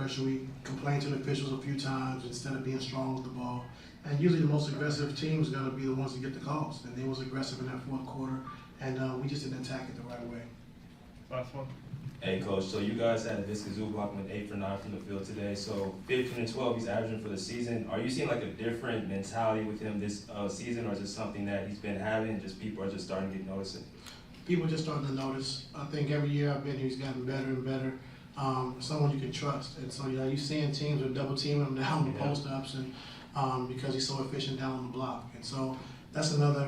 pressure. We complain to the officials a few times instead of being strong with the ball. And usually the most aggressive teams are going to be the ones that get the calls. And they was aggressive in that fourth quarter, and we just didn't attack it the right way. Last one. Hey, Coach, so you guys had Zubac went 8 for 9 from the field today. So 15 and 12 he's averaging for the season. Are you seeing like a different mentality with him this season, or is it something that he's been having, just people are just starting to get noticing? People are just starting to notice. I think every year I've been here, he's gotten better and better. Someone you can trust. And so, you're seeing teams are double teaming him now in the post-ups and because he's so efficient down on the block. And so that's another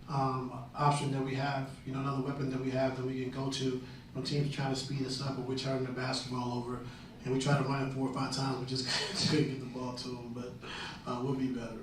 option that we have, another weapon that we have that we can go to when teams trying to speed us up or we're turning the basketball over. And we try to run it 4 or 5 times, we just couldn't get the ball to him, but we'll be better.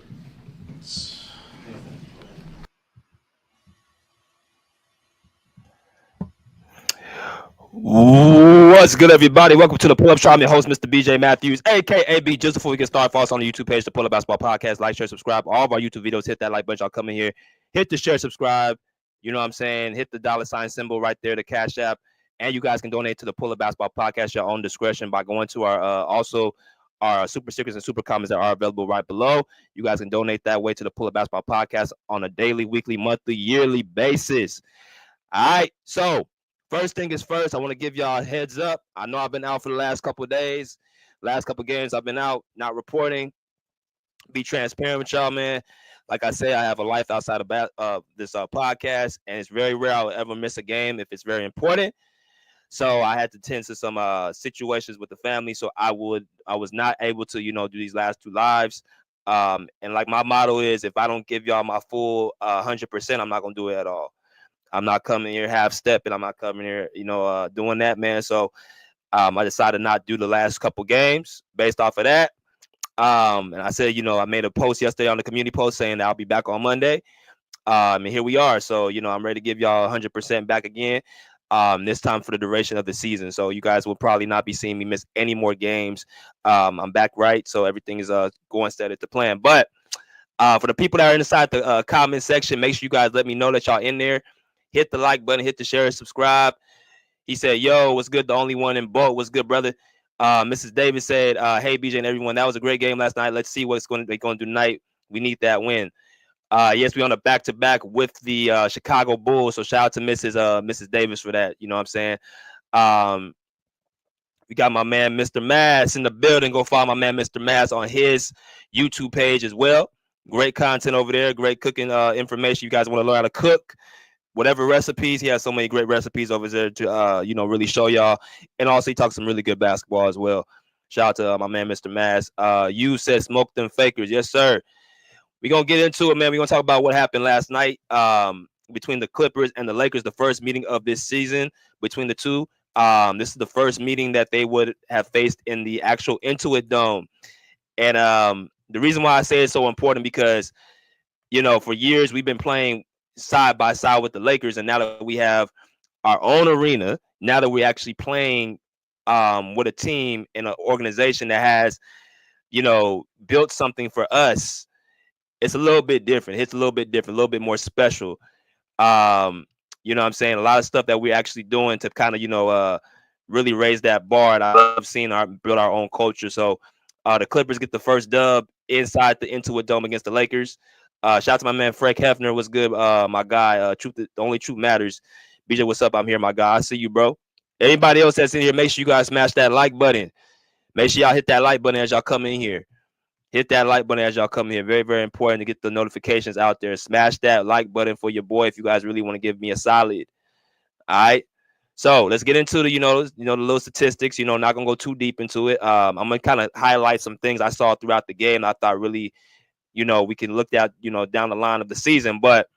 What's good, everybody? Welcome to the Pull Up Show. I'm your host, Mr. BJ Matthews, aka B. Just before we get started, follow us on the YouTube page, the Pull Up Basketball Podcast. Like, share, subscribe. All of our YouTube videos, hit that like button. Y'all come in here, hit the share, subscribe. You know what I'm saying? Hit the $ symbol right there, the Cash App. And you guys can donate to the Pull Up Basketball Podcast your own discretion by going to our our super stickers and super comments that are available right below. You guys can donate that way to the Pull Up Basketball Podcast on a daily, weekly, monthly, yearly basis. All right, so first thing is first, I want to give y'all a heads up. I know I've been out for the last couple of days. Last couple of games I've been out, not reporting. Be transparent with y'all, man. Like I say, I have a life outside of this podcast, and it's very rare I would ever miss a game if it's very important. So I had to tend to some situations with the family, so I was not able to, do these last 2 lives. And like my motto is, if I don't give y'all my full 100%, I'm not gonna do it at all. I'm not coming here half stepping. I'm not coming here, doing that, man. So I decided not to do the last couple games based off of that. And I said, I made a post yesterday on the community post saying that I'll be back on Monday. And here we are. So, I'm ready to give y'all 100% back again. This time for the duration of the season. So you guys will probably not be seeing me miss any more games. I'm back right. So everything is going steady to plan. But for the people that are inside the comment section, make sure you guys let me know that y'all in there. Hit the like button, hit the share, subscribe. He said, yo, what's good? The only one in boat. What's good, brother? Mrs. Davis said, hey, BJ and everyone, that was a great game last night. Let's see what they're going to do tonight. We need that win. Yes, we're on a back-to-back with the Chicago Bulls. So shout out to Mrs. Davis for that. You know what I'm saying? We got my man, Mr. Mass, in the building. Go follow my man, Mr. Mass, on his YouTube page as well. Great content over there. Great cooking information. You guys want to learn how to cook? Whatever recipes, he has so many great recipes over there to really show y'all. And also he talks some really good basketball as well. Shout out to my man, Mr. Mass. You said smoke them fakers. Yes, sir. We're gonna get into it, man. We're gonna talk about what happened last night between the Clippers and the Lakers, the first meeting of this season between the two. This is the first meeting that they would have faced in the actual Intuit Dome. And the reason why I say it's so important because for years we've been playing side by side with the Lakers, and now that we have our own arena, now that we're actually playing with a team in an organization that has built something for us, it's a little bit different. It's a little bit different, a little bit more special. You know what I'm saying? A lot of stuff that we're actually doing to kind of really raise that bar, and I love seeing build our own culture. So the Clippers get the first dub inside the Intuit Dome against the Lakers. Shout out to my man Frank Hefner. What's good, my guy? The only truth matters. BJ, what's up? I'm here, my guy. I see you, bro. Anybody else that's in here, make sure you guys smash that like button. Make sure y'all hit that like button as y'all come in here. Hit that like button as y'all come in here. Very, very important to get the notifications out there. Smash that like button for your boy if you guys really want to give me a solid. All right. So let's get into the the little statistics. Not gonna go too deep into it. I'm gonna kind of highlight some things I saw throughout the game. I thought really. We can look at, down the line of the season, but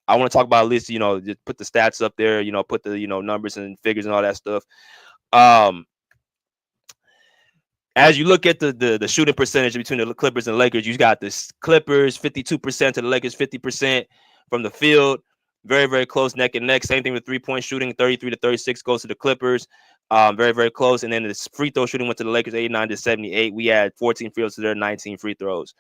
I want to talk about at least, just put the stats up there, put the, numbers and figures and all that stuff. As you look at the shooting percentage between the Clippers and Lakers, you got the Clippers 52% to the Lakers 50% from the field. Very, very close, neck and neck. Same thing with 3-point shooting, 33 to 36 goes to the Clippers. Very, very close. And then the free throw shooting went to the Lakers, 89 to 78. We had 14 free throws to their 19 free throws.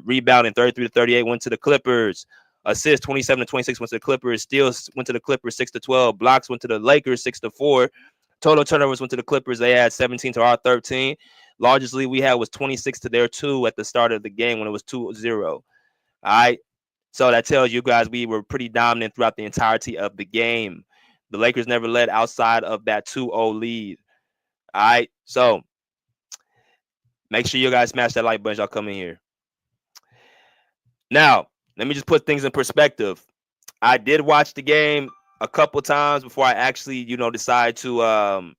Rebounding 33 to 38 went to the Clippers. Assist 27 to 26 went to the Clippers. Steals went to the Clippers 6 to 12. Blocks went to the Lakers 6 to 4. Total turnovers went to the Clippers. They had 17 to our 13. Largest lead we had was 26 to their 2 at the start of the game when it was 2-0. All right. So that tells you guys we were pretty dominant throughout the entirety of the game. The Lakers never led outside of that 2-0 lead. All right. So make sure you guys smash that like button. Y'all come in here. Now, let me just put things in perspective. I did watch the game a couple times before I actually, decide to,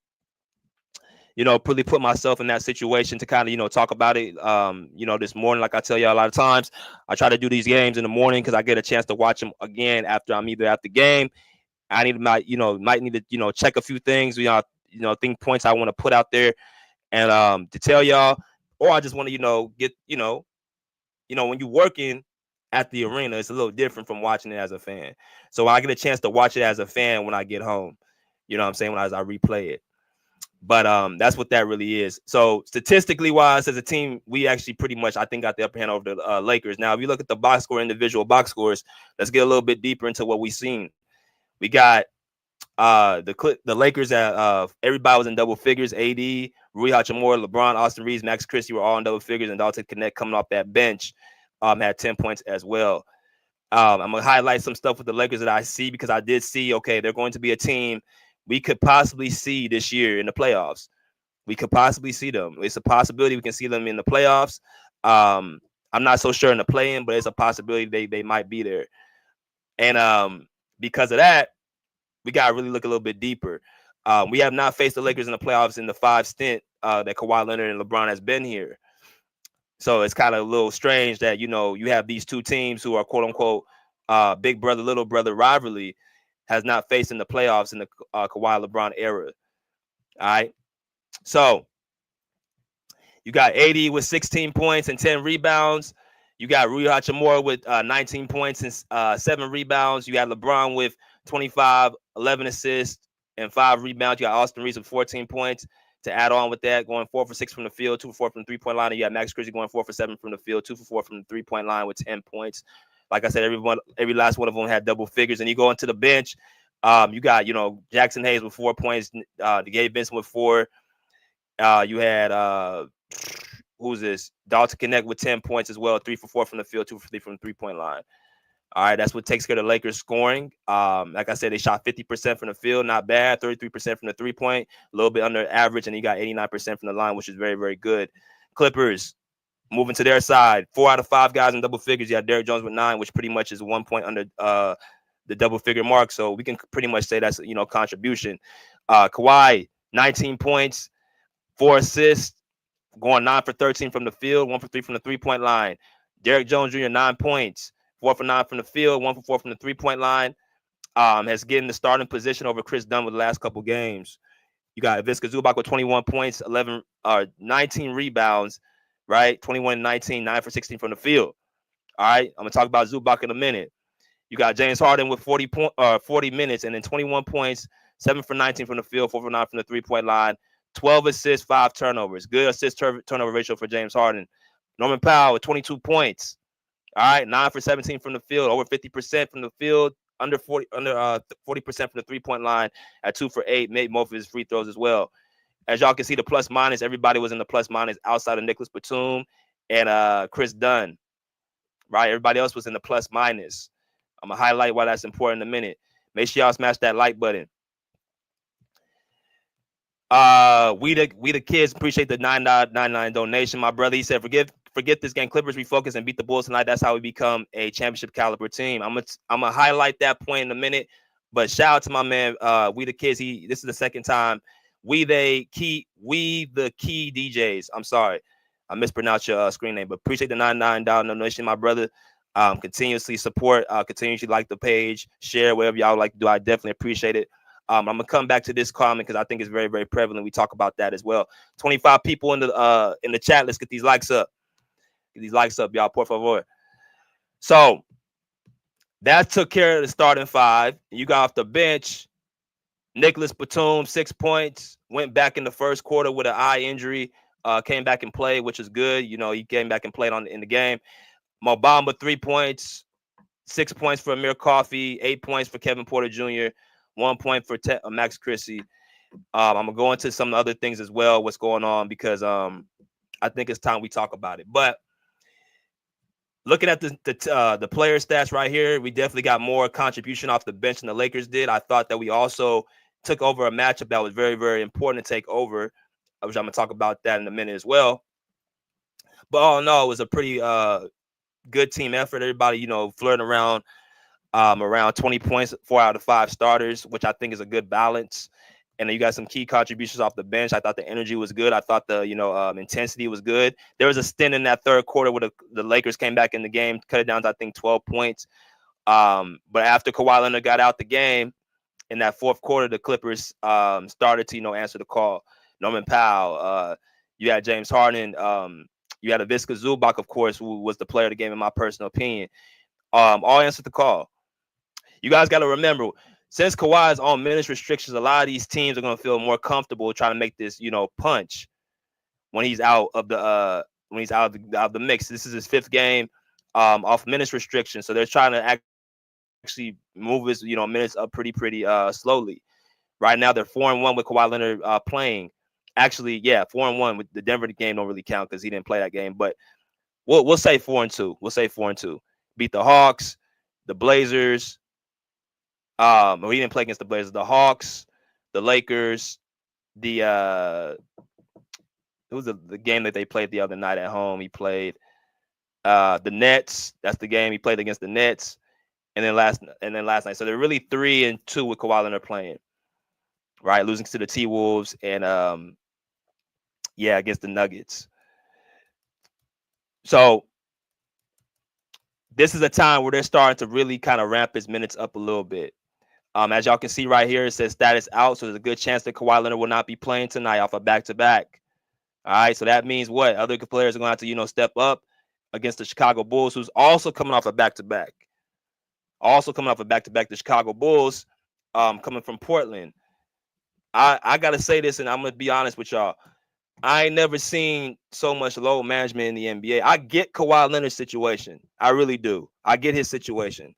really put myself in that situation to kind of, talk about it. This morning, like I tell y'all a lot of times, I try to do these games in the morning because I get a chance to watch them again after I'm either at the game. I might need to, check a few things, think points I want to put out there and to tell y'all, or I just want to, get, when you're working at the arena, it's a little different from watching it as a fan. So I get a chance to watch it as a fan when I get home, you know what I'm saying, as I replay it. But that's what that really is. So statistically wise, as a team, we actually pretty much, I think, got the upper hand over the Lakers. Now, if you look at the box score, individual box scores, let's get a little bit deeper into what we've seen. We got the Lakers at everybody was in double figures. AD, Rui Hachimura, LeBron, Austin Reeves, Max Christie were all in double figures, and Dalton Connect coming off that bench had 10 points as well. I'm gonna highlight some stuff with the Lakers that I see because I did see, okay, they're going to be a team we could possibly see this year in the playoffs. We could possibly see them. It's a possibility we can see them in the playoffs. I'm not so sure in the play-in, but it's a possibility they might be there. And because of that, we got to really look a little bit deeper. We have not faced the Lakers in the playoffs in the 5 stint that Kawhi Leonard and LeBron has been here. So it's kind of a little strange that, you have these two teams who are, quote unquote, big brother, little brother rivalry has not faced in the playoffs in the Kawhi LeBron era. All right. So you got AD with 16 points and 10 rebounds. You got Rui Hachimura with 19 points and 7 rebounds. You got LeBron with 25, 11 assists, and 5 rebounds. You got Austin Reeves with 14 points. To add on with that, going 4 for 6 from the field, 2 for 4 from the 3-point line. And you got Max Christie going 4 for 7 from the field, 2 for 4 from the 3-point line with 10 points. Like I said, every last one of them had double figures. And you go into the bench, you got, Jackson Hayes with 4 points, Gabe Vincent with 4. You had who's this? Dalton Connect with 10 points as well, 3 for 4 from the field, 2 for 3 from the 3-point line. All right, that's what takes care of the Lakers scoring. Like I said, they shot 50% from the field, not bad. 33% from the 3-point, a little bit under average, and you got 89% from the line, which is very, very good. Clippers moving to their side, 4 out of 5 guys in double figures. You got Derrick Jones with 9, which pretty much is 1 point under the double figure mark. So we can pretty much say that's contribution. Kawhi, 19 points, 4 assists, going 9 for 13 from the field, 1 for 3 from the 3-point line. Derrick Jones Jr., 9 points. 4 for 9 from the field, 1 for 4 from the 3-point line. Has gotten the starting position over Chris Dunn with the last couple games. You got Ivica Zubac with 21 points, 19 rebounds, right? 21-19, 9 for 16 from the field. All right, I'm gonna talk about Zubac in a minute. You got James Harden with 40 minutes and then 21 points, 7 for 19 from the field, 4 for 9 from the 3-point line, 12 assists, 5 turnovers. Good assist turnover ratio for James Harden. Norman Powell with 22 points. All right, 9 for 17 from the field, over 50% from the field, under 40% from the 3-point line, at 2 for 8, made most of his free throws as well. As y'all can see, the plus minus, everybody was in the plus minus outside of Nicholas Batum and Chris Dunn. Right, everybody else was in the plus minus. I'm gonna highlight why that's important in a minute. Make sure y'all smash that like button. We the kids appreciate the $9.99 donation, my brother. He said, forget this game. Clippers refocus and beat the Bulls tonight. That's how we become a championship caliber team. I'm gonna highlight that point in a minute. But shout out to my man, We the Kids. This is the second time. We the key DJs. I'm sorry, I mispronounced your screen name, but appreciate the $99 donation, my brother. Continuously support, continuously like the page, share, whatever y'all like to do. I definitely appreciate it. I'm gonna come back to this comment because I think it's very, very prevalent. We talk about that as well. 25 people in the chat. Let's get these likes up. Get these likes up, y'all, por favor. So that took care of the starting 5. You got off the bench. Nicholas Batum, 6 points. Went back in the first quarter with an eye injury. Came back and played, which is good. He came back and played in the game. Mo Bamba, 3 points. 6 points for Amir Coffey. 8 points for Kevin Porter Jr. 1 point for Max Christie. I'm gonna go into some other things as well, what's going on, because I think it's time we talk about it. But looking at the player stats right here, we definitely got more contribution off the bench than the Lakers did. I thought that we also took over a matchup that was very, very important to take over, which I'm gonna talk about that in a minute as well. But all in all, it was a pretty good team effort. Everybody, flirting around 20 points, 4 out of 5 starters, which I think is a good balance. And then you got some key contributions off the bench. I thought the energy was good. I thought the intensity was good. There was a stint in that third quarter where the Lakers came back in the game, cut it down to I think 12 points. But after Kawhi Leonard got out the game in that fourth quarter, the Clippers started to answer the call. Norman Powell, you had James Harden, you had Ivica Zubac, of course, who was the player of the game in my personal opinion. All answered the call. You guys got to remember, since Kawhi is on minutes restrictions, a lot of these teams are going to feel more comfortable trying to make this, punch when he's out of the mix. This is his 5th game off minutes restrictions, so they're trying to actually move his, minutes up pretty slowly. Right now, they're 4-1 with Kawhi Leonard playing. Actually, 4-1 with the Denver game don't really count because he didn't play that game. But we'll say 4-2. We'll say 4-2. Beat the Hawks, the Blazers. He didn't play against the Blazers. The Hawks, the Lakers, it was the game that they played the other night at home. He played the Nets. That's the game he played against the Nets. And then last night. So they're really 3-2 with Kawhi Leonard playing. Right, losing to the T-Wolves and against the Nuggets. So this is a time where they're starting to really kind of ramp his minutes up a little bit. As y'all can see right here, it says status out. So there's a good chance that Kawhi Leonard will not be playing tonight off a back-to-back. All right, so that means what? Other players are going to have to, step up against the Chicago Bulls, who's also coming off a back-to-back. Also coming off a back-to-back, the Chicago Bulls coming from Portland. I got to say this, and I'm going to be honest with y'all. I ain't never seen so much load management in the NBA. I get Kawhi Leonard's situation. I really do. I get his situation.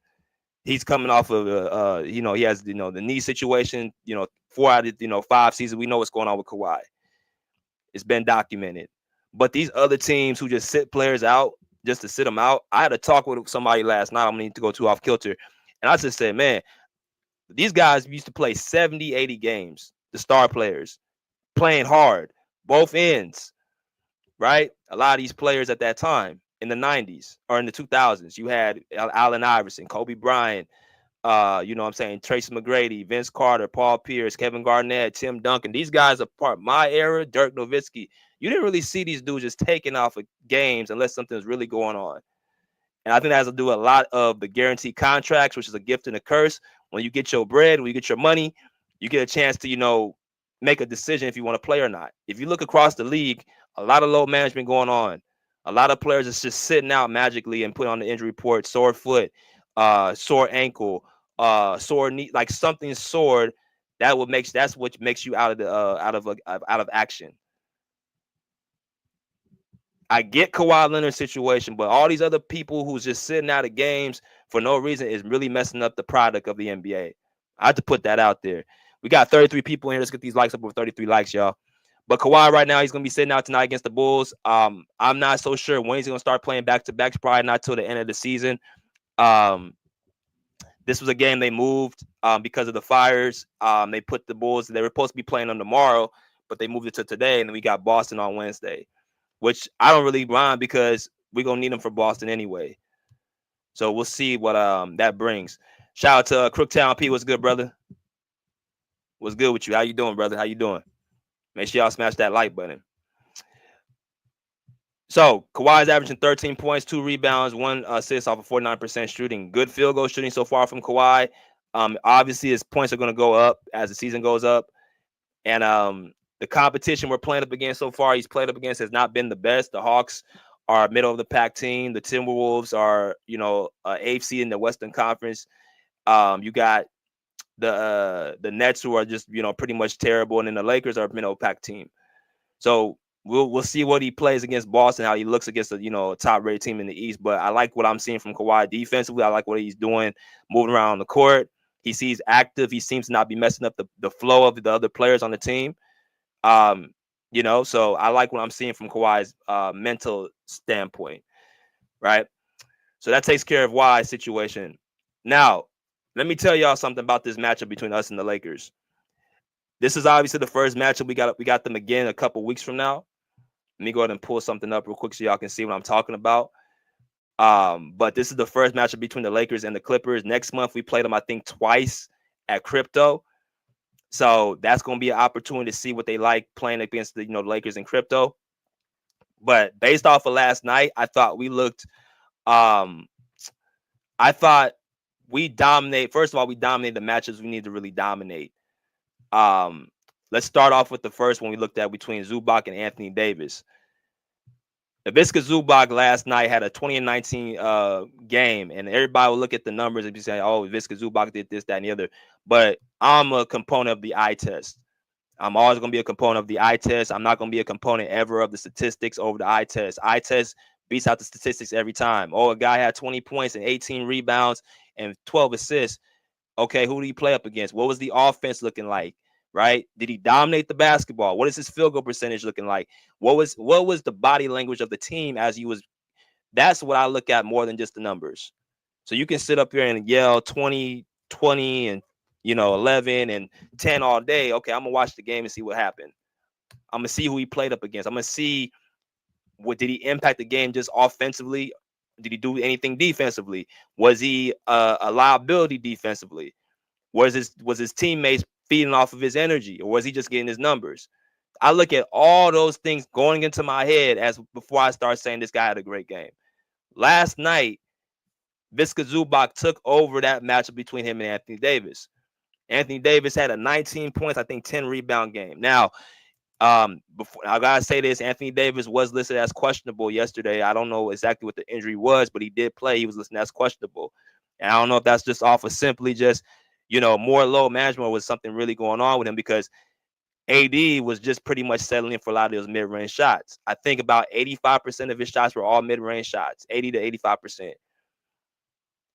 He's coming off of, he has, the knee situation, 4 out of, 5 seasons. We know what's going on with Kawhi. It's been documented. But these other teams who just sit players out just to sit them out, I had a talk with somebody last night. I'm going to need to go too off kilter. And I just said, man, these guys used to play 70, 80 games, the star players, playing hard, both ends, right? A lot of these players at that time, in the 90s or in the 2000s, you had Allen Iverson, Kobe Bryant, Tracy McGrady, Vince Carter, Paul Pierce, Kevin Garnett, Tim Duncan. These guys are part of my era, Dirk Nowitzki. You didn't really see these dudes just taking off of games unless something's really going on. And I think that has to do a lot of the guaranteed contracts, which is a gift and a curse. When you get your bread, when you get your money, you get a chance to, make a decision if you want to play or not. If you look across the league, a lot of load management going on. A lot of players is just sitting out magically and put on the injury report, sore foot, sore ankle, sore knee, like something sore. That's what makes you out of action. I get Kawhi Leonard's situation, but all these other people who's just sitting out of games for no reason is really messing up the product of the NBA. I have to put that out there. We got 33 people in here. Let's get these likes up with 33 likes, y'all. But Kawhi right now, he's going to be sitting out tonight against the Bulls. I'm not so sure when he's going to start playing back-to-backs, probably not till the end of the season. This was a game they moved because of the fires. They put the Bulls, they were supposed to be playing on tomorrow, but they moved it to today, and then we got Boston on Wednesday, which I don't really mind because we're going to need them for Boston anyway. So we'll see what that brings. Shout out to Crooktown P. What's good, brother? What's good with you? How you doing, brother? How you doing? Make sure y'all smash that like button. So Kawhi's averaging 13 points, 2 rebounds, 1 assist off of 49% shooting. Good field goal shooting so far from Kawhi. Obviously, his points are going to go up as the season goes up. And the competition we're playing up against so far, he's played up against, has not been the best. The Hawks are a middle of the pack team. The Timberwolves are, AFC in the Western Conference. You got the Nets, who are just, pretty much terrible. And then the Lakers are a middle of the pack team. So we'll see what he plays against Boston, how he looks against a top-rated team in the East. But I like what I'm seeing from Kawhi defensively. I like what he's doing, moving around the court. He seems active. He seems to not be messing up the flow of the other players on the team. So I like what I'm seeing from Kawhi's mental standpoint, right? So that takes care of Kawhi's situation. Now, let me tell y'all something about this matchup between us and the Lakers. This is obviously the first matchup. We got them again a couple weeks from now. Let me go ahead and pull something up real quick so y'all can see what I'm talking about. But this is the first matchup between the Lakers and the Clippers. Next month, we played them, I think, twice at Crypto. So that's going to be an opportunity to see what they like playing against the Lakers in Crypto. But based off of last night, I thought we looked. I thought we dominate. First of all, we dominated the matches we need to really dominate. Let's start off with the first one we looked at between Zubac and Anthony Davis. Ivica Zubac last night had a 20-19 game, and everybody will look at the numbers and be saying, "Oh, Ivica Zubac did this, that, and the other." But I'm a component of the eye test. I'm always going to be a component of the eye test. I'm not going to be a component ever of the statistics over the eye test. Eye test beats out the statistics every time. Oh, a guy had 20 points and 18 rebounds and 12 assists. Okay, who did he play up against? What was the offense looking like? Right? Did he dominate the basketball? What is his field goal percentage looking like? What was the body language of the team as he was? That's what I look at more than just the numbers. So you can sit up here and yell 20, 20, and 11 and 10 all day. Okay, I'm gonna watch the game and see what happened. I'm gonna see who he played up against. I'm gonna see what did he impact the game just offensively? Did he do anything defensively? Was he a liability defensively? Was his teammates feeding off of his energy, or was he just getting his numbers? I look at all those things going into my head as before I start saying this guy had a great game. Last night, Ivica Zubac took over that matchup between him and Anthony Davis. Anthony Davis had a 19 points, I think 10 rebound game. Now, before I gotta say this, Anthony Davis was listed as questionable yesterday. I don't know exactly what the injury was, but he did play. He was listed as questionable, and I don't know if that's just off of simply just more low management, or was something really going on with him, because AD was just pretty much settling for a lot of those mid-range shots. I think about 85% of his shots were all mid-range shots, 80 to 85%.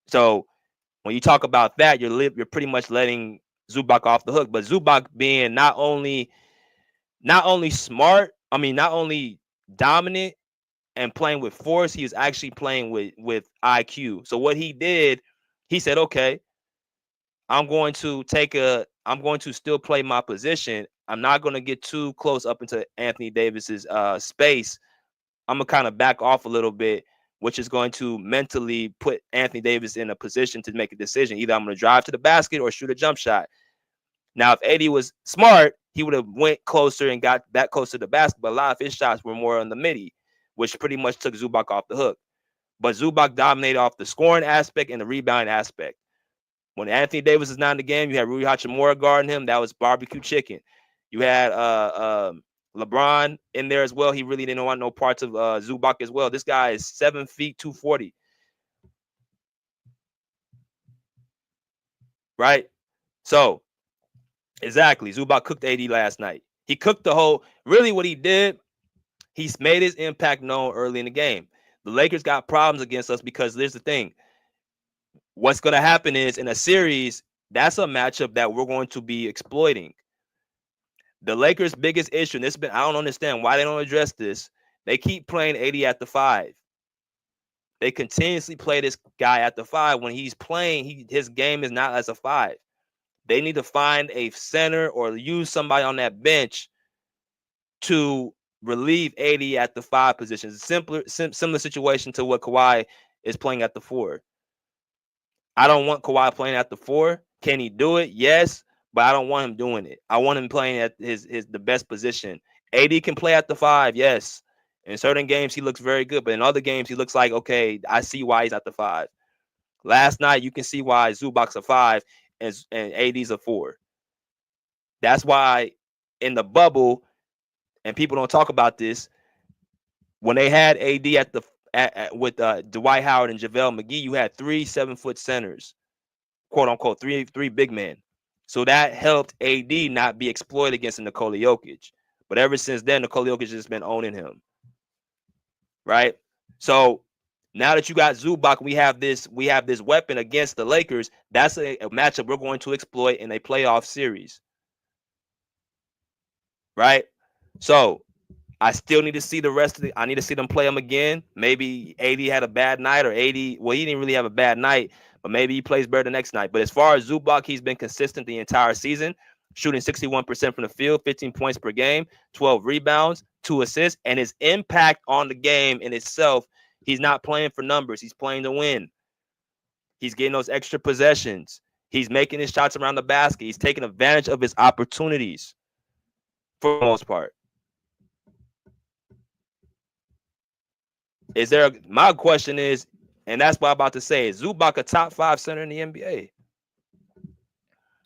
So when you talk about that, you're pretty much letting Zubac off the hook. But Zubac being not only smart, not only dominant and playing with force, he was actually playing with IQ. So what he did, he said, okay, I'm going to still play my position. I'm not going to get too close up into Anthony Davis's space. I'm going to kind of back off a little bit, which is going to mentally put Anthony Davis in a position to make a decision. Either I'm going to drive to the basket or shoot a jump shot. Now, if Eddie was smart, he would have went closer and got that close to the basket. But a lot of his shots were more on the midi, which pretty much took Zubac off the hook. But Zubac dominated off the scoring aspect and the rebound aspect. When Anthony Davis is not in the game, you had Rui Hachimura guarding him. That was barbecue chicken. You had LeBron in there as well. He really didn't want no parts of Zubac as well. This guy is 7 feet, 240. Right? So, exactly. Zubac cooked AD last night. He cooked the whole. Really, what he did, he's made his impact known early in the game. The Lakers got problems against us because there's the thing. What's going to happen is in a series, that's a matchup that we're going to be exploiting. The Lakers' biggest issue, and I don't understand why they don't address this. They keep playing AD at the 5. They continuously play this guy at the 5. When he's playing, his game is not as a 5. They need to find a center or use somebody on that bench to relieve AD at the 5 position. Similar situation to what Kawhi is playing at the 4. I don't want Kawhi playing at the 4. Can he do it? Yes, but I don't want him doing it. I want him playing at the best position. AD can play at the 5, yes. In certain games, he looks very good, but in other games, he looks like, okay, I see why he's at the 5. Last night, you can see why Zubac's a 5 and AD's a 4. That's why in the bubble, and people don't talk about this, when they had AD with Dwight Howard and JaVale McGee, you had 3 7-foot centers, quote unquote, three big men. So that helped AD not be exploited against Nikola Jokic. But ever since then, Nikola Jokic has been owning him. Right? So Now that you got Zubac, we have this weapon against the Lakers. That's a matchup we're going to exploit in a playoff series, right? So I still need to see the rest of I need to see them play him again. Maybe AD had a bad night, or AD, well, he didn't really have a bad night, but maybe he plays better the next night. But as far as Zubac, he's been consistent the entire season, shooting 61% from the field, 15 points per game, 12 rebounds, 2 assists, and his impact on the game in itself, he's not playing for numbers. He's playing to win. He's getting those extra possessions. He's making his shots around the basket. He's taking advantage of his opportunities for the most part. My question is, and that's what I'm about to say, is Zubac a top 5 center in the NBA?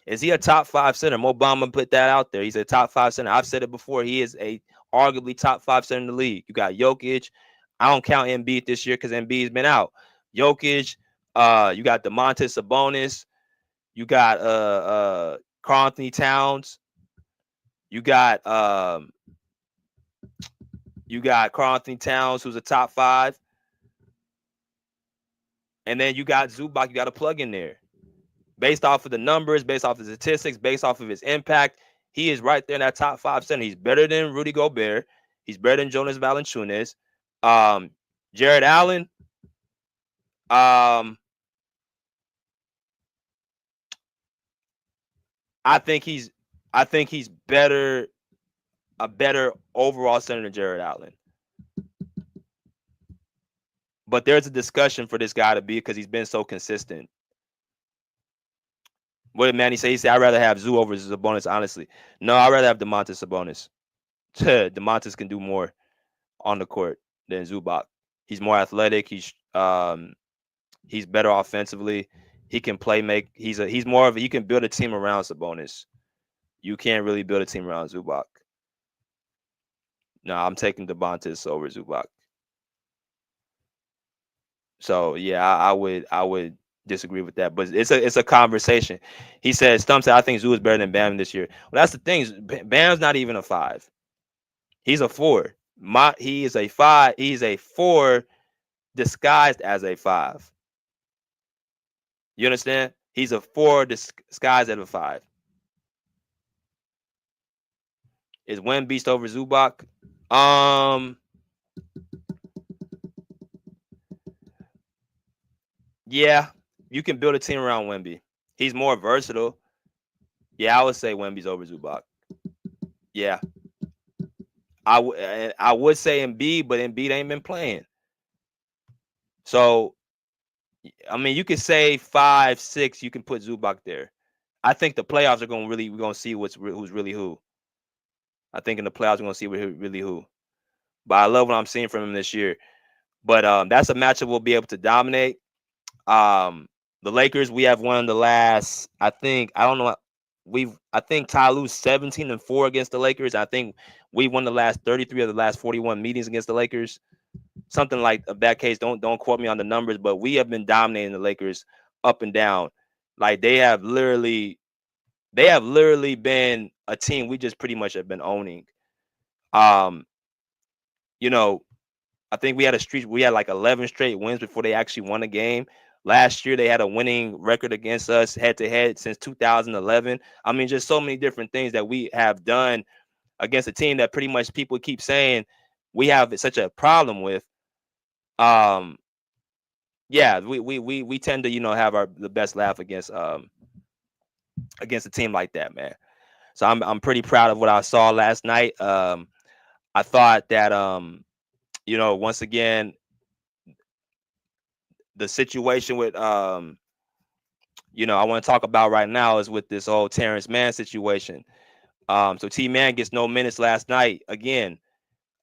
Is he a top 5 center? Mo Bamba put that out there. He's a top 5 center. I've said it before. He is a arguably top 5 center in the league. You got Jokic. I don't count Embiid this year because Embiid's been out. Jokic. You got Domantas Sabonis. You got Karl Anthony Towns. You got Karl Anthony Towns, who's a top 5. And then you got Zubac. You got to plug in there. Based off of the numbers, based off of the statistics, based off of his impact, he is right there in that top 5 center. He's better than Rudy Gobert. He's better than Jonas Valanciunas. Jared Allen. I think he's better, a better overall center than Jared Allen. But there's a discussion for this guy to be because he's been so consistent. What did Manny say? He said, I'd rather have Zoo over Sabonis, honestly. No, I'd rather have Domantas Sabonis. Domantas can do more on the court than Zubac. He's more athletic. He's better offensively. He can make. He's more of a, you can build a team around Sabonis. You can't really build a team around Zubac. No, I'm taking Domantas over Zubac. So yeah, I would disagree with that, but it's a conversation. He said, Stump said, I think Zoo is better than Bam this year. Well, that's the thing. Bam's not even a 5. He's a 4. He is a 5. He's a 4 disguised as a 5. You understand? He's a 4 disguised as a 5. Is Wembeast over Zubac? Yeah, you can build a team around Wemby. He's more versatile. Yeah, I would say Wemby's over Zubac. Yeah. I would say Embiid, but Embiid ain't been playing. So, I mean, you could say 5, 6. You can put Zubac there. I think the playoffs are we're gonna see who's really who. I think in the playoffs we're gonna see really who. But I love what I'm seeing from him this year. But that's a matchup we'll be able to dominate. The Lakers, we have won the last. I think Ty Lue's 17-4 against the Lakers. I think we won the last 33 of the last 41 meetings against the Lakers. Something like that case. Don't quote me on the numbers, but we have been dominating the Lakers up and down. Like they have literally been a team we just pretty much have been owning. You know, I think we had like 11 straight wins before they actually won a game. Last year, they had a winning record against us head-to-head since 2011. I mean, just so many different things that we have done against a team that pretty much people keep saying we have such a problem with. Yeah, we tend to, have the best laugh against a team like that, man. So I'm pretty proud of what I saw last night. I thought that once again, the situation with I want to talk about right now is with this whole Terance Mann situation. So T-Man gets no minutes last night again.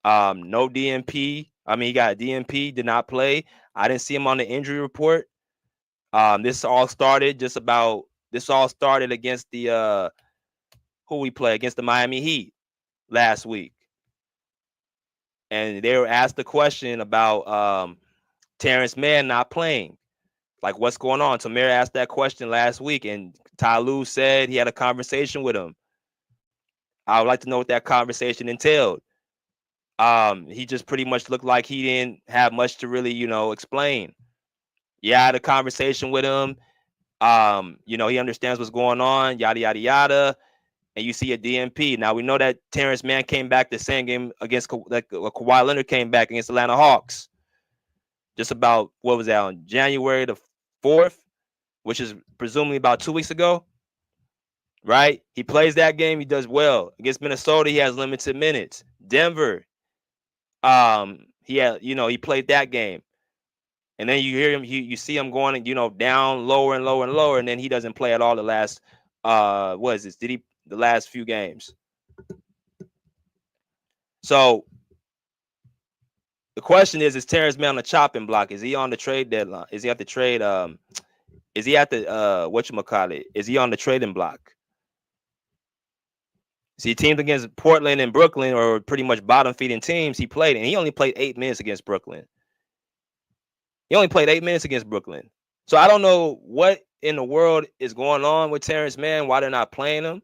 No DNP. I mean, he got a DNP, did not play. I didn't see him on the injury report. This all started against the who we play against the Miami Heat last week. And they were asked the question about Terance Mann not playing. Like, what's going on? Tamir asked that question last week, and Ty Lue said he had a conversation with him. I would like to know what that conversation entailed. He just pretty much looked like he didn't have much to really, explain. Yeah, I had a conversation with him. He understands what's going on, yada yada yada. And you see a DMP. Now we know that Terance Mann came back the same game against Kawhi Leonard came back against Atlanta Hawks. Just about what was that on January the 4th, which is presumably about 2 weeks ago, right? He plays that game, he does well. Against Minnesota, he has limited minutes. Denver, he played that game. And then you hear him, you see him going, down lower and lower and lower, and then he doesn't play at all the last what is this? The last few games. So the question is Terance Mann on the chopping block? Is he on the trade deadline? Is he at the trade? Is he at the whatchamacallit? Is he on the trading block? See, teams against Portland and Brooklyn are pretty much bottom feeding teams he played, and he only played 8 minutes against Brooklyn. He only played 8 minutes against Brooklyn. So I don't know what in the world is going on with Terance Mann, why they're not playing him.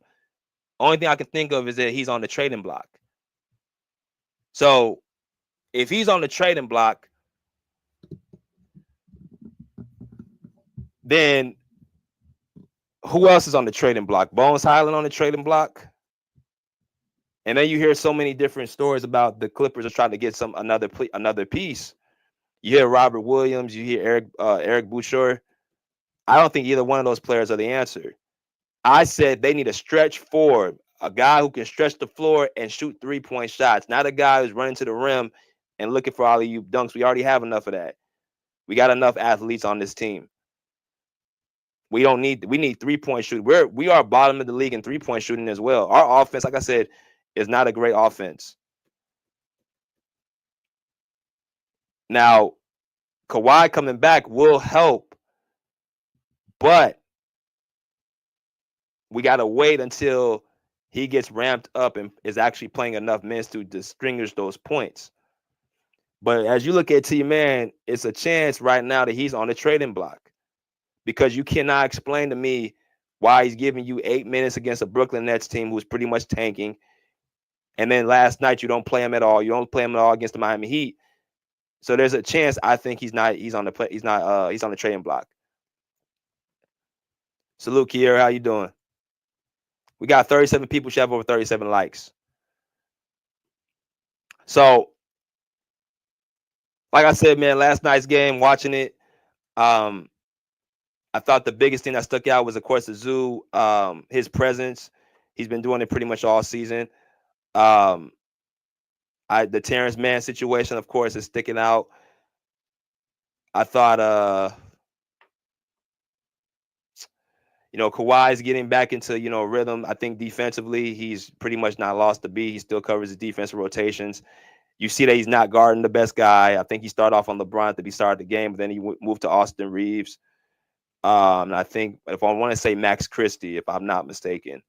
Only thing I can think of is that he's on the trading block. So if he's on the trading block, then who else is on the trading block? Bones Highland on the trading block. And then you hear so many different stories about the Clippers are trying to get another piece. You hear Robert Williams, you hear Eric Boucher. I don't think either one of those players are the answer. I said they need a stretch forward, a guy who can stretch the floor and shoot 3-point shots, not a guy who's running to the rim and looking for alley-oop dunks. We already have enough of that. We got enough athletes on this team. We need 3-point shooting. We are bottom of the league in 3-point shooting as well. Our offense, like I said, is not a great offense. Now, Kawhi coming back will help, but we got to wait until he gets ramped up and is actually playing enough minutes to distinguish those points. But as you look at T-Man, it's a chance right now that he's on the trading block, because you cannot explain to me why he's giving you 8 minutes against a Brooklyn Nets team who's pretty much tanking. And then last night you don't play him at all. You don't play him at all against the Miami Heat. So there's a chance I think he's on the trading block. Salute, Kiera. How you doing? We got 37 people. Should have over 37 likes. So, like I said, man, last night's game, watching it, I thought the biggest thing that stuck out was, of course, the Zoo, his presence. He's been doing it pretty much all season. The Terance Mann situation, of course, is sticking out. I thought, Kawhi is getting back into, rhythm. I think defensively, he's pretty much not lost the beat. He still covers his defensive rotations. You see that he's not guarding the best guy. I think he started off on LeBron to be started the game, but then he moved to Austin Reeves. And I think, if I want to say Max Christie, if I'm not mistaken,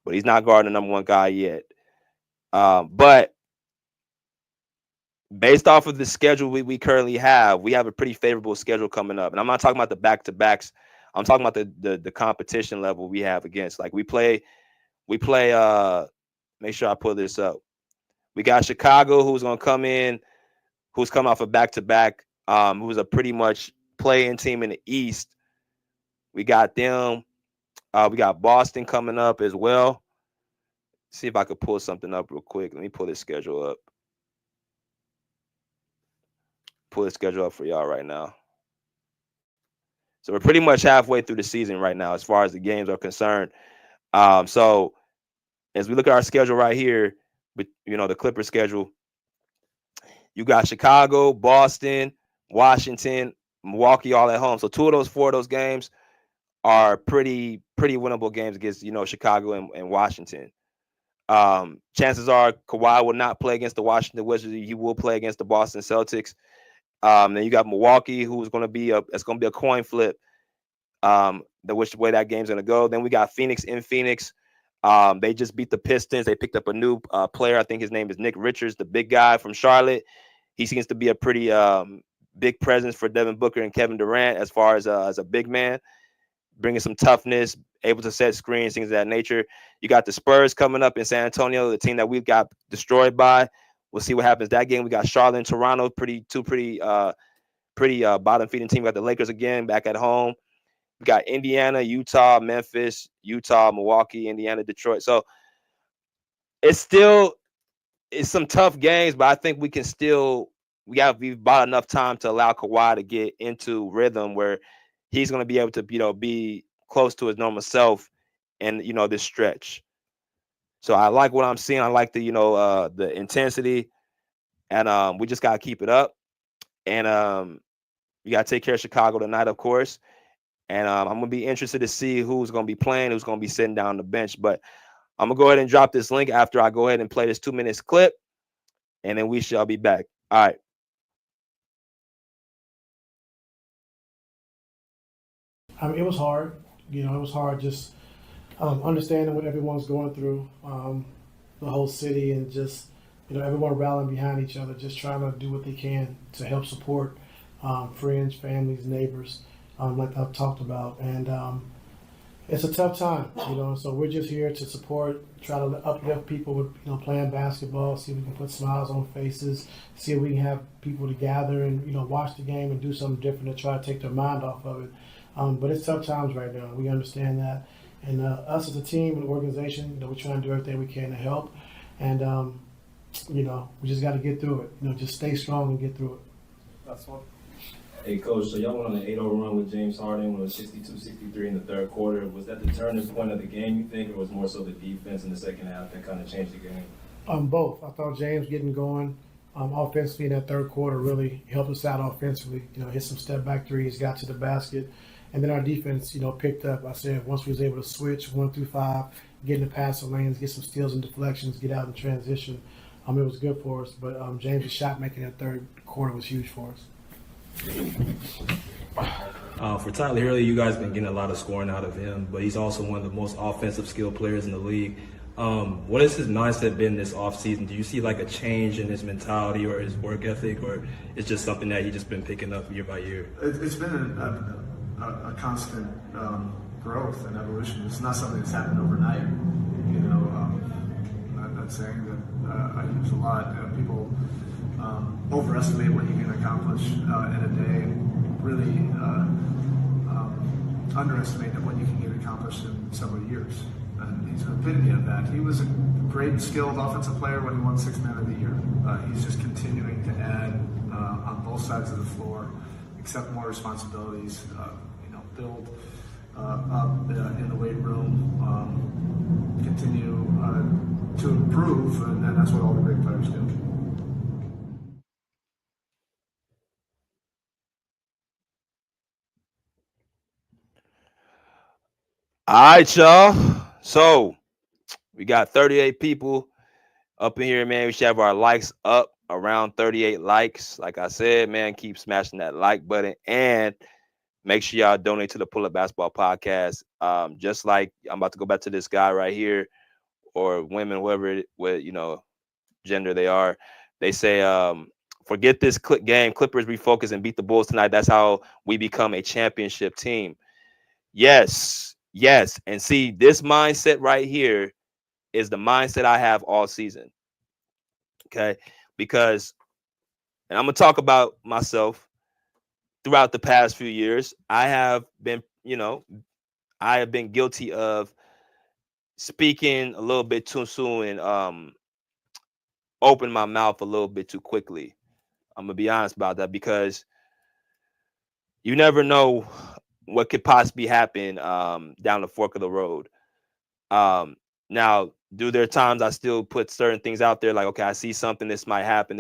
but he's not guarding the number one guy yet. But based off of the schedule we currently have, we have a pretty favorable schedule coming up. And I'm not talking about the back-to-backs. I'm talking about the competition level we have against. Like we play, make sure I pull this up. We got Chicago, who's going to come in, who's coming off a back-to-back, who's a pretty much play-in team in the East. We got them. We got Boston coming up as well. See if I could pull something up real quick. Let me pull this schedule up. Pull the schedule up for y'all right now. So we're pretty much halfway through the season right now as far as the games are concerned. So as we look at our schedule right here, the Clippers schedule, you got Chicago, Boston, Washington, Milwaukee all at home. So 4 of those games are pretty winnable games against, Chicago and Washington. Chances are Kawhi will not play against the Washington Wizards. He will play against the Boston Celtics. Then you got Milwaukee, who's going to be it's going to be a coin flip. Which way that game's going to go. Then we got Phoenix in Phoenix. They just beat the Pistons. They picked up a new player. I think his name is Nick Richards, the big guy from Charlotte. He seems to be a pretty big presence for Devin Booker and Kevin Durant as far as a big man, bringing some toughness, able to set screens, things of that nature. You got the Spurs coming up in San Antonio, the team that we got destroyed by We'll see what happens that game. We got Charlotte and Toronto, pretty bottom feeding team. We got the Lakers again back at home. We got Indiana, Utah, Memphis, Utah, Milwaukee, Indiana, Detroit. So it's some tough games, but I think we've bought enough time to allow Kawhi to get into rhythm where he's going to be able to, be close to his normal self and, this stretch. So I like what I'm seeing. I like the intensity, and we just got to keep it up. And you got to take care of Chicago tonight, of course. And I'm going to be interested to see who's going to be playing, who's going to be sitting down on the bench. But I'm going to go ahead and drop this link after I go ahead and play this 2 minutes clip, and then we shall be back. All right. I mean, it was hard. It was hard just understanding what everyone's going through, the whole city, and just everyone rallying behind each other, just trying to do what they can to help support friends, families, neighbors, like I've talked about. And it's a tough time, So we're just here to support, try to uplift people with playing basketball, see if we can put smiles on faces, see if we can have people to gather and watch the game and do something different to try to take their mind off of it. But it's tough times right now. We understand that. And us as a team and organization, we're trying to do everything we can to help. And, we just got to get through it. Just stay strong and get through it. That's all. Hey, Coach, so y'all went on an 8-0 run with James Harden when it was 62-63 in the third quarter. Was that the turning point of the game, you think, or was more so the defense in the second half that kind of changed the game? Both. I thought James getting going offensively in that third quarter really helped us out offensively. Hit some step-back threes, got to the basket. And then our defense, picked up. I said once we was able to switch 1 through 5, get in the passing lanes, get some steals and deflections, get out in transition, it was good for us. But James' shot making that third quarter was huge for us. For Tyler Hurley, you guys been getting a lot of scoring out of him, but he's also one of the most offensive skilled players in the league. What has his mindset been this offseason? Do you see like a change in his mentality or his work ethic, or it's just something that he's just been picking up year by year? It's been a constant growth and evolution. It's not something that's happened overnight. I'm not saying that I use a lot. People overestimate what you can accomplish in a day, really underestimate what you can get accomplished in several years. And he's an epitome of that. He was a great, skilled offensive player when he won Sixth Man of the Year. He's just continuing to add on both sides of the floor, accept more responsibilities, build up in the weight room, continue to improve, and that's what all the great players do. All right, y'all. So we got 38 people up in here, man. We should have our likes up around 38 likes. Like I said, man, keep smashing that like button and make sure y'all donate to the Pull Up Basketball Podcast. Just like I'm about to go back to this guy right here, or women, whoever gender they are. They say, forget this game. Clippers refocus and beat the Bulls tonight. That's how we become a championship team. Yes. And see, this mindset right here is the mindset I have all season. Okay. Because, and I'm going to talk about myself throughout the past few years. I have been guilty of speaking a little bit too soon and open my mouth a little bit too quickly. I'm going to be honest about that because you never know what could possibly happen down the fork of the road. Now, do there times I still put certain things out there like, okay, I see something, this might happen.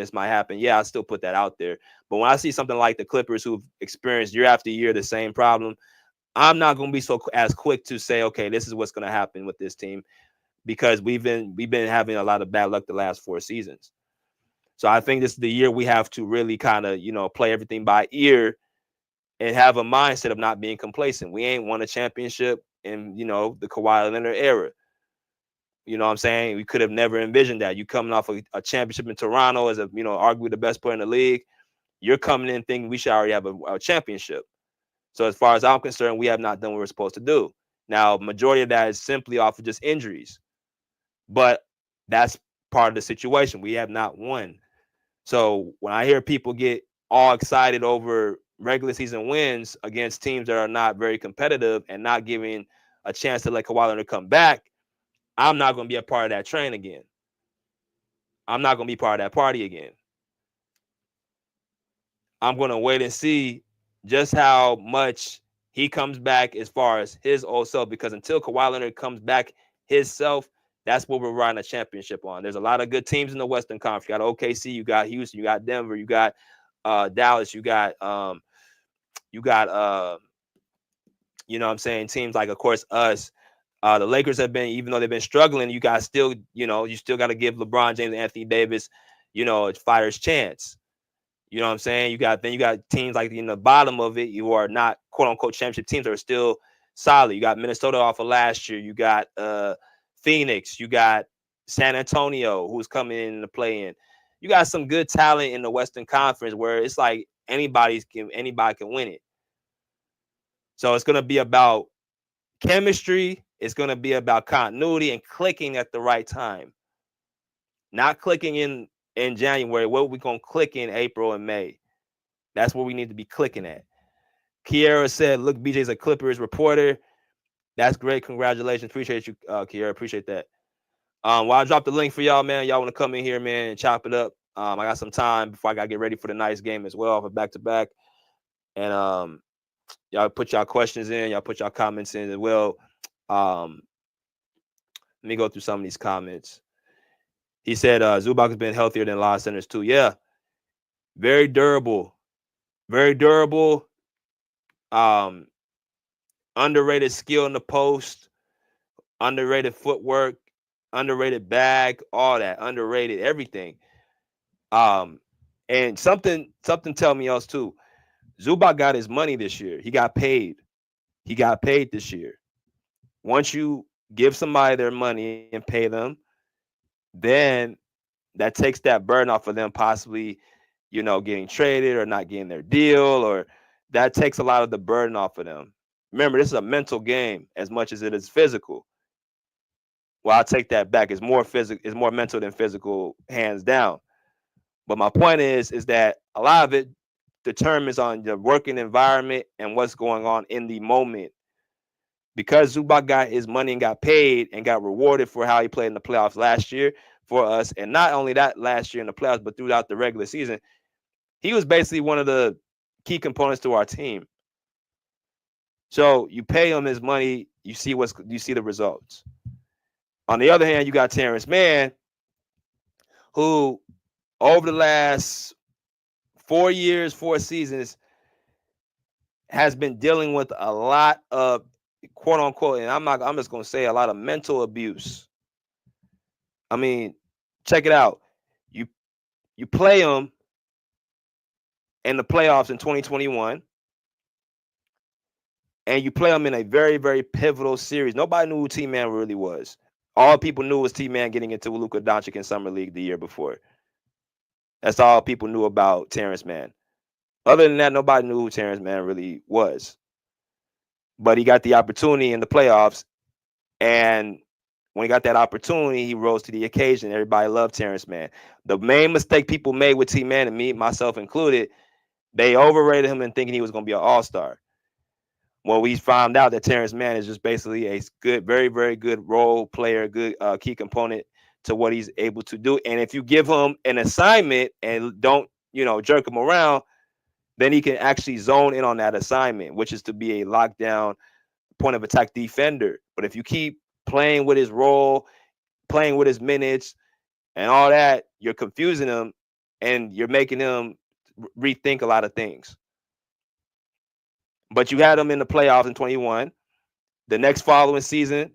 Yeah, I still put that out there. But when I see something like the Clippers who've experienced year after year the same problem, I'm not going to be as quick to say, okay, this is what's going to happen with this team, because we've been having a lot of bad luck the last 4 seasons. So I think this is the year we have to really kind of, play everything by ear and have a mindset of not being complacent. We ain't won a championship in, the Kawhi Leonard era. You know what I'm saying? We could have never envisioned that. You coming off a championship in Toronto as arguably the best player in the league. You're coming in thinking we should already have a championship. So as far as I'm concerned, we have not done what we're supposed to do. Now, majority of that is simply off of just injuries. But that's part of the situation. We have not won. So when I hear people get all excited over regular season wins against teams that are not very competitive and not giving a chance to let Kawhi Leonard come back, I'm not going to be a part of that train again. I'm not going to be part of that party again. I'm going to wait and see just how much he comes back as far as his old self, because until Kawhi Leonard comes back his self, that's what we're riding a championship on. There's a lot of good teams in the Western Conference. You got OKC, you got Houston, you got Denver, you got Dallas, you got you know what I'm saying, teams like, of course, us. The Lakers have been, even though they've been struggling, you guys still, you still got to give LeBron James and Anthony Davis, a fighter's chance. You know what I'm saying? You got teams like in the bottom of it, you are not quote unquote championship teams that are still solid. You got Minnesota off of last year. You got Phoenix. You got San Antonio, who's coming in to play in. You got some good talent in the Western Conference where it's like anybody can win it. So it's gonna be about chemistry. It's gonna be about continuity and clicking at the right time. Not clicking in January. What we gonna click in April and May? That's where we need to be clicking at. Kiera said, "Look, BJ's a Clippers reporter. That's great. Congratulations. Appreciate you, Kiera. Appreciate that." Well, I dropped the link for y'all, man. Y'all want to come in here, man, and chop it up. I got some time before I got to get ready for the nice game as well for back to back. And y'all put y'all questions in. Y'all put y'all comments in as well. Let me go through some of these comments. He said Zubac has been healthier than a lot of centers too. Yeah, very durable, very durable. Underrated skill in the post, underrated footwork, underrated bag, all that, underrated everything. And something tell me else too. Zubac got his money this year. He got paid. He got paid this year. Once you give somebody their money and pay them, then that takes that burden off of them possibly, getting traded or not getting their deal, or that takes a lot of the burden off of them. Remember, this is a mental game as much as it is physical. Well, I'll take that back. It's more physical, it's more mental than physical, hands down. But my point is that a lot of it determines on the working environment and what's going on in the moment. Because Zubac got his money and got paid and got rewarded for how he played in the playoffs last year for us, and not only that last year in the playoffs, but throughout the regular season, he was basically one of the key components to our team. So you pay him his money, you see the results. On the other hand, you got Terance Mann, who over the last 4 years, 4 seasons, has been dealing with a lot of quote unquote, and I'm just gonna say a lot of mental abuse. I mean, check it out. You play him in the playoffs in 2021, and you play him in a very, very pivotal series. Nobody knew who T-Man really was. All people knew was T-Man getting into Luka Doncic in Summer League the year before. That's all people knew about Terance Mann. Other than that, nobody knew who Terance Mann really was. But he got the opportunity in the playoffs, and when he got that opportunity, he rose to the occasion. Everybody loved Terance Mann. The main mistake people made with T-Man, and me, myself included, they overrated him and thinking he was going to be an all-star. Well, we found out that Terance Mann is just basically a good, very, very good role player, good key component to what he's able to do. And if you give him an assignment and don't, jerk him around, then he can actually zone in on that assignment, which is to be a lockdown point of attack defender. But if you keep playing with his role, playing with his minutes and all that, you're confusing him and you're making him rethink a lot of things. But you had him in the playoffs in 21. The next following season,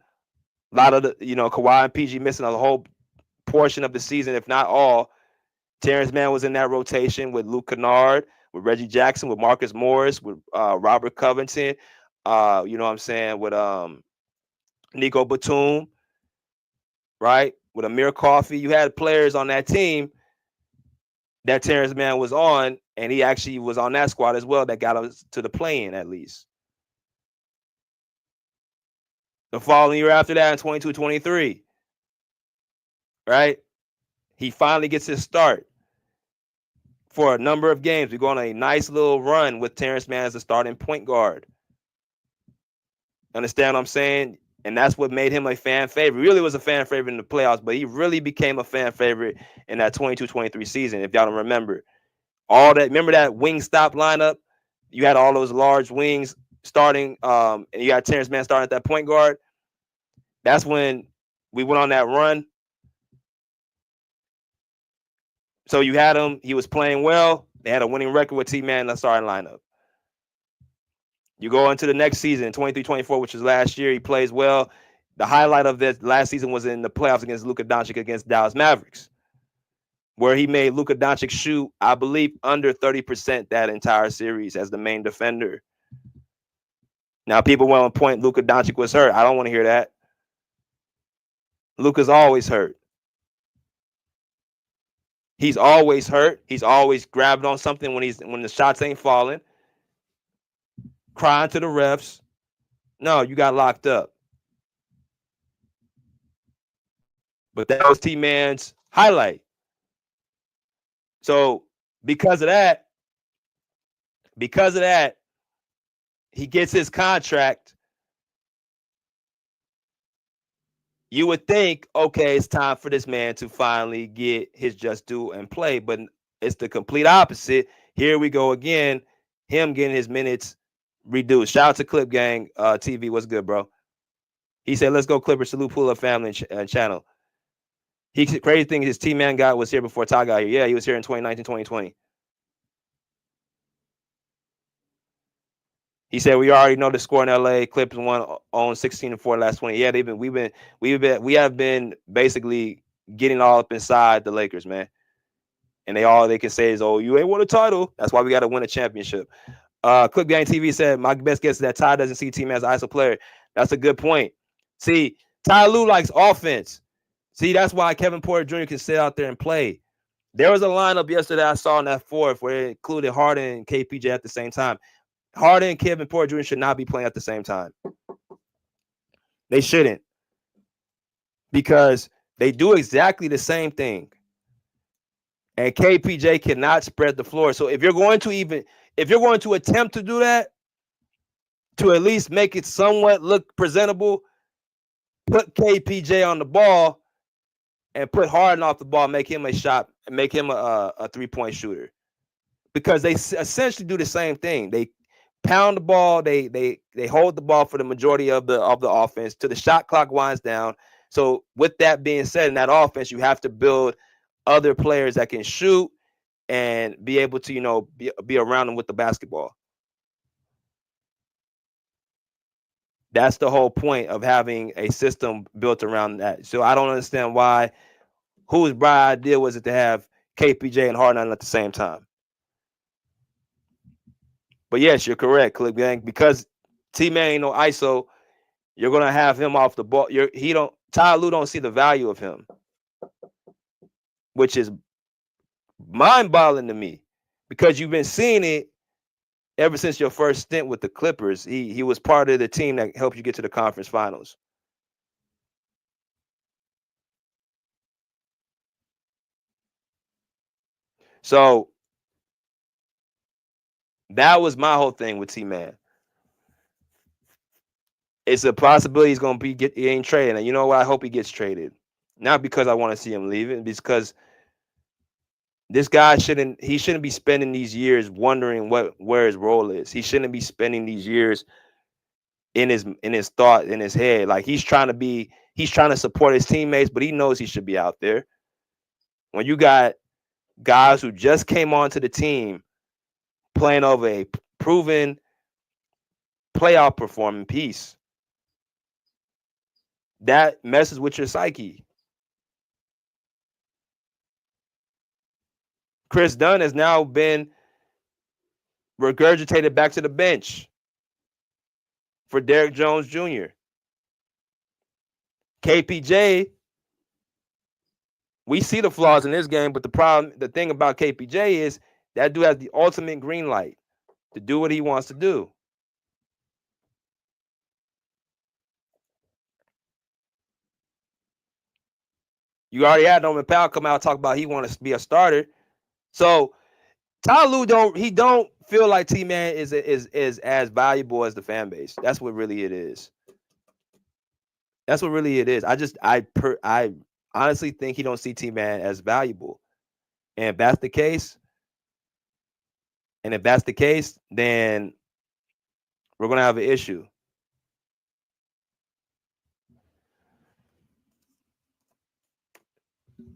a lot of the, Kawhi and PG missing a whole portion of the season, if not all. Terance Mann was in that rotation with Luke Kennard, with Reggie Jackson, with Marcus Morris, with Robert Covington, with Nico Batum, right? With Amir Coffey. You had players on that team that Terance Mann was on, and he actually was on that squad as well that got us to the play-in at least. The following year after that, in 22-23, right? He finally gets his start. for a number of games. We go on a nice little run with Terance Mann as the starting point guard. Understand what I'm saying? And that's what made him a fan favorite. He really was a fan favorite in the playoffs, but he really became a fan favorite in that 22-23 season, if y'all don't remember. Remember that wing stop lineup? You had all those large wings starting, and you got Terance Mann starting at that point guard. That's when we went on that run. So you had him. He was playing well. They had a winning record with T-Man in the starting lineup. You go into the next season, 23-24, which was last year. He plays well. The highlight of this last season was in the playoffs against Luka Doncic against Dallas Mavericks, where he made Luka Doncic shoot, I believe, under 30% that entire series as the main defender. Now, people want to point Luka Doncic was hurt. I don't want to hear that. Luka's always hurt. He's always hurt. He's always grabbing on something when the shots ain't falling. Crying to the refs. No, you got locked up. But that was T-Man's highlight. So because of that, he gets his contract. You would think, okay, it's time for this man to finally get his just due and play, but it's the complete opposite. Here we go again, him getting his minutes reduced. Shout out to Clip Gang TV. What's good, bro? He said, let's go Clippers. Salute Pull Up Family channel. Crazy thing, his T-Man guy was here before Ty got here. Yeah, he was here in 2019, 2020. He said we already know the score in LA. Clippers won on 16-4 last 20. Yeah, we have been basically getting all up inside the Lakers, man. And all they can say is, "Oh, you ain't won a title." That's why we got to win a championship. Clip Gang TV said my best guess is that Ty doesn't see T-Man as an ISO player. That's a good point. See, Ty Lue likes offense. See, that's why Kevin Porter Jr. can sit out there and play. There was a lineup yesterday I saw in that fourth where it included Harden and KPJ at the same time. Harden and Kevin Porter Jr. should not be playing at the same time. They shouldn't. Because they do exactly the same thing. And KPJ cannot spread the floor. So if you're going to attempt to do that, to at least make it somewhat look presentable, put KPJ on the ball and put Harden off the ball, make him a three-point shooter. Because they essentially do the same thing. They pound the ball, they hold the ball for the majority of the offense till the shot clock winds down. So with that being said, in that offense, you have to build other players that can shoot and be able to, be around them with the basketball. That's the whole point of having a system built around that. So I don't understand whose bright idea was it to have KPJ and Harden at the same time. But yes, you're correct, Clip Gang. Because T-Man ain't no ISO, you're gonna have him off the ball. Ty Lue don't see the value of him, which is mind-boggling to me. Because you've been seeing it ever since your first stint with the Clippers. He was part of the team that helped you get to the conference finals. So that was my whole thing with T-Man. It's a possibility he's going to he ain't traded. And you know what? I hope he gets traded. Not because I want to see him leaving, because this guy shouldn't be spending these years wondering where his role is. He shouldn't be spending these years in his thought, in his head. Like he's trying to support his teammates, but he knows he should be out there. When you got guys who just came onto the team playing over a proven playoff performing piece, that messes with your psyche. Chris Dunn has now been regurgitated back to the bench for Derrick Jones Jr. KPJ, we see the flaws in this game, but the thing about KPJ is that dude has the ultimate green light to do what he wants to do. You already had Norman Powell come out and talk about he wants to be a starter. So Ty Lue don't feel like T Man is as valuable as the fan base. That's what really it is. That's what really it is. I honestly think he don't see T Man as valuable. And if that's the case, then we're gonna have an issue.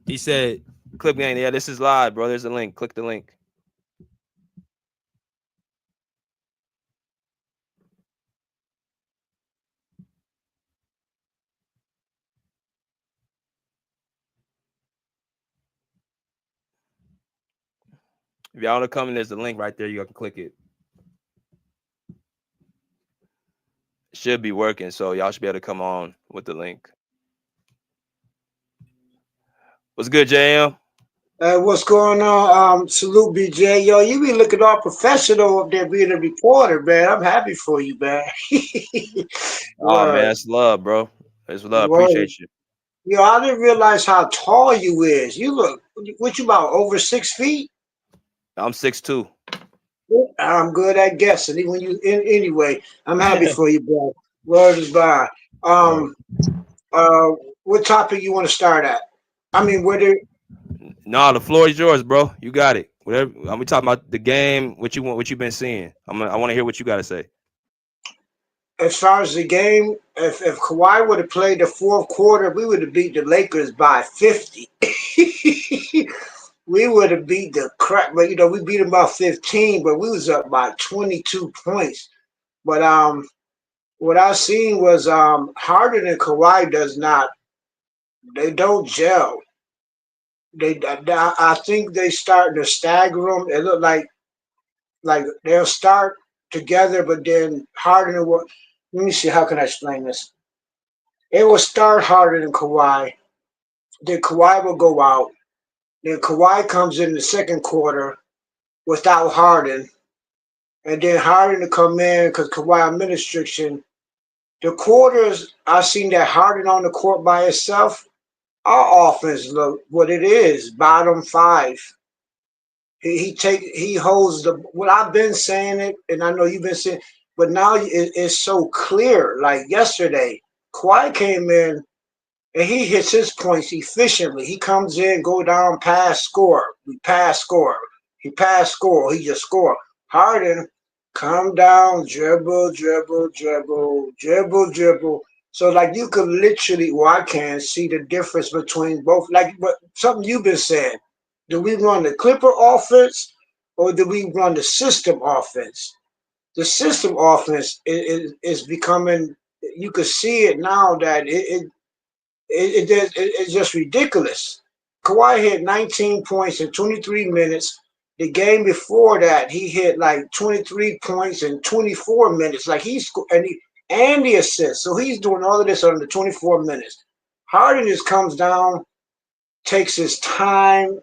He said, "Clip gang, yeah, this is live, bro. There's a link. Click the link." If y'all want to come in, there's a link right there. You can click it. It should be working, so y'all should be able to come on with the link. What's good, JM? What's going on? Salute BJ. Yo, you be looking all professional up there being a reporter, man. I'm happy for you, man. Oh man, Word. it's love, bro. It's love. Word. Appreciate you. Yo, I didn't realize how tall you is. You look, what you about, over 6 feet? I'm 6'2". I'm good at guessing. Even when anyway, I'm happy for you, bro. Word is bond. Word. Um, uh, what topic you want to start at? I mean, whether No, the floor is yours, bro. You got it. Whatever. We talking about the game. What you want? What you been seeing? I want to hear what you got to say. as far as the game, if Kawhi would have played the fourth quarter, we would have beat the Lakers by 50. We would have beat the crap, but we beat them by 15, but we was up by 22 points. But what I seen was Harden and Kawhi they don't gel. I think they starting to stagger them. It looked like they'll start together, but then Harden will. Let me see. How can I explain this? It will start Harden and Kawhi. Then Kawhi will go out. Then Kawhi comes in the second quarter without Harden. And then Harden to come in because Kawhi on restriction. The quarters, I seen that Harden on the court by himself. Our offense look what it is, bottom five. He holds the what I've been saying it, and I know you've been saying, but now it's so clear. Like yesterday, Kawhi came in and he hits his points efficiently. He comes in, go down, pass, score. We pass, score. He pass, score. He just score. Harden, come down, dribble, dribble, dribble, dribble, dribble. So like you could literally, well, I can see the difference between both. Like, but something you've been saying. Do we run the Clipper offense or do we run the system offense? The system offense is becoming. You could see it now that it's just ridiculous. Kawhi hit 19 points in 23 minutes. The game before that, he hit like 23 points in 24 minutes. Like and the assist. So he's doing all of this under 24 minutes. Harden just comes down, takes his time,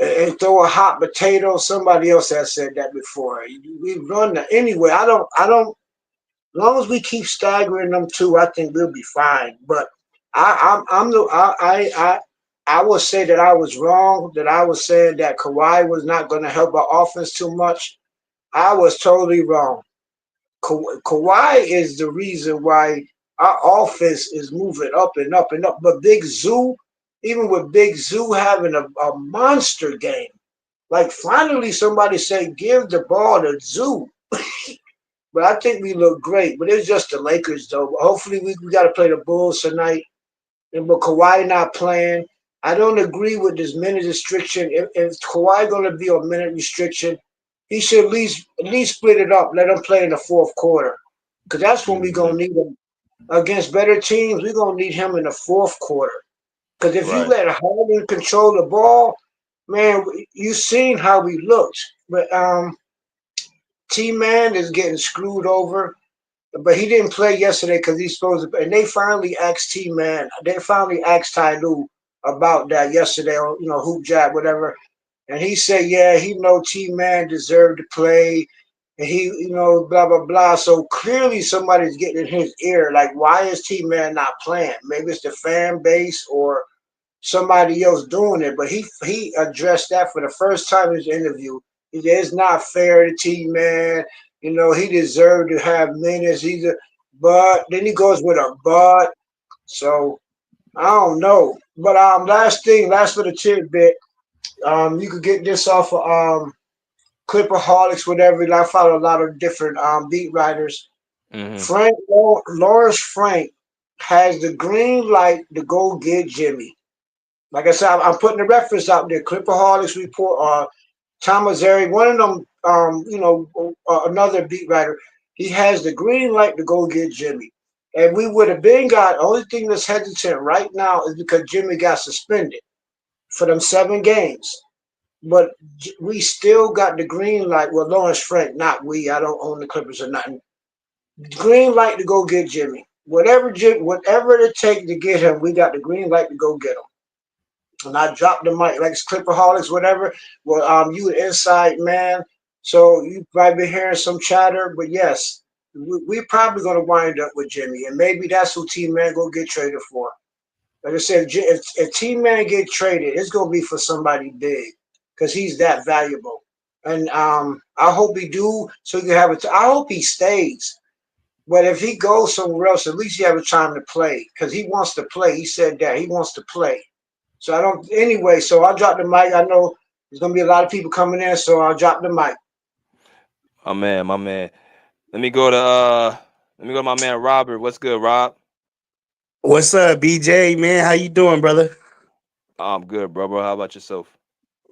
and throw a hot potato. Somebody else has said that before. We run anyway. I don't. As long as we keep staggering them two, I think we'll be fine. But I will say that I was wrong. That I was saying that Kawhi was not going to help our offense too much. I was totally wrong. Kawhi is the reason why our offense is moving up and up and up. But Big Zoo, even with Big Zoo having a monster game, like finally somebody said, give the ball to Zoo. But I think we look great. But it's just the Lakers, though. But hopefully, we got to play the Bulls tonight. And with Kawhi not playing, I don't agree with this minute restriction. If Kawhi going to be on minute restriction, he should at least split it up. Let him play in the fourth quarter, because that's when we gonna need him against better teams. We gonna need him in the fourth quarter. Because if you Right. let Harden control the ball, man, you seen how we looked. But T-Man is getting screwed over, but he didn't play yesterday because he's supposed to. And they finally asked T-Man. They finally asked Ty Lue about that yesterday, or Hoop Jab, whatever. And he said, yeah, he know T-Man deserved to play, and he, blah blah blah. So clearly somebody's getting in his ear, like, why is T-Man not playing? Maybe it's the fan base, or somebody else doing it. But he addressed that for the first time in his interview. He said, it's not fair to T-Man. You know, he deserved to have minutes. But then he goes with a but. So I don't know. But last little tidbit. You could get this off of Clipperholics, whatever. I follow a lot of different beat writers. Mm-hmm. Lawrence Frank has the green light to go get Jimmy. Like I said, I'm putting the reference out there. Clipperholics report. Thomas Airy, one of them. Another beat writer. He has the green light to go get Jimmy. And we would have been got. Only thing that's hesitant right now is because Jimmy got suspended for them 7 games. But we still got the green light. Well, Lawrence Frank, not we. I don't own the Clippers or nothing. Green light to go get Jimmy. Whatever it takes to get him, we got the green light to go get him. And I dropped the mic, like Clipperholics, whatever. Well, you an inside man, so you probably been hearing some chatter. But yes, we're probably going to wind up with Jimmy, and maybe that's who T-Man go get traded for. Like I said, if T-Man get traded, it's going to be for somebody big because he's that valuable. And I hope he do, so he can have I hope he stays. But if he goes somewhere else, at least he have a time to play because he wants to play. He said that he wants to play. So I don't. Anyway, so I'll drop the mic. I know there's gonna be a lot of people coming in, so I'll drop the mic. My man. Let me go to my man Robert. What's good, Rob? What's up, BJ, man? How you doing, brother? I'm good, bro. How about yourself?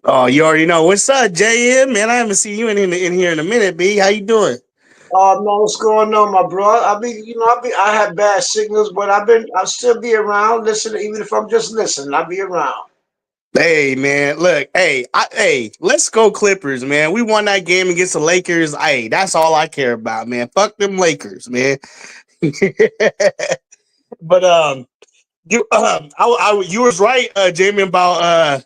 Oh, you already know. What's up, JM, man? I haven't seen you in here in a minute, B. How you doing? No, what's going on, my bro? I have bad signals, but I'll still be around, listening, even if I'm just listening. I'll be around. Hey, man, look, hey, let's go Clippers, man. We won that game against the Lakers. Hey, that's all I care about, man. Fuck them Lakers, man. But you was right, Jamie, about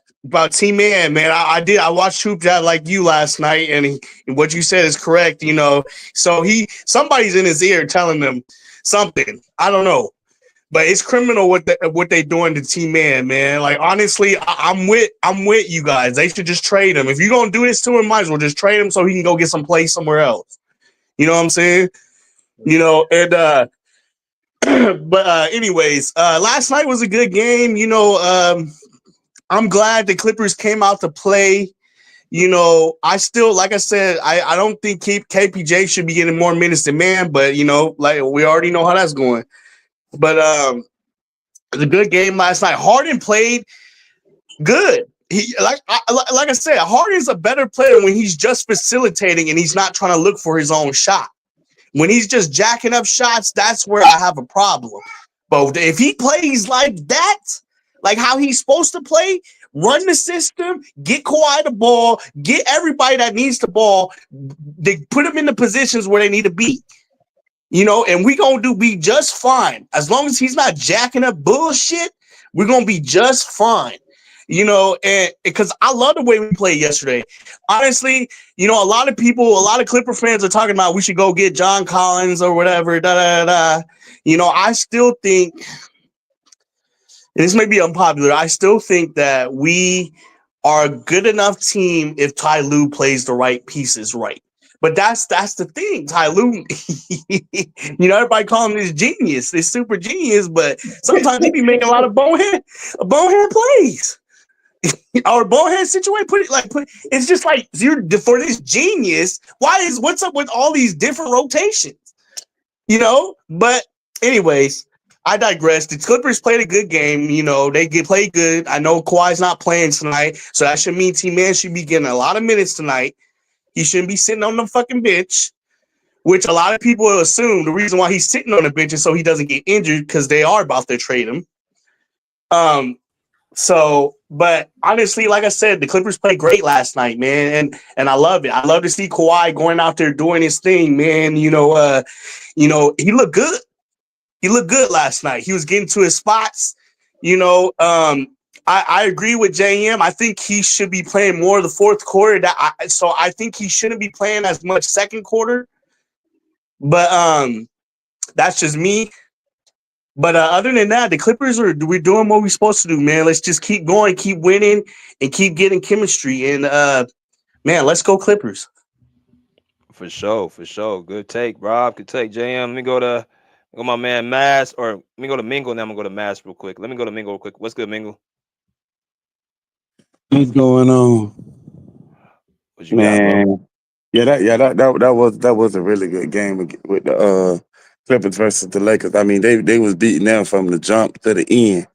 T-Man, man. I did. I watched Hoop Chat like you last night, and what you said is correct. You know, so somebody's in his ear telling him something. I don't know, but it's criminal what they doing to T-Man, man. Like honestly, I'm with you guys. They should just trade him. If you're gonna do this to him, might as well just trade him so he can go get some play somewhere else. You know what I'm saying? You know, and but anyways, last night was a good game. You know, I'm glad the Clippers came out to play. You know, I still, like I said, I don't think KPJ should be getting more minutes than Man, but you know, like we already know how that's going. But it was a good game last night. Harden played good. He like I said, Harden's a better player when he's just facilitating and he's not trying to look for his own shot. When he's just jacking up shots, that's where I have a problem. But if he plays like that, like how he's supposed to play, run the system, get Kawhi the ball, get everybody that needs the ball, they put them in the positions where they need to be. You know, and we're going to be just fine. As long as he's not jacking up bullshit, we're going to be just fine. You know, and because I love the way we played yesterday. Honestly, you know, a lot of Clipper fans are talking about we should go get John Collins or whatever. You know, I still think, and this may be unpopular, I still think that we are a good enough team if Ty Lue plays the right pieces right. But that's the thing. Ty Lue, you know, everybody call him this genius, this super genius, but sometimes he be making a lot of bonehead plays. Our bonehead situation, it's just like for this genius. What's up with all these different rotations? You know, but anyways, I digress. The Clippers played a good game. You know, they play good. I know Kawhi's not playing tonight, so that should mean T-Man should be getting a lot of minutes tonight. He shouldn't be sitting on the fucking bench, which a lot of people will assume the reason why he's sitting on the bench is so he doesn't get injured because they are about to trade him. So, but honestly, like I said, the Clippers played great last night, man, and I love it. I love to see Kawhi going out there doing his thing, man. You know, he looked good. He looked good last night. He was getting to his spots. You know, I agree with JM. I think he should be playing more of the fourth quarter. So I think he shouldn't be playing as much second quarter. But that's just me. But other than that, the Clippers we're doing what we're supposed to do, man. Let's just keep going, keep winning, and keep getting chemistry. And man, let's go Clippers. For sure, for sure. Good take, Rob. Good take, JM. Let me go my man Mass, or let me go to Mingle. Now I'm gonna go to Mass real quick. Let me go to Mingle real quick. What's good, Mingle? What's going on, What you got, bro? man? That was a really good game with the Clippers versus the Lakers. I mean, they was beating them from the jump to the end.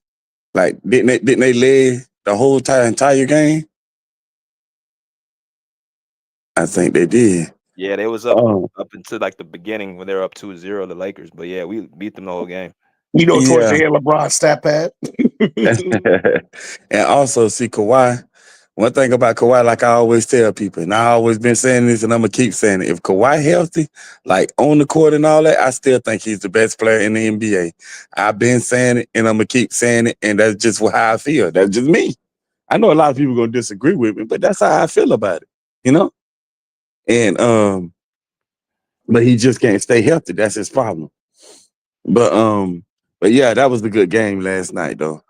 Like, didn't they lead the whole entire game? I think they did. Yeah, they was Oh, up until like the beginning when they were up 2-0, the Lakers. But yeah, we beat them the whole game. You know, towards yeah. the end, LeBron stat pad. And also, see, Kawhi. One thing about Kawhi, like I always tell people, and I always been saying this, and I'm gonna keep saying it. If Kawhi healthy, like on the court and all that, I still think he's the best player in the NBA. I've been saying it, and I'm gonna keep saying it, and that's just how I feel. That's just me. I know a lot of people gonna disagree with me, but that's how I feel about it, you know. And but he just can't stay healthy. That's his problem. But yeah, that was the good game last night, though.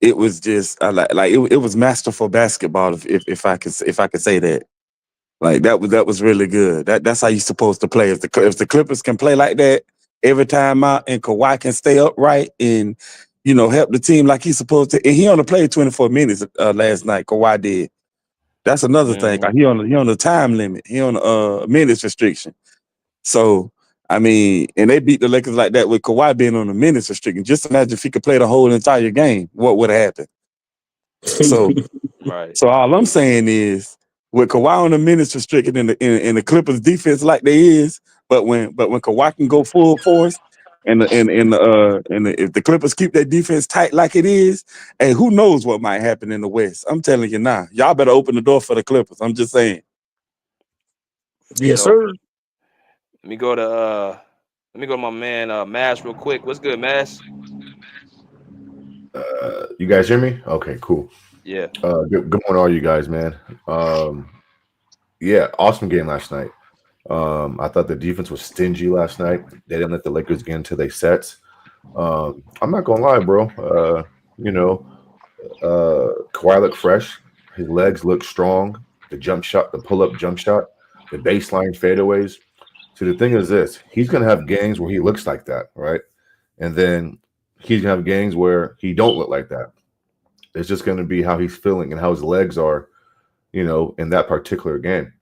It was just it was masterful basketball, if I could say that. Like that was really good. That's how you're supposed to play. If the Clippers can play like that every time out, and Kawhi can stay upright and help the team like he's supposed to. And he only played 24 minutes last night. Kawhi did. That's another thing. Mhm. He on the time limit. He on minutes restriction. So I mean, and they beat the Lakers like that with Kawhi being on the minutes restriction. Just imagine if he could play the whole entire game, what would have happened? So, Right. so all I'm saying is, with Kawhi on the minutes restricted in the Clippers defense like they is, but when Kawhi can go full force, if the Clippers keep their defense tight like it is, hey, who knows what might happen in the West? I'm telling you now, y'all better open the door for the Clippers. I'm just saying. For Yes, sure. sir. Let me go to my man Mass real quick. What's good, Mass? You guys hear me? Okay, cool. Yeah. Good morning, all you guys, man. Yeah, awesome game last night. I thought the defense was stingy last night. They didn't let the Lakers get into their sets. I'm not gonna lie, bro. Kawhi looked fresh. His legs look strong. The jump shot, the pull-up jump shot, the baseline fadeaways. So the thing is this: he's gonna have games where he looks like that, right? And then he's gonna have games where he don't look like that. It's just gonna be how he's feeling and how his legs are, in that particular game.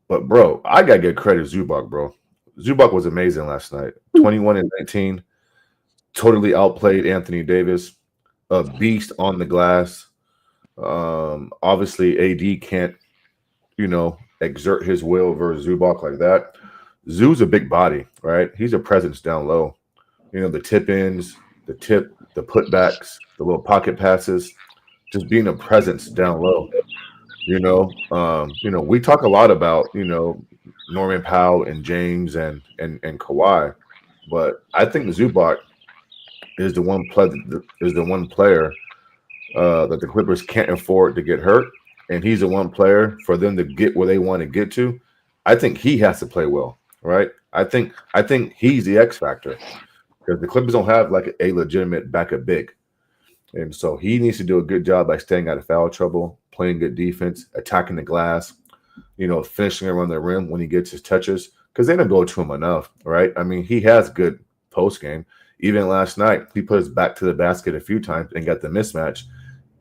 But bro, I gotta give credit to Zubac, bro. Zubac was amazing last night. 21 and 19, totally outplayed Anthony Davis, a beast on the glass. Obviously, AD can't, exert his will versus Zubac like that. Zoo's a big body, right? He's a presence down low. The tip ins, the putbacks, the little pocket passes, just being a presence down low. We talk a lot about Norman Powell and James and Kawhi, but I think Zubac is the one player that the Clippers can't afford to get hurt, and he's the one player for them to get where they want to get to. I think he has to play well, right? I think he's the X factor because the Clippers don't have like a legitimate backup big. And so he needs to do a good job by staying out of foul trouble, playing good defense, attacking the glass, finishing around the rim when he gets his touches, because they don't go to him enough, right? I mean, he has good post game. Even last night, he put his back to the basket a few times and got the mismatch.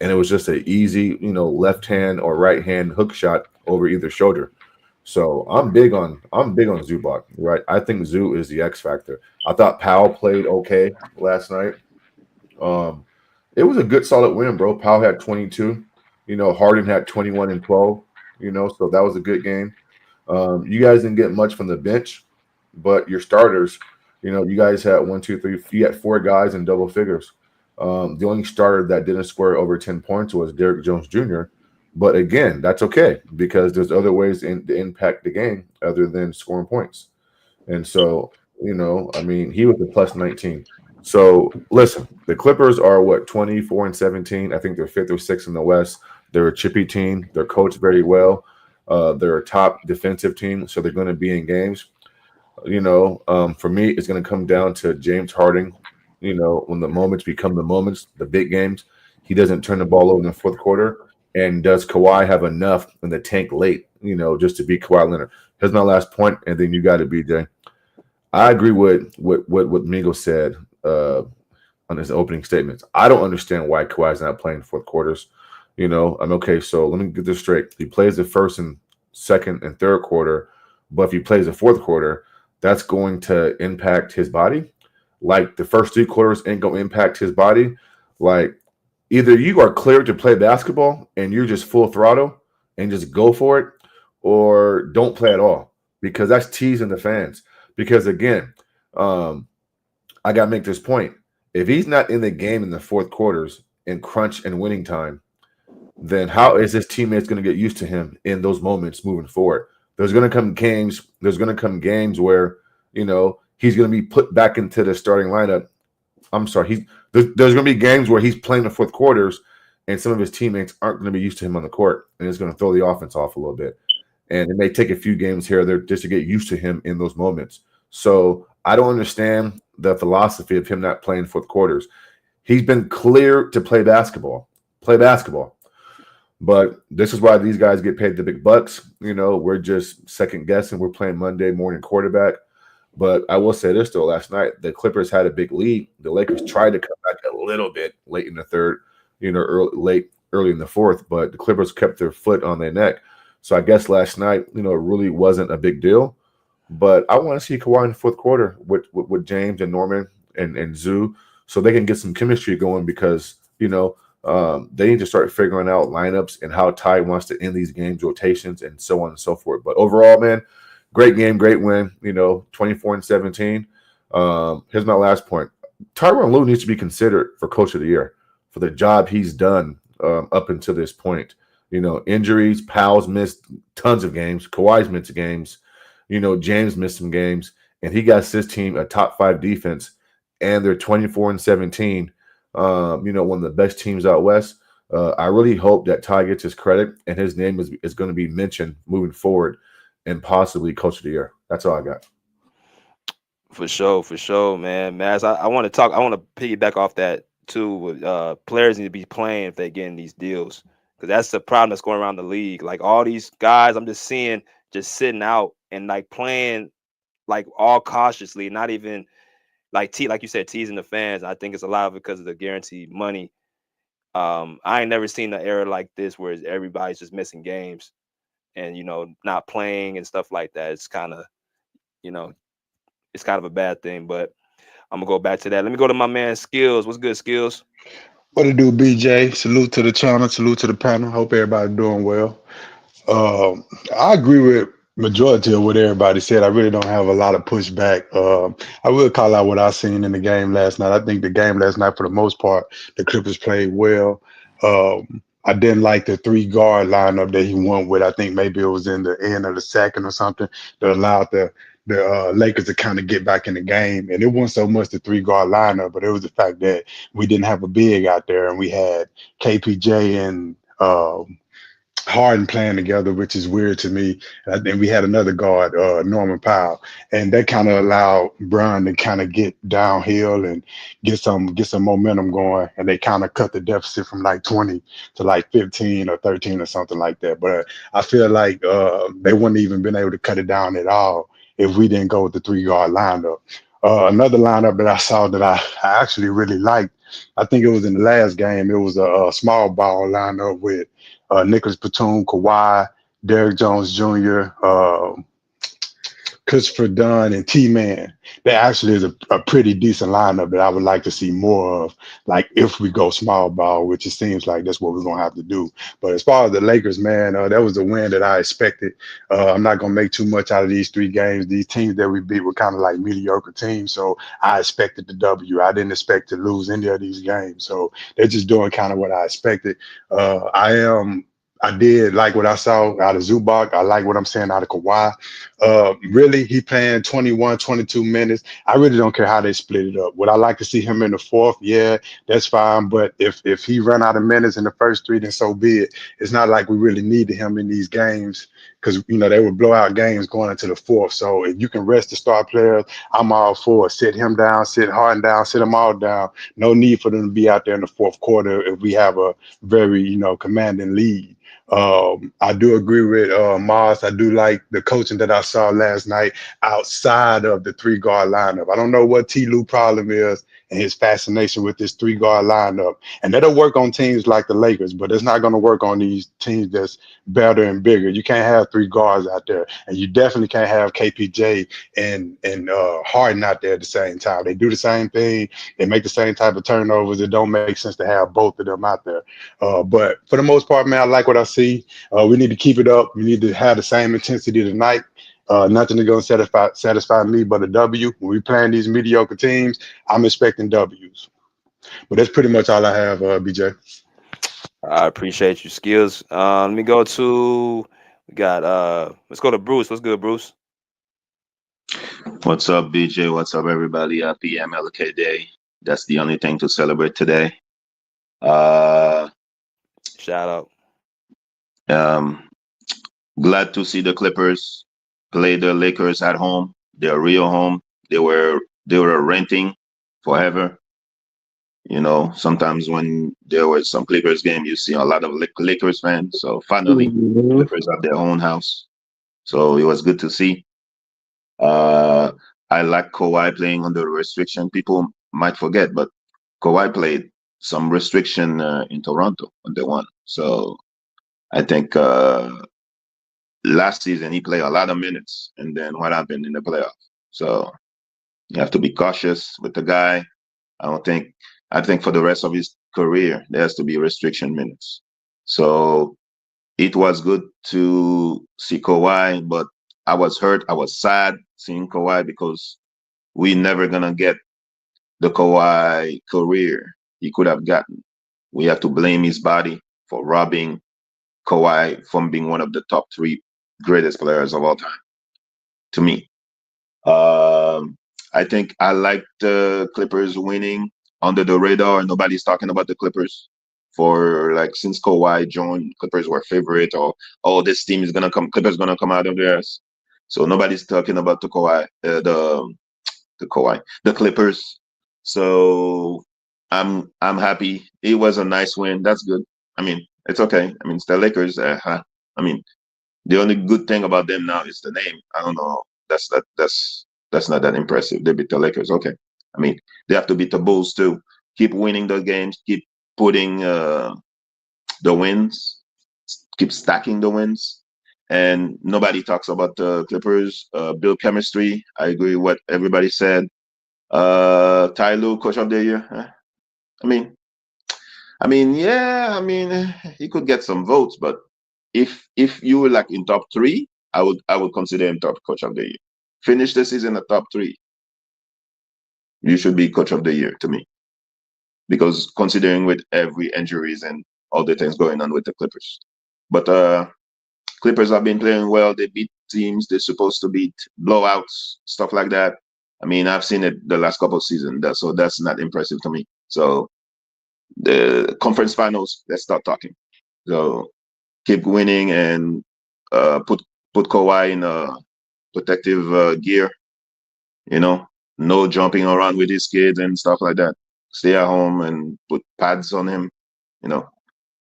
And it was just an easy, left hand or right hand hook shot over either shoulder. So I'm big on Zubac, right? I think Zoo is the X factor. I thought Powell played okay last night. It was a good solid win, bro. Powell had 22. Harden had 21 and 12. So that was a good game. You guys didn't get much from the bench, but your starters, you guys had 1, 2, 3. You had 4 guys in double figures. The only starter that didn't score over 10 points was Derrick Jones Jr. But again, that's okay because there's other ways to impact the game other than scoring points. And so, I mean, he was a plus 19. So listen, the Clippers are 24 and 17. I think they're 5th or 6th in the West. They're a chippy team. They're coached very well. They're a top defensive team, so they're going to be in games. For me, it's going to come down to James Harden, You know, when the moments become the moments, the big games, he doesn't turn the ball over in the fourth quarter. And does Kawhi have enough in the tank late, you know, just to beat Kawhi Leonard? Here's my last point, and then you got it, BJ. I agree with what Mingo said on his opening statements. I don't understand why Kawhi's not playing fourth quarters. You know, I'm okay. So let me get this straight. He plays the first and second and third quarter, but if he plays the fourth quarter, that's going to impact his body. Like the first three quarters ain't going to impact his body. Like either you are cleared to play basketball and you're just full throttle and just go for it, or don't play at all because that's teasing the fans. Because again, I got to make this point. If he's not in the game in the fourth quarters in crunch and winning time, then how is his teammates going to get used to him in those moments moving forward? There's going to come games. There's going to come games where, you know, he's going to be put back into the starting lineup. I'm sorry. There's going to be games where he's playing the fourth quarters and some of his teammates aren't going to be used to him on the court, and it's going to throw the offense off a little bit. And it may take a few games here or there just to get used to him in those moments. So I don't understand the philosophy of him not playing fourth quarters. He's been clear to play basketball. But this is why these guys get paid the big bucks. You know, we're just second guessing. We're playing Monday morning quarterback. But I will say this, though. Last night, the Clippers had a big lead. The Lakers tried to come back a little bit late in the third, you know, early in the fourth. But the Clippers kept their foot on their neck. So I guess last night, you know, it really wasn't a big deal. But I want to see Kawhi in the fourth quarter with James and Norman and Zoo so they can get some chemistry going because, you know, they need to start figuring out lineups and how Ty wants to end these games, rotations, and so on and so forth. But overall, man, great game, great win, you know, 24-17. Here's my last point. Tyronn Lue needs to be considered for Coach of the Year for the job he's done up until this point. You know, injuries, Powell's missed tons of games. Kawhi's missed games. You know, James missed some games. And he got his team a top 5 defense. And they're 24-17. You know, one of the best teams out west. I really hope that Ty gets his credit and his name is going to be mentioned moving forward and possibly Coach of the Year. That's all I got. For sure, man. Maz, I want to piggyback off that too. With players need to be playing if they're getting these deals. Because that's the problem that's going around the league. Like all these guys I'm just seeing just sitting out and like playing like all cautiously, not even like you said, teasing the fans. I think it's a lot of it because of the guaranteed money. I ain't never seen an era like this where everybody's just missing games and, you know, not playing and stuff like that. It's kind of, you know, it's kind of a bad thing, but I'm gonna go back to that. Let me go to my man Skills. What's good, Skills? What it do, BJ? Salute to the channel, salute to the panel. Hope everybody's doing well. I agree with majority of what everybody said. I really don't have a lot of pushback. I will call out what I seen in the game last night. I think the game last night, for the most part, the Clippers played well. I didn't like the 3-guard lineup that he went with. I think maybe it was in the end of the second or something that allowed the Lakers to kind of get back in the game. And it wasn't so much the 3-guard lineup, but it was the fact that we didn't have a big out there and we had KPJ and Harden playing together, which is weird to me. And then we had another guard, Norman Powell, and that kind of allowed Brian to kind of get downhill and get some momentum going. And they kind of cut the deficit from like 20 to like 15 or 13 or something like that. But I feel like they wouldn't even been able to cut it down at all if we didn't go with the 3-guard lineup. Another lineup that I saw that I actually really liked, I think it was in the last game. It was a small ball lineup with Nicholas Batum, Kawhi, Derrick Jones Jr., Christopher Dunn, and T-Man. That actually is a pretty decent lineup that I would like to see more of, like if we go small ball, which it seems like that's what we're going to have to do. But as far as the Lakers, man, that was the win that I expected. I'm not going to make too much out of these 3 games. These teams that we beat were kind of like mediocre teams, so I expected the W. I didn't expect to lose any of these games, so they're just doing kind of what I expected. I did like what I saw out of Zubac. I like what I'm saying out of Kawhi. Really, he playing 21, 22 minutes. I really don't care how they split it up. Would I like to see him in the fourth? Yeah, that's fine. But if he run out of minutes in the first 3, then so be it. It's not like we really needed him in these games because they would blow out games going into the fourth. So if you can rest the star players, I'm all for it. Sit him down, sit Harden down, sit them all down. No need for them to be out there in the fourth quarter if we have a very commanding lead. I do agree with Mars. I do like the coaching that I saw last night outside of the 3-guard lineup. I don't know what T. Lue problem is and his fascination with this 3-guard lineup. And that'll work on teams like the Lakers, but it's not going to work on these teams that's better and bigger. You can't have 3 guards out there, and you definitely can't have KPJ and Harden out there at the same time. They do the same thing. They make the same type of turnovers. It don't make sense to have both of them out there. But for the most part, man, I like what I see. We need to keep it up. We need to have the same intensity tonight. Nothing is going to satisfy me but a W. When we playing these mediocre teams, I'm expecting W's. But that's pretty much all I have, BJ. I appreciate your skills. Let me go to let's go to Bruce. What's good, Bruce? What's up, BJ? What's up, everybody? Happy MLK Day. That's the only thing to celebrate today. Shout out. Glad to see the Clippers play the Lakers at home. Their real home. They were renting forever. Sometimes when there was some Clippers game, you see a lot of Lakers fans. So finally, Clippers have their own house. So it was good to see. I like Kawhi playing under restriction. People might forget, but Kawhi played some restriction in Toronto when they won. So I think last season he played a lot of minutes, and then what happened in the playoff? So you have to be cautious with the guy. I think for the rest of his career, there has to be restriction minutes. So it was good to see Kawhi, but I was hurt. I was sad seeing Kawhi because we never gonna get the Kawhi career he could have gotten. We have to blame his body for robbing Kawhi from being one of the top 3 greatest players of all time, to me. I think I like the Clippers winning under the radar. Nobody's talking about the Clippers since Kawhi joined. Clippers were favorite, or this team is gonna come. Clippers gonna come out of theirs. So nobody's talking about the Kawhi, the Clippers. So I'm happy. It was a nice win. That's good. I mean, it's okay. I mean, it's the Lakers. I mean, the only good thing about them now is the name. I don't know. That's not that impressive. They beat the Lakers. Okay. I mean, they have to beat the Bulls too. Keep winning the games. Keep putting the wins. Keep stacking the wins. And nobody talks about the Clippers. Build chemistry. I agree with what everybody said. Ty Lue, Coach of the Year. He could get some votes, but if you were like in top 3, I would consider him top Coach of the Year. Finish the season at top 3. You should be Coach of the Year to me, because considering with every injuries and all the things going on with the Clippers, but Clippers have been playing well. They beat teams they're supposed to beat, blowouts, stuff like that. I mean, I've seen it the last couple of seasons, so that's not impressive to me. So the conference finals, let's start talking. So keep winning and put Kawhi in a protective gear. No jumping around with his kids and stuff like that. Stay at home and put pads on him.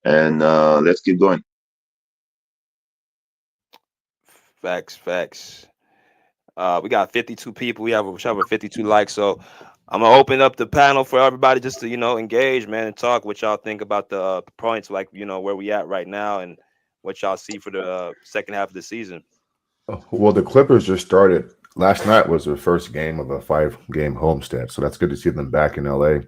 And let's keep going. Facts. We got 52 people. We have 52 likes. So I'm gonna open up the panel for everybody just to engage, man, and talk what y'all think about the points, like where we at right now and what y'all see for the second half of the season. Well, the Clippers just started. Last night was their first game of a 5-game homestand, so that's good to see them back in LA.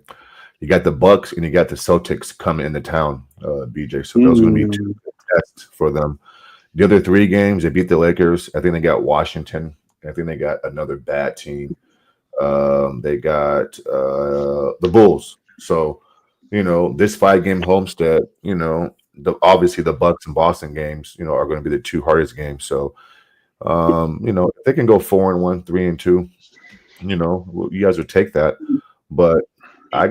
You got the Bucks and you got the Celtics coming into town, BJ. So those are going to be 2 tests for them. The other 3 games, they beat the Lakers. I think they got Washington. I think they got another bad team. They got the Bulls. So, this 5-game homestand, obviously the Bucks and Boston games, are going to be the 2 hardest games. So, if they can go 4-1, 3-2, you guys would take that. But I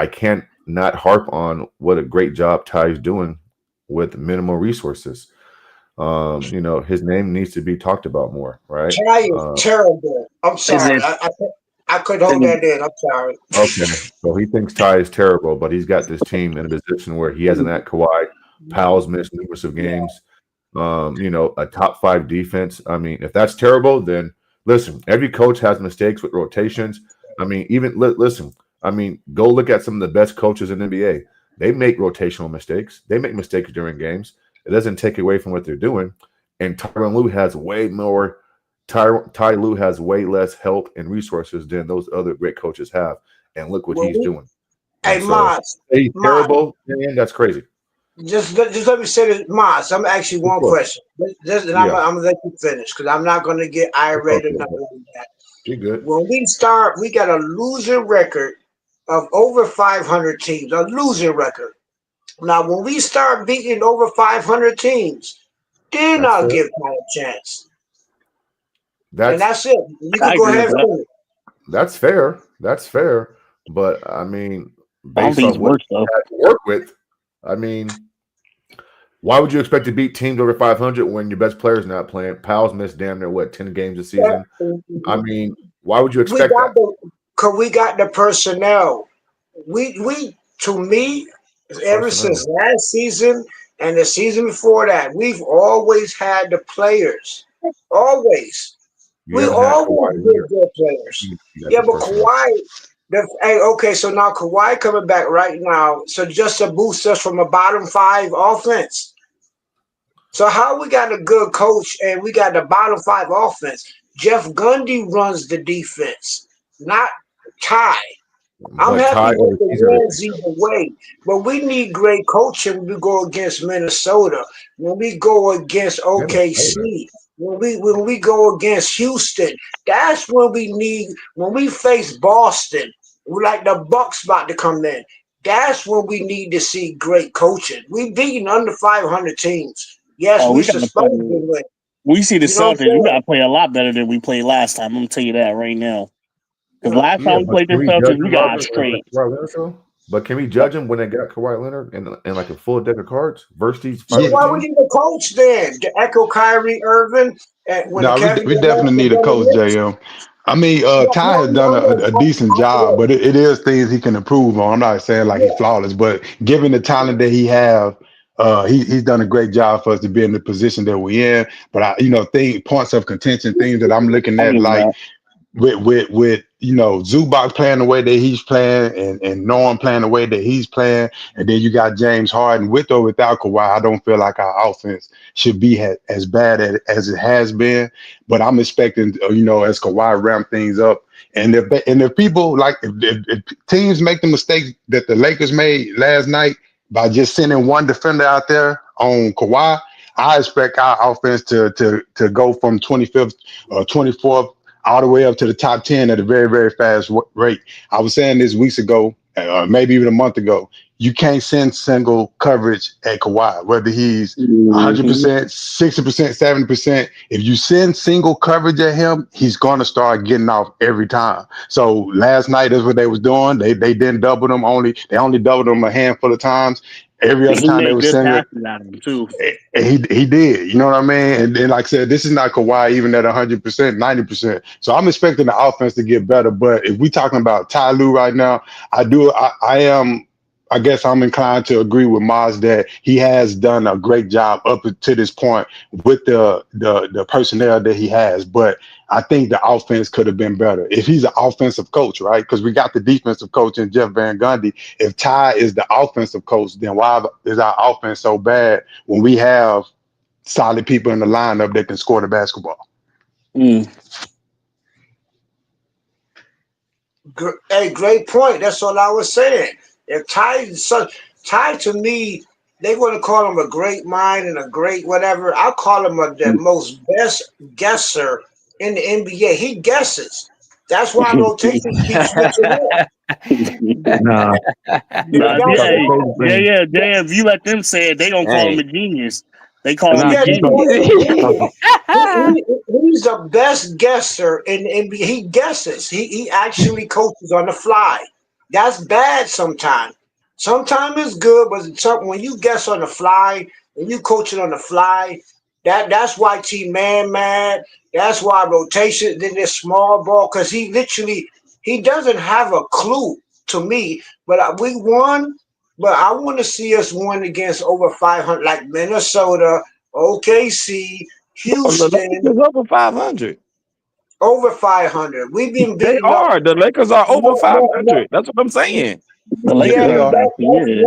can't not harp on what a great job Ty's doing with minimal resources. You know, his name needs to be talked about more, right? Ty is terrible. I'm Is sorry. it? I couldn't hold that in. I'm sorry. Okay, so he thinks Ty is terrible, but he's got this team in a position where he hasn't had Kawhi. Powell's missed numerous of games. You know, a top 5 defense. I mean, if that's terrible, then listen. Every coach has mistakes with rotations. I mean, even listen. I mean, go look at some of the best coaches in the NBA. They make rotational mistakes. They make mistakes during games. It doesn't take away from what they're doing. And Tyronn Lue has way more. Ty Lue has way less help and resources than those other great coaches have. And look what Well, he's doing. hey, And so, Maz, he's Maz, terrible, man, that's crazy. just let me say this, Maz. I'm actually one question. And I'm gonna let you finish because I'm not gonna get irate or nothing like that. You're good. When we got a losing record of over 500 teams, a losing record. Now, when we start beating over 500 teams, then That's I'll fair. give Ty a chance. And That's that's it. You I can go agree ahead with and that. finish. That's fair. That's fair. But I mean, I don't based think on it's what worse he though. had to work with, I mean, why would you expect to beat teams over 500 when your best player's not playing? Powell's missed damn near 10 games this season. I mean, why would you We expect got that? cause we got the personnel. We to me, ever since Personnel. last season and the season before that, we've always had the players. Always. You We haven't had always Kawhi been Leonard. good players. You got Yeah, the but personnel. okay, so now Kawhi coming back right now. So just to boost us from a bottom 5 offense. So how we got a good coach and we got the bottom 5 offense? Jeff Gundy runs the defense, not Ty. I'm But happy Ty with the oversees wins everything. either way, but we need great coaching when we go against Minnesota, when we go against Minnesota. OKC, when we go against Houston. That's when we need when we face Boston, like the Bucks about to come in. That's when we need to see great coaching. We beating under 500 teams. Yes, Oh, we we got to supposed to play. win. We see the You know what I'm Celtics. We got saying? to play a lot better than we played last time. I'm gonna tell you that right now. Because You last Yeah, time we but played the can we judge Celtics, we him, got Robert, when they got straight. Kawhi Leonard show? But can we judge him when they got Kawhi Leonard and like a full deck of cards versus these So Yeah. 500 why we teams? need a coach then to echo Kyrie Irving and when No, Kevin we Durant definitely was need a on the coach, Knicks? JM. I mean, No, Ty no, has done no, a decent job, but it is things he can improve on. I'm not saying like he's yeah, flawless, but given the talent that he have, he's done a great job for us to be in the position that we're in. But points of contention, things that I'm looking I at, give him like that. with Zubac playing the way that he's playing and Norm playing the way that he's playing, and then you got James Harden with or without Kawhi. I don't feel like our offense should be as bad as it has been, but I'm expecting as Kawhi ramp things up, and if people like if teams make the mistake that the Lakers made last night by just sending one defender out there on Kawhi, I expect our offense to go from 25th or 24th all the way up to the top 10 at a very, very fast rate. I was saying this weeks ago, maybe even a month ago, you can't send single coverage at Kawhi, whether he's 100%, Mm-hmm. 60%, 70%. If you send single coverage at him, he's going to start getting off every time. So last night, that's what they was doing. They didn't double them. They only doubled them a handful of times. Every other He time they made were good sending, passes out of him too. he did, you know what I mean? And like I said, this is not Kawhi even at 100%, 90%. So I'm expecting the offense to get better. But if we talking about Ty Lue right now, I guess I'm inclined to agree with Maz that he has done a great job up to this point with the personnel that he has. But I think the offense could have been better if he's an offensive coach, right? Because we got the defensive coach in Jeff Van Gundy. If Ty is the offensive coach, then why is our offense so bad when we have solid people in the lineup that can score the basketball? Mm. Hey, great point. That's all I was saying. If Ty to me, they want to call him a great mind and a great whatever. I call him the most best guesser in the NBA. He guesses. That's why rotations keep switching up. Nah, Nah, That's because the yeah, why. crazy yeah, thing, yeah, yeah. If you let them say it, they gonna call him Hey. a genius. They call him nah, a Yeah, they genius. call him a because genius. He's the best guesser in the NBA. He guesses. He actually coaches on the fly. That's bad sometimes. Sometimes it's good, but when you guess on the fly, when you coaching on the fly, That's why T-Man mad. That's why rotation in this small ball, because he doesn't have a clue to me. But we won. But I want to see us win against over 500, like Minnesota, OKC, Oh, the Lakers Houston, is over 500. over 500. We've been They beating up. are. The Lakers are over No, no, no. 500. That's what I'm saying. The Lakers Yeah, They are are. back. Yeah.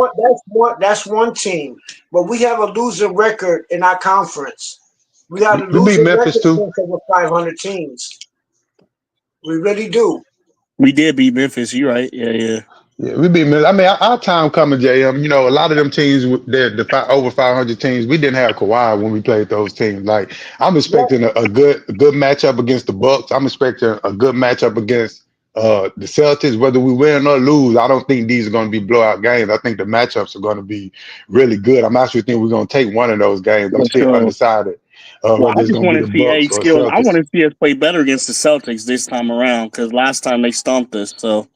that's one team. But we have a losing record in our conference. We got a We beat losing Memphis record too. against over 500 teams. We really do. We did beat Memphis. You're right. Yeah, yeah. Yeah, we beat. I mean, our time coming, JM. You know, a lot of them teams, over 500 teams. We didn't have Kawhi when we played those teams. Like, I'm Yep. expecting a good matchup against the Bucks. I'm expecting a good matchup against the Celtics. Whether we win or lose, I don't think these are going to be blowout games. I think the matchups are going to be really good. I'm actually think we're going to take one of those games. I'm For still sure. undecided Well, whether I it's just going to want be to the see Bucks a or skill. I Celtics. want to see us play better against the Celtics this time around because last time they stomped us. So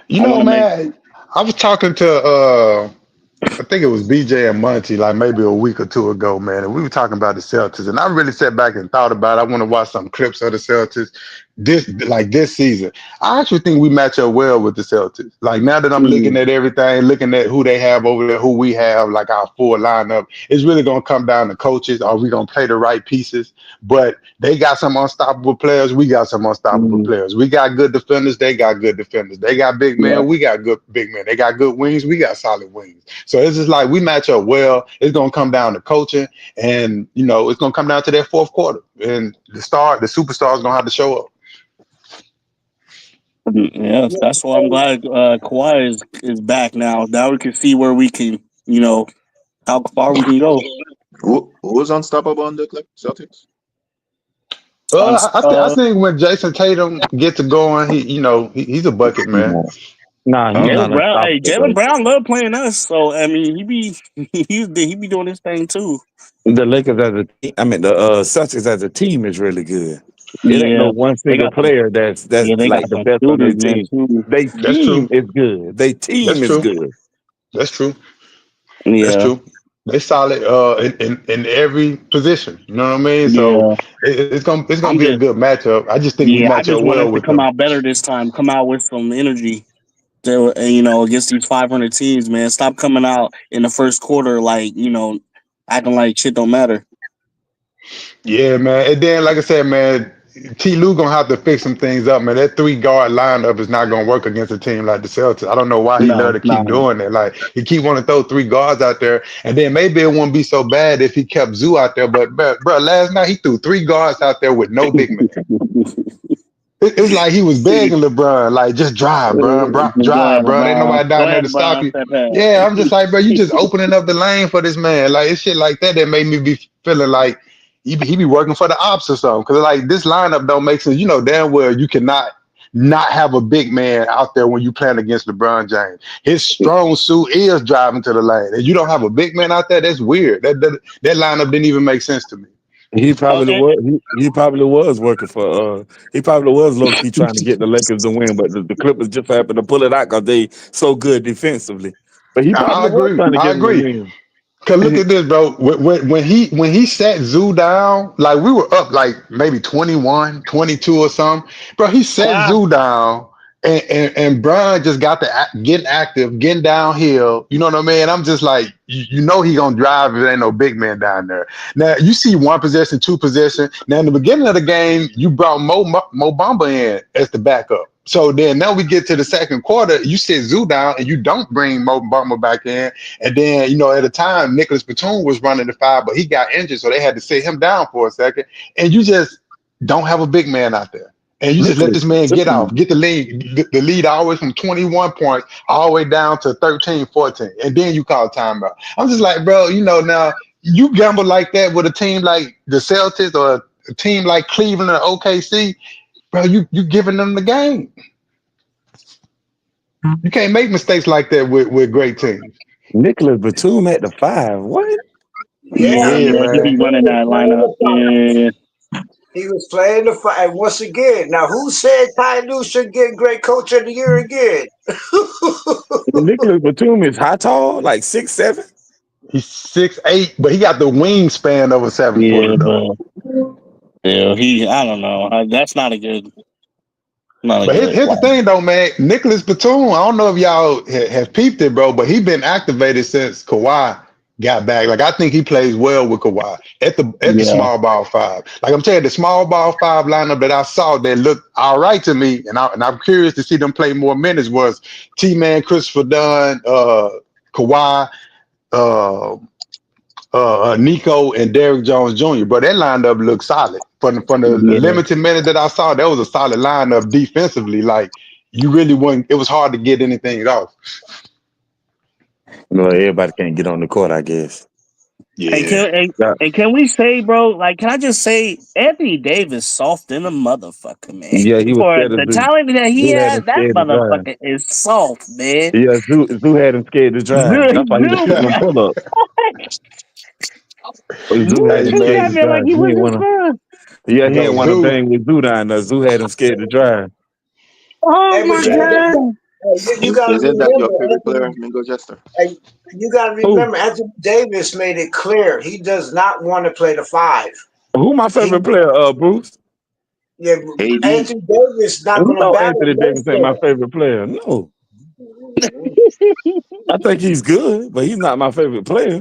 You I want know, to make. man, I was talking to I think it was BJ and Monty like maybe a week or two ago, man, and we were talking about the Celtics, and I really sat back and thought about it. I want to watch some clips of the Celtics this season. I actually think we match up well with the Celtics. Like now that I'm looking Mm, at everything, looking at who they have over there, who we have, like our full lineup, it's really gonna come down to coaches. Are we gonna play the right pieces? But they got some unstoppable players. We got some unstoppable mm, players. We got good defenders. They got good defenders. They got big yeah. men. We got good big men. They got good wings. We got solid wings. So it's just like we match up well. It's gonna come down to coaching, and it's gonna come down to that fourth quarter. And the superstar is gonna have to show up. Yeah, Yeah, that's why I'm hey, glad Kawhi is back now. Now we can see where we can, how far we can go. Who's unstoppable on the Celtics? On, I think when Jason Tatum gets to going, he's a bucket man. Nah, he's Oh, not Jalen Brown. Hey, unstoppable, Jalen bro. Brown love playing us. So I mean, he be doing his thing too. The Lakers as a team, I mean the Celtics as a team is really good. It ain't no Yeah, one they single got some. player that's Yeah, they got like the some best on their shooters, man. team. Too. They That's scheme true. is good. They That's team is true. good. That's true. That's Yeah, true. They solid in every position. You know what I mean? So yeah. it's gonna I'm be a just. good matchup. I just think we Yeah, I match just up want us well to with come them. out better this time. Come out with some energy. Against these 500 teams, man. Stop coming out in the first quarter like acting like shit don't matter. Yeah, man. And then, like I said, man, T. Lue gonna have to fix some things up, man. That 3 guard lineup is not gonna work against a team like the Celtics. I don't know why he love No, to keep no. doing it. Like he keep wanting to throw 3 guards out there, and then maybe it wouldn't be so bad if he kept Zoo out there. But bro, last night he threw 3 guards out there with no big man. It's like he was begging LeBron, like, just drive, bro, Go drive, ahead, bro. Ain't LeBron. nobody Go down there ahead, to stop LeBron. you. Step back. Yeah, I'm just like, bro, you just opening up the lane for this man. Like, it's shit like that made me be feeling like he be working for the ops or something. Because, like, this lineup don't make sense. You know damn well you cannot not have a big man out there when you playing against LeBron James. His strong suit is driving to the lane. And you don't have a big man out there, that's weird. That lineup didn't even make sense to me. He Oh, probably was. He probably was working for. He probably was low key trying to get the Lakers to win, but the Clippers just happened to pull it out because they so good defensively. But he I probably was agree. trying to I get them to agree. win. Cause look at this, bro. When he sat Zoo down, like we were up like maybe 21, 22 or something. Bro, he sat ah, Zoo down and Brian just got to getting active, getting downhill. You know what I mean? I'm just like, you know he gonna drive if there ain't no big man down there. Now you see one possession, two possession. Now in the beginning of the game, you brought Mo Bamba in as the backup. So then now we get to the second quarter, you sit Zoo down and you don't bring Mo Bamba back in. And then, at the time, Nicholas Batum was running the 5, but he got injured, so they had to sit him down for a second. And you just don't have a big man out there. And you just let Nicholas this man get Batum. off, get the lead always from 21 points all the way down to 13, 14. And then you call timeout. I'm just like, bro, now you gamble like that with a team like the Celtics or a team like Cleveland or OKC, bro, you giving them the game. You can't make mistakes like that with great teams. Nicholas Batum at the 5. What? yeah, Yeah, he man. be running was that playing lineup. the fight. Yeah, He was playing the fight. And once again, now who said Ty Lue should get great coach of the year again? Nicholas Batum is high tall, like 6'7". He's 6'8", but he got the wingspan of a 7-footer Yeah, though. but I don't know. That's not a good. But here's the thing though, man. Nicholas Batum, I don't know if y'all have peeped it, bro, but he been activated since Kawhi got back. Like I think he plays well with Kawhi at the Yeah. small ball five. Like I'm telling you, the small ball five lineup that I saw that looked all right to me, and I'm curious to see them play more minutes. Was T-Man, Christopher Dunn, Kawhi, Nico, and Derrick Jones Jr. But that lineup looked solid. From the limited minutes that I saw, that was a solid lineup defensively. Like you really wouldn't. It was hard to get anything off. No, everybody can't get on the court, I guess. Yeah. Can we say, bro? Like, can I just say, Anthony Davis soft in a motherfucker, man. Yeah, he was For scared of the Zoo. talent that he Zoo had him has, that scared to drive. motherfucker is soft, man. Yeah, Zoo had him scared to drive. That's why he was putting them pull up. Zoo had Hey him Treat scared that to man like drive. he He was didn't his want to. son. Yeah, he No, didn't want to Zoo. bang with Zoo down there. Zoo had him scared to drive. Oh Hey, but my god. you got to Isn't that your remember, favorite player, Anthony. Mingo Jester? Hey, you got to Who? remember, Anthony Davis made it clear he does not want to play the five. Who my favorite player? Bruce. Yeah, AD. Anthony Davis not going to No, battle Anthony no Davis ain't my center. favorite player. No, I think he's good, but he's not my favorite player.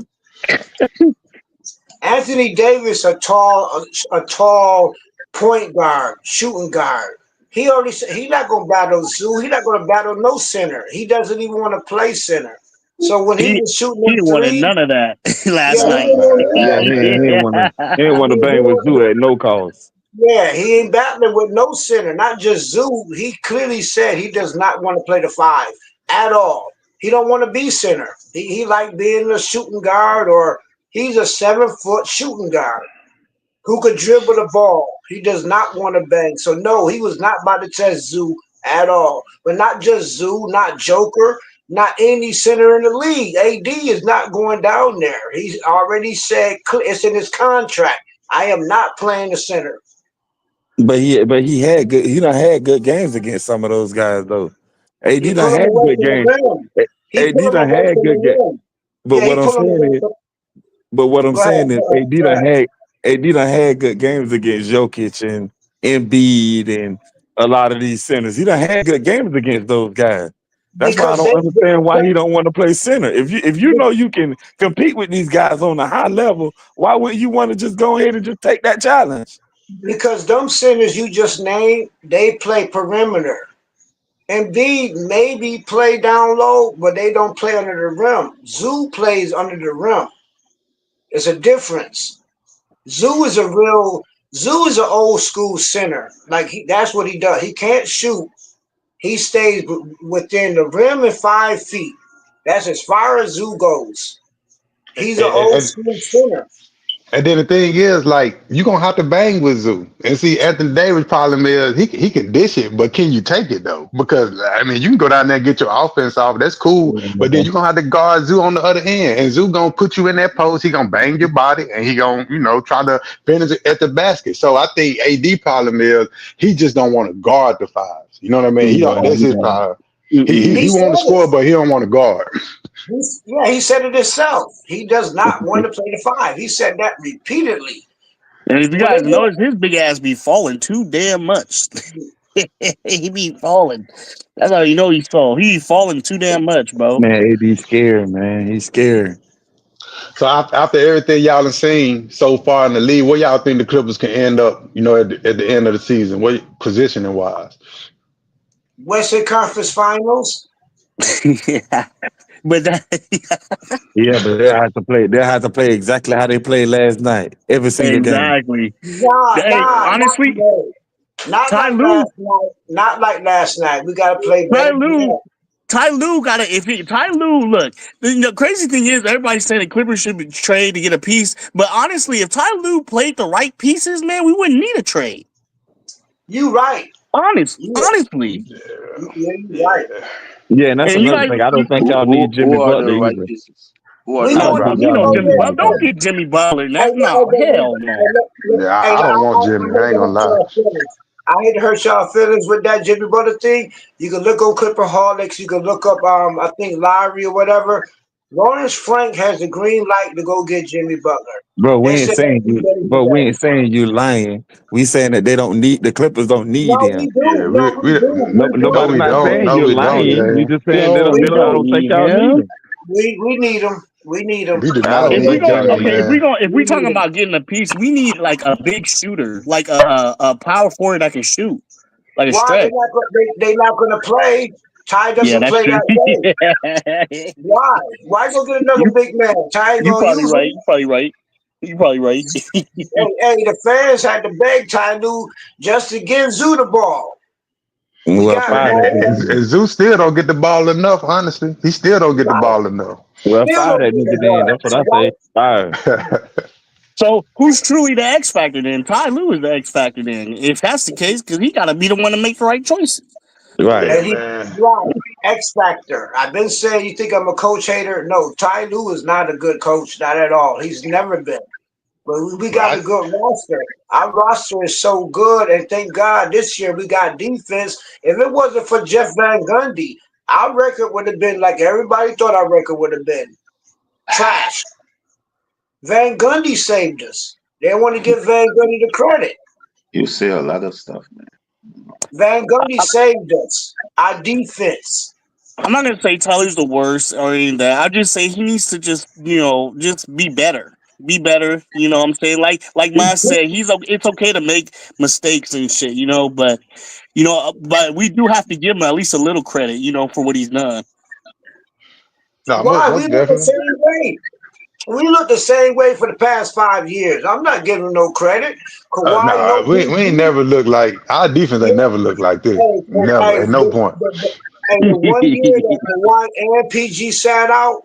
Anthony Davis, a tall point guard, shooting guard. He already said he's not going to battle Zoo. He's not going to battle no center. He doesn't even want to play center. So when he He was shooting he them didn't wanted threes, none of that yeah, last he night. didn't want Yeah, none of he that. didn't want to. He didn't I want to mean, bang with Zoo at no cost. yeah, he ain't battling with no center, not just Zoo. He clearly said he does not want to play the five at all. He don't want to be center. He like being a shooting guard, or he's a 7-foot shooting guard who could dribble the ball. He does not want to bang. So no, he was not about to test Zoo at all. But not just Zoo, not Joker, not any center in the league. AD is not going down there. He's already said it's in his contract. I am not playing the center. But he had good. He done had good games against some of those guys though. AD He done put him had away good from the games. rim. He AD put him done away had from the good games. rim. But Yeah, what he I'm put him saying away is, from. Go ahead. AD Go done ahead. had good games against Jokic and Embiid and a lot of these centers. He done had good games against those guys. That's why I Because don't understand why he they, don't want to play center. If you know you can compete with these guys on a high level, why would you want to just go ahead and just take that challenge? because them centers you just named, they play perimeter. Embiid maybe play down low, but they don't play under the rim. Zoo plays under the rim. It's a difference. Zoo is a real. Zoo is an old school center. Like that's what he does. He can't shoot. He stays within the rim and 5 feet. That's as far as Zoo goes. He's an old And, school center. and then the thing is, like, you're gonna have to bang with Zoo. And see, Anthony Davis' problem is he can dish it, but can you take it though? Because I mean, you can go down there and get your offense off, that's cool. But then you're gonna have to guard Zoo on the other end. And Zoo gonna put you in that post, he gonna bang your body, and he gonna, try to finish it at the basket. So I think AD problem is he just don't want to guard the fives. You know what I mean? He don't, that's his problem. He He said want to it. score, but he don't want to guard. He said it himself. He does not want to play the five. He said that repeatedly. And if you When they guys get, notice, his big ass be falling too damn much. He be falling. That's how you know he's falling. He be falling too damn much, bro. Man, AD scared, man. He's scared. So after everything y'all have seen so far in the league, where y'all think the Clippers can end up, at the end of the season, what positioning wise? Western Conference Finals, Yeah. But Yeah, but they have to play exactly how they played last night. Every single game. exactly. Hey, not honestly, today. Not Ty like Lue, last night. Not like last night. We got to play Ty better than Lue, that. Ty Lue got to. Ty Lue, look. The crazy thing is, everybody's saying the Clippers should be trade to get a piece. But honestly, if Ty Lue played the right pieces, man, we wouldn't need a trade. You right. Honestly, You right. Yeah, and that's and you another guys, thing. I don't think Who y'all who need who Jimmy are the Butler right either. pieces? Who are We the I know right don't that. think we We y'all know know need Jimmy Jimmy Butler. that. Don't Butler. get Jimmy Butler. Hey, No, hell no. Yeah, hey, I don't want I Jimmy. I hate ain't to gonna hurt lie. y'all feelings. I hate to hurt y'all feelings with that Jimmy Butler thing. You can look on Clipperholics. You can look up, I think Lowry or whatever. Lawrence Frank has the green light to go get Jimmy Butler. Bro, we They ain't said saying he's you. ready Bro, we today. ain't saying you lying. We saying that they don't need the Clippers. Don't need No, him. we do. Yeah, No, we do. No, We no, nobody's do. we not don't. saying No, you're we don't, lying. We Jay. just saying they Yo, don't. we They don't. I don't don't think need y'all need him. him. We need him. We need him. We do I not don't If we think need going y'all Jimmy, need okay, him. man. if we We talking need him. about getting a piece, we need like a big shooter, like a power forward that can shoot, like a Why stretch. they not gonna play? Ty Yeah, doesn't that's play true. that way. Why? Why go get another you big man? Ty ain't you gonna probably use right. him. You probably right. You probably right. Hey, the fans had to beg Ty Lue just to give Zoo the ball. We Well, got fire that mad. nigga And then. Zeus still don't get the ball enough. Honestly, he still don't get the Right. ball enough. Well, Still fire don't that get the nigga then. ball. That's what So I why? say. Fire. So who's truly the X factor then? Ty Lue is the X factor then. If that's the case, because he got to be the one to make the right choices. Right. Yeah, And he man. right. X Factor. I've been saying you think I'm a coach hater. No, Ty Lue is not a good coach, not at all. He's never been. But we got Right. a good roster. Our roster is so good, and thank God this year we got defense. If it wasn't for Jeff Van Gundy, our record would have been like everybody thought our record would have been. Trash. Van Gundy saved us. They want to give Van Gundy the credit. You say a lot of stuff, man. Van Gundy saved us. Our defense. I'm not gonna say Tyler's the worst or anything like that. I just say he needs to just be better. Be better. You know what I'm saying? Like Miles said, it's okay to make mistakes and shit, but but we do have to give him at least a little credit, for what he's done. No, Why? We most look the definitely. same way. We look the same way for the past 5 years. I'm not giving him no credit. Kawhi, Nah, no we ain't PG. never looked like our defense ain't never looked like this. Never, at no point. The 1 year that Kawhi and PG sat out,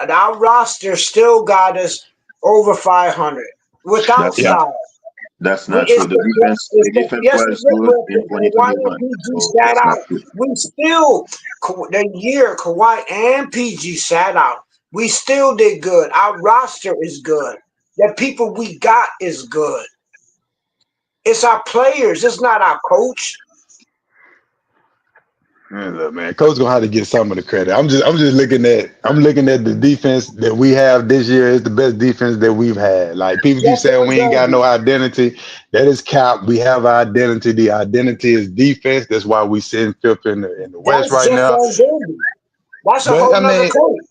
and our roster still got us over 500 without That's Yeah, not style. that's not true. The defense Yes, was good in Kawhi and 2021. PG So sat that's not out. true. We still, the year Kawhi and PG sat out, we still did good. Our roster is good. The people we got is good. It's our players. It's not our coach. look, man, coach gonna have to get some of the credit. I'm looking at the defense that we have this year is the best defense that we've had. Like people keep Jeff saying Van we ain't got no Gundy. identity. That is cap. We have our identity. The identity is defense. That's why we sit in fifth in the West That's right Jeff now. Van Gundy. That's a But whole nother coach.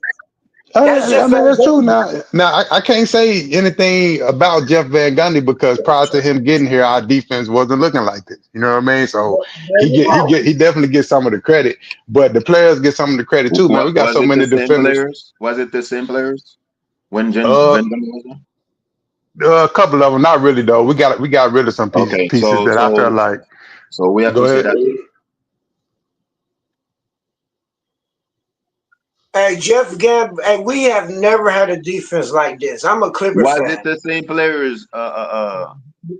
That's I Jeff mean, Van that's true. Gundy. Now I can't say anything about Jeff Van Gundy because prior to him getting here, our defense wasn't looking like this. You know what I mean? So There you go. he definitely gets some of the credit, but the players get some of the credit too, man. We got Was so it the many same defenders. players? Was it the same players when Uh, Van Gundy was there? a couple of them, not really though. We got rid of some Okay, pieces so that I felt so like. so we have Go to say ahead. that. Hey, and we have never had a defense like this. I'm a Clipper Was it fan. the same players?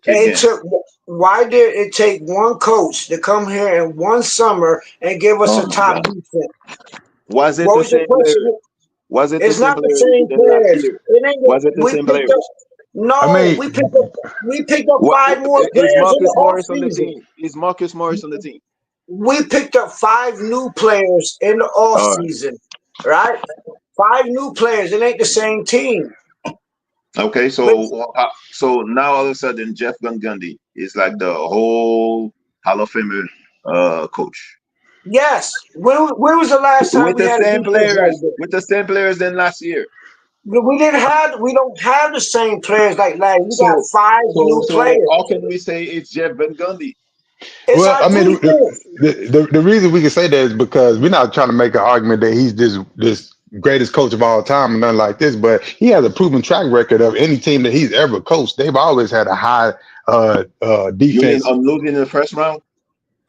Kid It game. took. Why did it take one coach to come here in one summer and give us Oh a my top God. defense? Was it What the was your same players? question? Was it the It's same not the players we same did last players. year? It ain't. Was it the We same picked up. players? I No, mean, we picked up What 5 more is players in the Marcus off Morris on the season. team? Is Marcus Morris on the team? We picked up 5 new players in the off All right. season, right? 5 new players. It ain't the same team. Okay, But so now all of a sudden Jeff Van Gundy is like the whole Hall of Famer coach yes, when was the last time with we the had a same defense like players this? with the same players than last year. We don't have the same players like last. We got So five so new so players. how can we say it's Jeff Van Gundy? It's well, I our mean, defense. the reason we can say that is because we're not trying to make an argument that he's this greatest coach of all time and nothing like this, but he has a proven track record of any team that he's ever coached. They've always had a high You mean defense. I'm losing in the first round?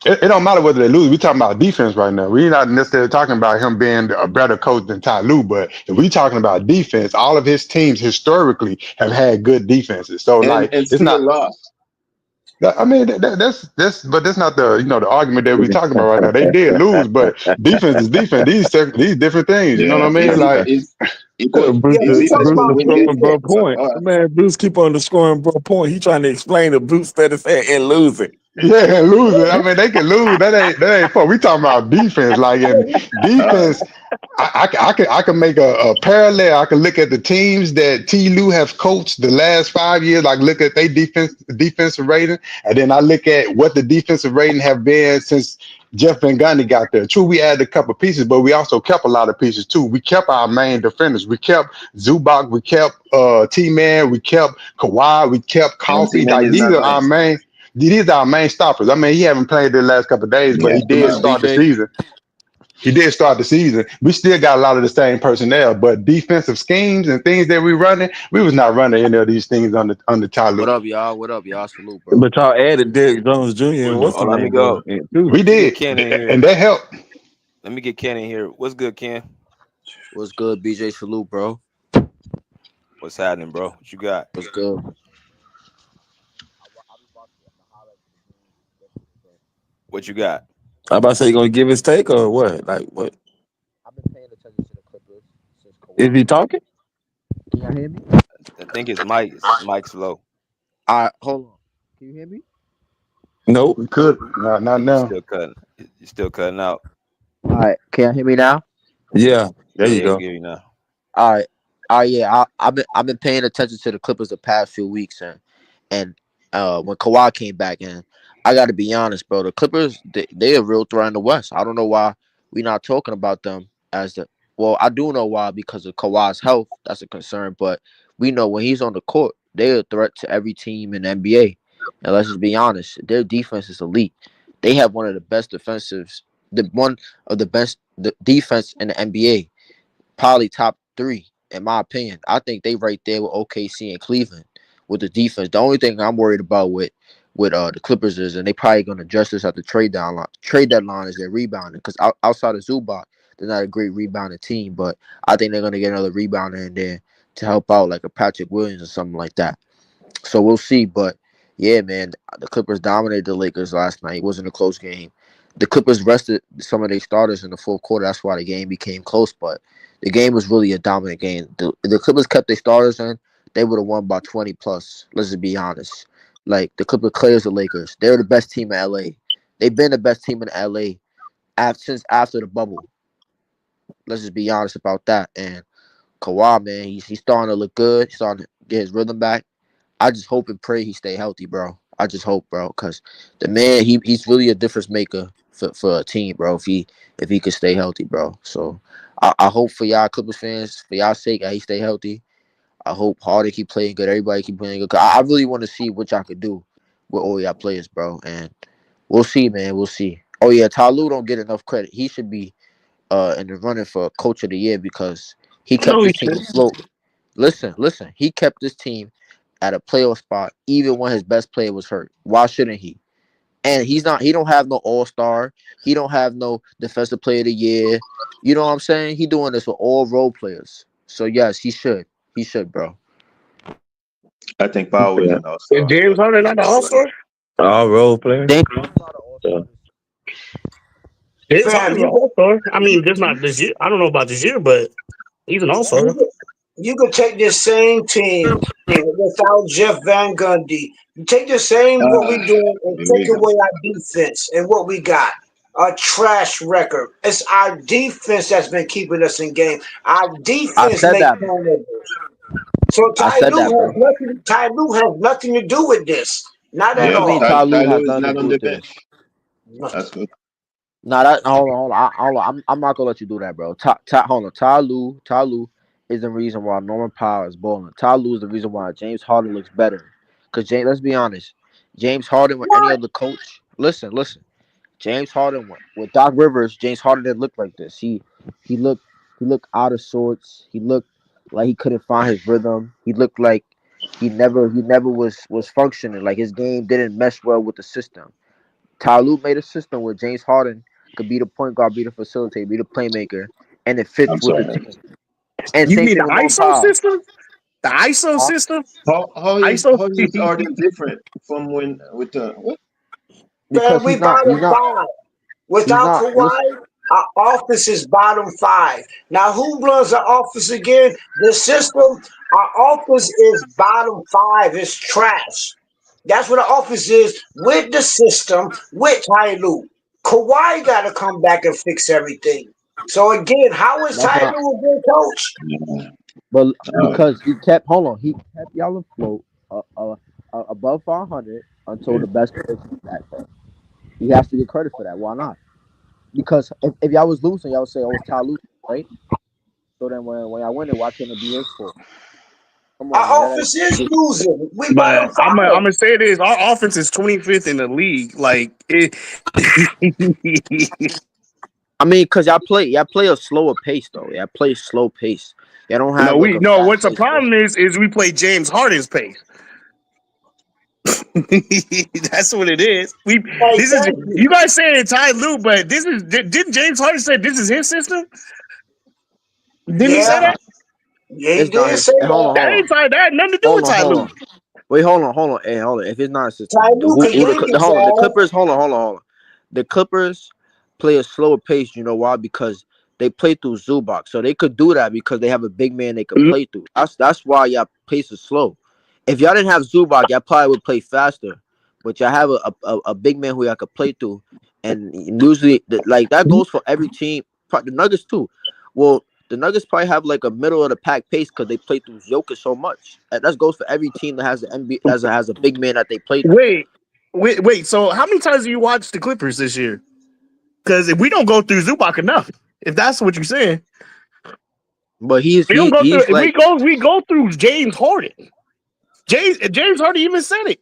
It don't matter whether they lose. We're talking about defense right now. We're not necessarily talking about him being a better coach than Ty Lue, but if we're talking about defense, all of his teams historically have had good defenses. So, like, And it's still not. lost. I mean, but that's not the argument that we're talking about right now. They did lose, but defense is defense. These different things. You know what I Yeah, mean? Like, it could. Yeah, It's we even talking could about win games. Bro, defense. But point. all right. Man, Bruce keep underscoring bro point. He trying to explain the Bruce that is and losing. yeah, losing. I mean, they can lose. That ain't fun. We talking about defense. Like, in defense, I can make a parallel. I can look at the teams that T. Lue has coached the last 5 years. I look at their defensive rating, and then I look at what the defensive rating have been since Jeff Van Gundy got there. True, we added a couple pieces, but we also kept a lot of pieces too. We kept our main defenders. We kept Zubac. We kept T-Man. We kept Kawhi. We kept And Coffee. T-Man Like is these not are our playing. main. These are our main stoppers. I mean, he haven't played the last couple of days, but Yeah. he did Salute, start the BJ. season. He did start the season. We still got a lot of the same personnel, but defensive schemes and things that we running, we was not running any of these things under Ty What Lue. up, y'all? What up, y'all? Salute, bro. But y'all added Derrick Jones Jr. and what's Oh, the let me name go. too. We Let me get did, Ken in here. and that helped. Let me get Ken in here. What's good, Ken? What's good, BJ? Salute, bro. What's happening, bro? What you got? What's good? What you got? I about to say, you gonna give his take or what? Like what? I've been paying attention to the Clippers since Is Kawhi. he talking? Can y'all hear me? I think his mic's low. All right, hold on. Can you hear me? Nope. We could, not You're now. still cutting. You're still cutting out. All right, can y'all hear me now? Yeah, there you Yeah, go. give you now. All right. Yeah. I've been paying attention to the Clippers the past few weeks, and when Kawhi came back in, I got to be honest, bro. The Clippers, they a real threat in the West. I don't know why we not talking about them as the. Well, I do know why, because of Kawhi's health. That's a concern, but we know when he's on the court, they're a threat to every team in the NBA. And let's just be honest, their defense is elite. They have one of the best defensives, one of the best defense in the NBA, probably top three in my opinion. I think they right there with OKC and Cleveland with the defense. The only thing I'm worried about with the Clippers is, and they probably gonna adjust this at the trade deadline, is their rebounding. Because outside of Zubac, they're not a great rebounding team, but I think they're gonna get another rebounder in there to help out, like a Patrick Williams or something like that. So we'll see. But yeah, man, the Clippers dominated the Lakers last night. It wasn't a close game. The Clippers rested some of their starters in the fourth quarter. That's why the game became close. But the game was really a dominant game. The Clippers kept their starters in, they would have won by 20 plus. Let's just be honest. Like, the Clippers clears the Lakers. They're the best team in LA. They've been the best team in LA since after the bubble. Let's just be honest about that. And Kawhi, man, he's starting to look good. He's starting to get his rhythm back. I just hope and pray he stay healthy, bro. I just hope, bro, because the man, he's really a difference maker for a team, bro. If he could stay healthy, bro. So I hope for y'all Clippers fans, for y'all sake, that he stay healthy. I hope Harden keep playing good. Everybody keep playing good. 'Cause I really want to see what y'all could do with all y'all players, bro. And we'll see, man. We'll see. Oh yeah, Ty Lue don't get enough credit. He should be in the running for Coach of the Year because he kept No, he this team shouldn't. afloat. Listen. He kept this team at a playoff spot even when his best player was hurt. Why shouldn't he? And he's not. He don't have no all-star. He don't have no defensive player of the year. You know what I'm saying? He doing this with all role players. So yes, he should. He should, bro. I think Powell will an Is all-star, James but Harden not the All Star? All role player. James So, James Fam, Harden's an All Star. I mean, just not this year. I don't know about this year, but he's an All Star. you could take this same team without Jeff Van Gundy. You take the same what we doing and here take we go. away our defense and what we got. A trash record. It's our defense that's been keeping us in game. Our I defense said make that, bro. turnovers. So I Ty said Lue that, has bro. nothing. Ty Lue has nothing to do with this. Not What at you Yeah, mean all. Ty Lue Tyler has is nothing to not do on the with this? bench. That's good. Nah, that hold on. I'm not gonna let you do that, bro. Hold on. Ty Lue is the reason why Norman Powell is balling. Ty Lue is the reason why James Harden looks better. Cause let's be honest, James Harden with any What? other coach. Listen. James Harden with Doc Rivers. James Harden didn't look like this. He looked out of sorts. He looked like he couldn't find his rhythm. He looked like he never was functioning. Like his game didn't mesh well with the system. Ty Lue made a system where James Harden could be the point guard, be the facilitator, be the playmaker, and it fits I'm with the sorry. team. And You same mean thing the with Norman ISO Powell. system? The ISO Huh? system? How ISO. is Harden different from when with the what? Because Man, we bottom five. he's Without not listen, Kawhi, our office is bottom five. Now, who runs the office again? The system. Our office is bottom five. It's trash. That's what the office is with the system, with Ty Lue. Kawhi got to come back and fix everything. So again, how is That's Ty not. Lue a good coach? But because he kept he kept y'all afloat above 500 until the best player came back. He has to get credit for that. Why not? Because if y'all was losing, y'all would say, "Oh, it's Ty Lue," right? So then when y'all win it, why can't it be his fault? Come on, Our man. offense is losing. We bottom But I'm 5. gonna say this: our offense is 25th in the league. Like it. I mean, cause y'all play a slower pace though. Y'all play slow pace. Y'all don't have like a No. fast What's the pace. problem is we play James Harden's pace. That's what it is. Like, This is thank you. you guys saying Ty Lue, but this is didn't James Harden say this is his system? Didn't he It's say Yeah, that? not. yeah, he It's not did his. say Hey, that. That ain't Ty. That had nothing to do with Ty hold Lue. on. Wait, hold on. Hey, hold on. If it's not a system, Ty Lue could yank his hold on. The ass. Clippers. Hold on. The Clippers play a slower pace. You know why? Because they play through Zubac, so they could do that because they have a big man they could play through. That's why y'all pace is slow. If y'all didn't have Zubac, y'all probably would play faster. But y'all have a big man who y'all could play through, and usually like that goes for every team. The Nuggets too. Well, the Nuggets probably have like a middle of the pack pace because they play through Jokic so much. And that goes for every team that has the NBA has a big man that they play through. Wait. So how many times do you watch the Clippers this year? Because if we don't go through Zubac enough, if that's what you're saying, But we don't go through. he's like We go through James Harden. James Harden even said it.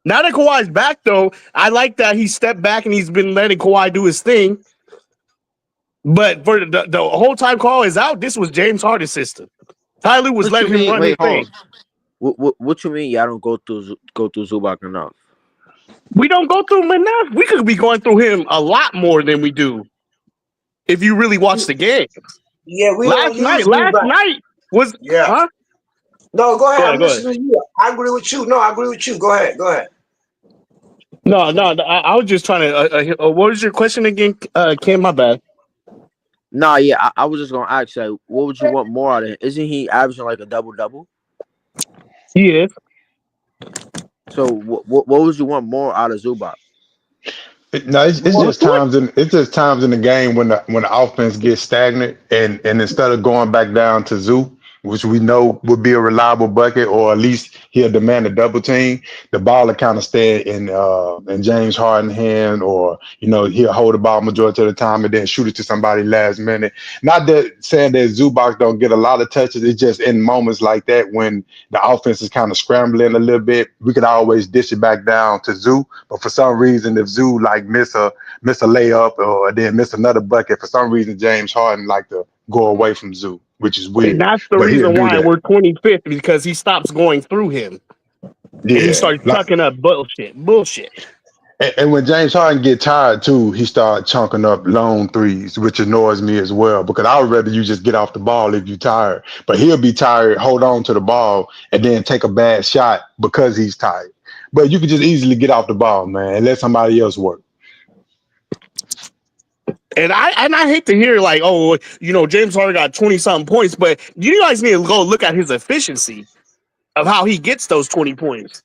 Now that Kawhi's back, though, I like that he stepped back and he's been letting Kawhi do his thing. But for the whole time Kawhi is out, this was James Harden's system. Ty Lue was what you letting him mean? run his Wait, hold thing. on. What you mean? Y'all don't go through Zubac enough? We don't go through him enough. We could be going through him a lot more than we do if you really watch the game. Yeah, we don't Last use night was Yeah. huh? No, go ahead. I'm Go ahead. listening to you. I agree with you. No, I agree with you. Go ahead. No. I was just trying to. What was your question again, Kim? My bad. Nah, yeah. I was just gonna ask, like, what would you want more out of him? Isn't he averaging like a double? He is. So what would you want more out of Zubac? No, it's More. just times in the game when the offense gets stagnant and instead of going back down to Zoo, which we know would be a reliable bucket, or at least he'll demand a double team, the ball will kind of stay in James Harden's hand, or he'll hold the ball majority of the time and then shoot it to somebody last minute. Not that saying that Zubac don't get a lot of touches, it's just in moments like that when the offense is kind of scrambling a little bit, we could always dish it back down to Zoo. But for some reason, if Zoo like miss a layup or then miss another bucket, for some reason James Harden like to go away from Zoo, which is And weird. that's the But he'll reason do why that. we're 25th, because he stops going through him and he Yeah. starts chucking up bullshit. And when James Harden get tired too, he start chunking up long threes, which annoys me as well. Because I would rather you just get off the ball if you're tired. But he'll be tired, hold on to the ball, and then take a bad shot because he's tired. But you could just easily get off the ball, man, and let somebody else work. And I hate to hear like, oh, James Harden got 20 something points, but you guys need to go look at his efficiency of how he gets those 20 points.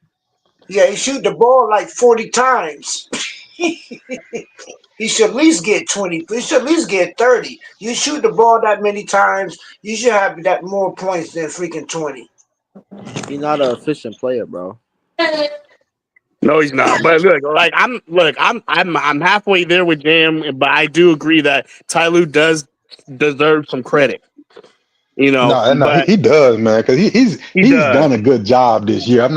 Yeah, he shoot the ball like 40 times. He should at least get 20. He should at least get 30. You shoot the ball that many times, you should have that more points than freaking 20. He's not an efficient player, bro. No, he's not. But I'm halfway there with Jam, but I do agree that Ty Lue does deserve some credit. No, But he does, man, because he he's does. done a good job this year. I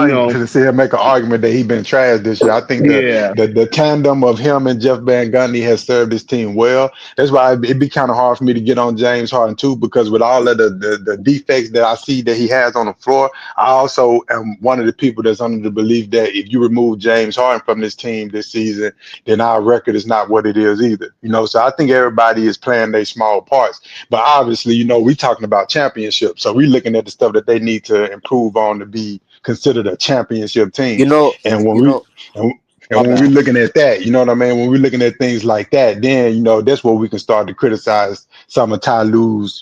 ain't gonna sit here and make an argument that he's been trash this year. I think Yeah. the tandem of him and Jeff Van Gundy has served his team well. That's why it'd be kind of hard for me to get on James Harden too, because with all of the defects that I see that he has on the floor, I also am one of the people that's under the belief that if you remove James Harden from this team this season, then our record is not what it is either. So I think everybody is playing their small parts. But obviously, we talking about championships. So we're looking at the stuff that they need to improve on to be considered a championship team. You know, And when you we know. and, My and when we're bad. looking at that, you know what I mean? When we're looking at things like that, then that's where we can start to criticize some of Ty Lue's,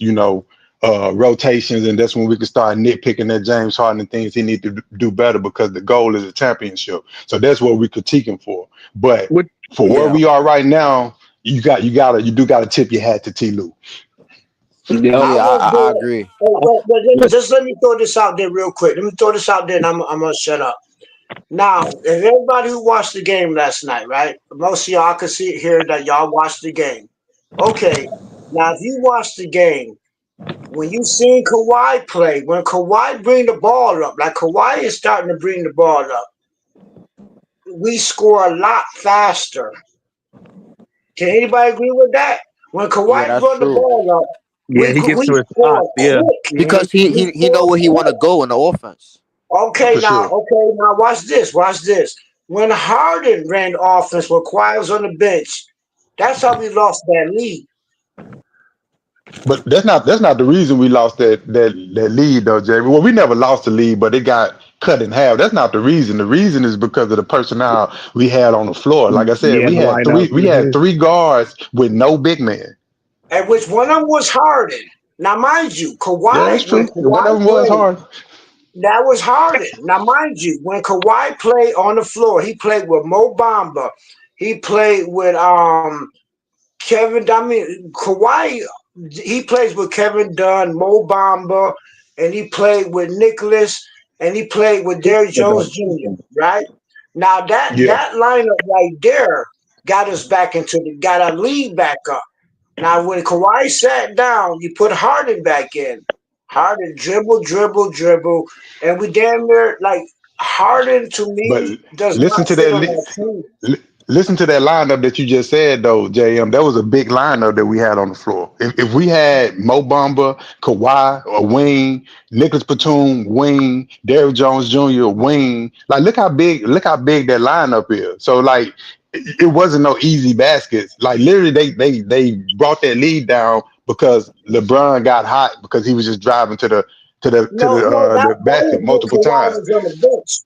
rotations, and that's when we can start nitpicking at James Harden and things he needs to do better, because the goal is a championship. So that's what we critique him for. But Which, for where Yeah, we are right now, you do gotta tip your hat to T. Lue. I Yeah, was I there. agree. Just let me throw this out there real quick. Let me throw this out there, and I'm gonna shut up. Now, if everybody who watched the game last night, right? Most of y'all can see here that y'all watched the game. Okay. Now, if you watched the game, when you seen Kawhi play, when Kawhi bring the ball up, like Kawhi is starting to bring the ball up, we score a lot faster. Can anybody agree with that? When Yeah, Kawhi that's brought the true. ball up, Yeah, he gets we to his spot. score Yeah. quick. Because We he know score where he want to quick. go in the offense. Okay, For sure. now watch this. Watch this. When Harden ran the offense, when Kawhi was on the bench, that's how we lost that lead. But that's not the reason we lost that lead though, Jay. Well, we never lost the lead, but it got cut in half. That's not the reason. The reason is because of the personnel we had on the floor. Like I said, Yeah, the lineup. we had three guards with no big man. And which one of them was Harden. Now, mind you, Yeah, that's When true. One of Kawhi them was played, hard. that was Harden. Now, mind you, when Kawhi played on the floor, he played with Mo Bamba. He played with Kevin. I mean, Kawhi. He plays with Kevin Dunn, Mo Bamba, and he played with Nicholas, and he played with Derrick Jones Jr. Right now, Yeah. that lineup right there got our lead back up. Now, when Kawhi sat down, you put Harden back in. Harden dribble, dribble, dribble, and we damn near like Harden to But me does listen not to fit that. on that team. Listen to that lineup that you just said, though, JM. That was a big lineup that we had on the floor. If we had Mo Bamba, Kawhi, or Wing, Nicholas Batum, Wing, Derrick Jones Jr., Wing, like look how big that lineup is. So like, it wasn't no easy baskets. Like literally, they brought that lead down because LeBron got hot because he was just driving to No, the that basket was when multiple Kawhi times. was on the bench.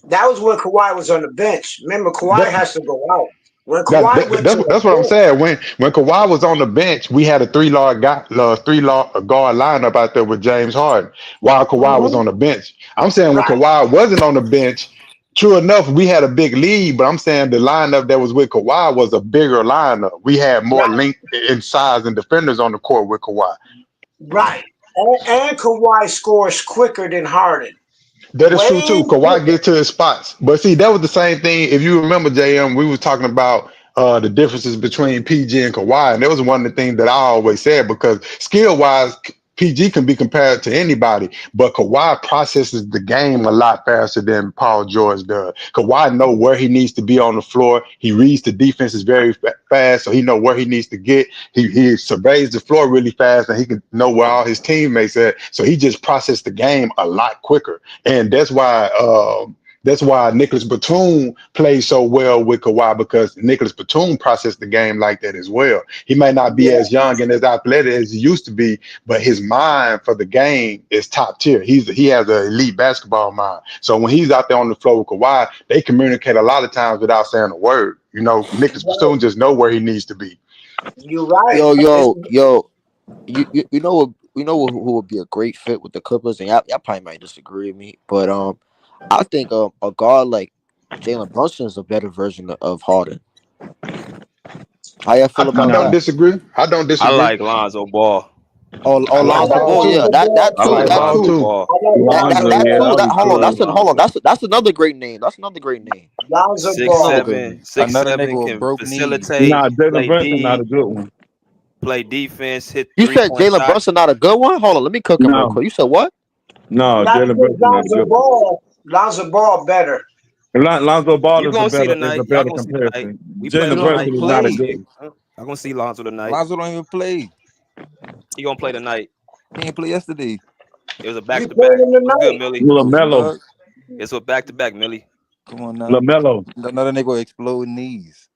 That was when Kawhi was on the bench. Remember, Kawhi That has to go out. When Kawhi went to the that's what I'm bench, saying. When Kawhi was on the bench, we had a three guard lineup out there with James Harden while Kawhi was mhm, on the bench. I'm saying when right, Kawhi wasn't on the bench, true enough, we had a big lead, but I'm saying the lineup that was with Kawhi was a bigger lineup. We had more right, length in size and defenders on the court with Kawhi. right. And Kawhi scores quicker than Harden. That is true Way too. Kawhi quicker. gets to his spots, but see, that was the same thing. If you remember, JM, we was talking about the differences between PG and Kawhi, and that was one of the things that I always said because skill wise, PG can be compared to anybody, but Kawhi processes the game a lot faster than Paul George does. Kawhi know where he needs to be on the floor. He reads the defenses very fast, so he know where he needs to get. He surveys the floor really fast, and he can know where all his teammates at. So he just processed the game a lot quicker, and that's why Nicholas Batum plays so well with Kawhi because Nicholas Batum processed the game like that as well. He may not be Yeah, as young and as athletic as he used to be, but his mind for the game is top tier. He has an elite basketball mind. So when he's out there on the floor with Kawhi, they communicate a lot of times without saying a word. You know, Nicholas right. Batum just know where he needs to be. You're right. Yo. You know what? You know who would be a great fit with the Clippers, and y'all probably might disagree with me, but I think a guard like Jalen Brunson is a better version of Harden. How y'all feel I about don't No. that? disagree. I don't I disagree. like Lonzo Ball. Oh, I I like Lonzo like Ball Ball, yeah, too. Lonzo Ball that I too, like too. that Ball Lonzo too, too. Ball. I like Lonzo, Lonzo that yeah, too. that'll Ball That be hold on, cool. hold on. Lonzo. That's another great name. That's another great name. Lonzo Six Another Ball. great seven, name. six Another seven nigga with can broke knees. Nah, facilitate, Jalen play Brunson not D, a good one. play defense, hit You said 3-point Jalen shots. Brunson not a good one? Hold on, let me cook him real No, quick. You said what? no, Not Jalen against Brunson not a good one. Lonzo Ball better. Lonzo Ball You is a gonna see better tonight. Y'all better gonna see tonight. comparison. We play He Jalen them don't tonight. even Brunson You is gonna not a see play. good it. one. Y'all gonna see Lonzo tonight. Lonzo don't even play. He gonna play tonight. He ain't play yesterday. It was a You back to playing back. him What's good, tonight? Millie? The LaMelo, fuck? It's a back to back, Millie. Come on now. LaMelo. Another nigga with exploding knees.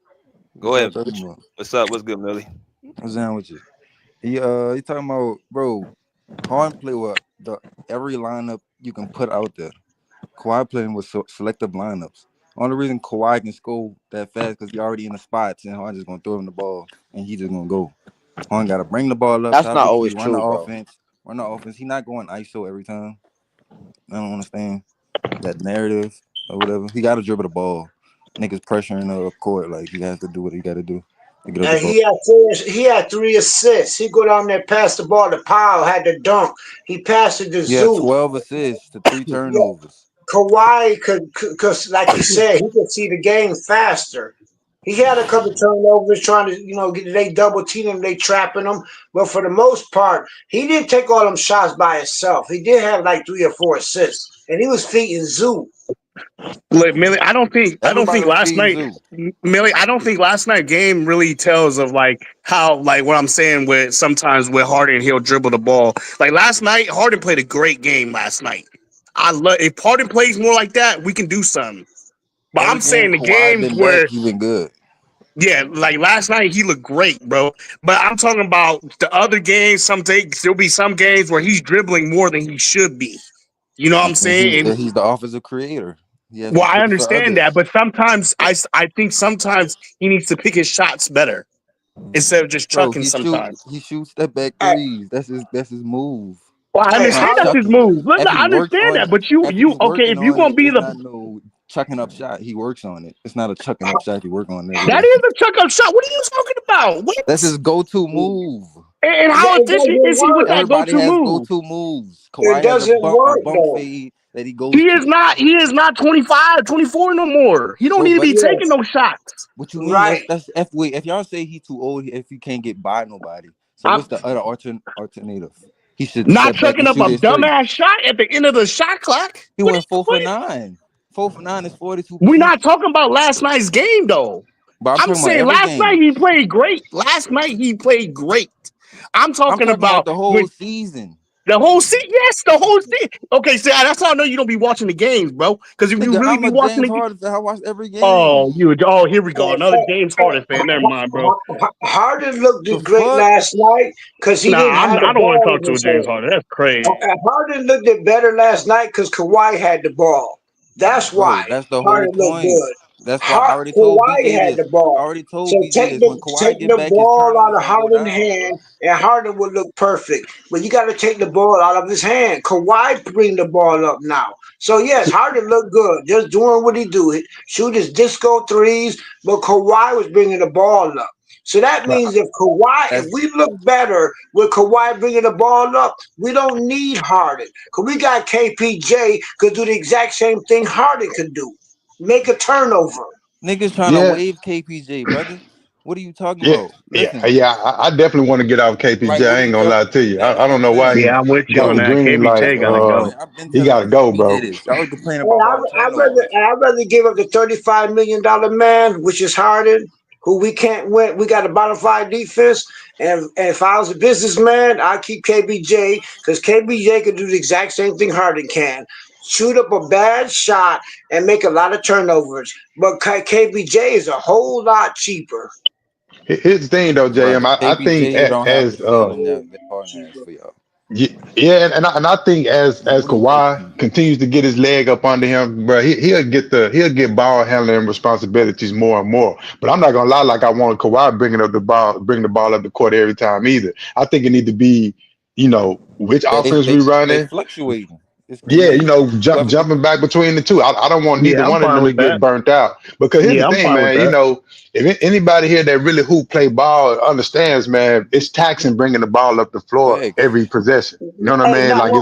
What Go y'all ahead. talking about? What's up? What's good, Millie? What's down with you? He talking about, bro, Harden play with every lineup you can put out there. Kawhi playing with selective lineups. Only reason Kawhi can score that fast because he already in the spots and Harden just gonna throw him the ball and he just gonna go. Harden gotta bring the ball up, That's top not the key, always true, bro. run the offense. He not going ISO every time. I don't understand that narrative or whatever. He gotta dribble the ball. Niggas pressuring the court like he has to do what he gotta do. to get up the And ball. he had 3 assists. He go down there, pass the ball to Powell, had the dunk. He passed it to He had Zoo. 12 assists to 3 Yeah, turnovers. Kawhi cause like you said, he could see the game faster. He had a couple turnovers trying to, they double team him, they trapping him. But for the most part, he didn't take all them shots by himself. He did have like 3 or 4 assists, and he was feeding Zoo. Look, Millie, I don't Everybody think was last feeding night, Zoo. Millie, I don't think last night game really tells of like how like what I'm saying with sometimes with Harden he'll dribble the ball. Like last night, Harden played a great game last night. I love if Harden plays more like that, we can do something. But Every I'm game saying the Kawhi games been back, where he been good. yeah, like last night he looked great, bro. But I'm talking about the other games. There'll be some games where he's dribbling more than he should be. You know what I'm And he's saying? And he's the offensive creator. He has well, to I create for understand that, others. but sometimes I think sometimes he needs to pick his shots better instead of just Bro, chucking sometimes. he shoots step back Hey, threes. That's his move. Well, I hey, It's not understand that's his chucking. move. Listen, If I he works understand on that, it, but if you he's okay? working If you're on gonna it, be it's the not no chucking up shot. He works on it. It's not a chucking up shot. He work on it every that day. is a chuck up shot. What are you talking about? That's What? his go-to move. And how it efficient doesn't is he with work. that Everybody go-to has move? go-to moves. It Kawhi has doesn't a work bump though. fade that he goes to. He is not 25, 24 no more. He don't Bro, need to but be taking Yes, those shots. what you mean? right. That's if y'all say he too old, if he can't get by nobody. So I'm what's the other alternative? He should not step back chucking and up shoot a his three. dumbass shot at the end of the shot clock. He What are went you 4 for 9. 4 for 9 is We're 42%. not talking about last night's game though. But I'm I'm talking about saying every last night game. he played great. Last night he played great. I'm I'm talking talking about about the whole when season. the whole season. Yes, the whole season. Okay, see, that's how I know you don't be watching the games, bro. Because if you Nigga, really I'm be a watching James the, Harden fan. I watch every game. here we go, another James Harden fan. Never mind, bro. Harden looked The great fuck? last night because he Nah, didn't have the I don't want to ball talk in to a his James hand. Harden. That's crazy. Harden looked it better last night because Kawhi had the ball. That's Bro, why that's the whole Harden looked point. good. That's why I already told Kawhi BJ had this. the ball. I already told So BJ this. When Kawhi take get the back, his ball turnovers out of gonna go Harden's down, hand, bro. and Harden would look perfect. But you got to take the ball out of his hand. Kawhi bring the ball up now. So yes, Harden looked good, just doing what he do. Shoot his disco threes, but Kawhi was bringing the ball up. So that But means if that's we look better with Kawhi bringing the ball up, we don't need Harden. Because we got KPJ could do the exact same thing Harden could do. Make a turnover. niggas trying to Yeah, wave KPJ, brother. What are you talking yeah, about? yeah, Listen, yeah. I definitely want to get off like, KPJ. what I are ain't you gonna talking? lie to you. That's I what don't I'm know why saying. Yeah, I'm with you got on the that. green light. That's KBJ what gotta I'm go. saying. I've been He telling gotta go, BJ bro. this. Y'all complaining And about ball turnovers. I'd rather give up the $35 million man, which is Harden, who we can't win. We got a bottom five defense. And if I was a businessman, I'd keep KBJ because KBJ can do the exact same thing Harden can. Shoot up a bad shot and make a lot of turnovers. But KBJ is a whole lot cheaper. Here's the thing, though, JM. Right. I think KPJ don't have the as ceiling that Harden has for y'all. yeah, and I think as What do you think? Kawhi continues to get his leg up under him, bro, he'll get ball handling responsibilities more and more. But I'm not gonna lie, like I want Kawhi bring the ball up the court every time either. I think it need to be, which They offense they we they running. fluctuating. It's Yeah, crazy. Whoever get jumping back between the two. I don't want neither Yeah, I'm one of fine them to with get that. burnt out. Because here's the Yeah, I'm thing, fine with man. that. If anybody here that really play ball understands, man, it's taxing bringing the ball up the floor facts. every possession. You know what I Hey, mean? Like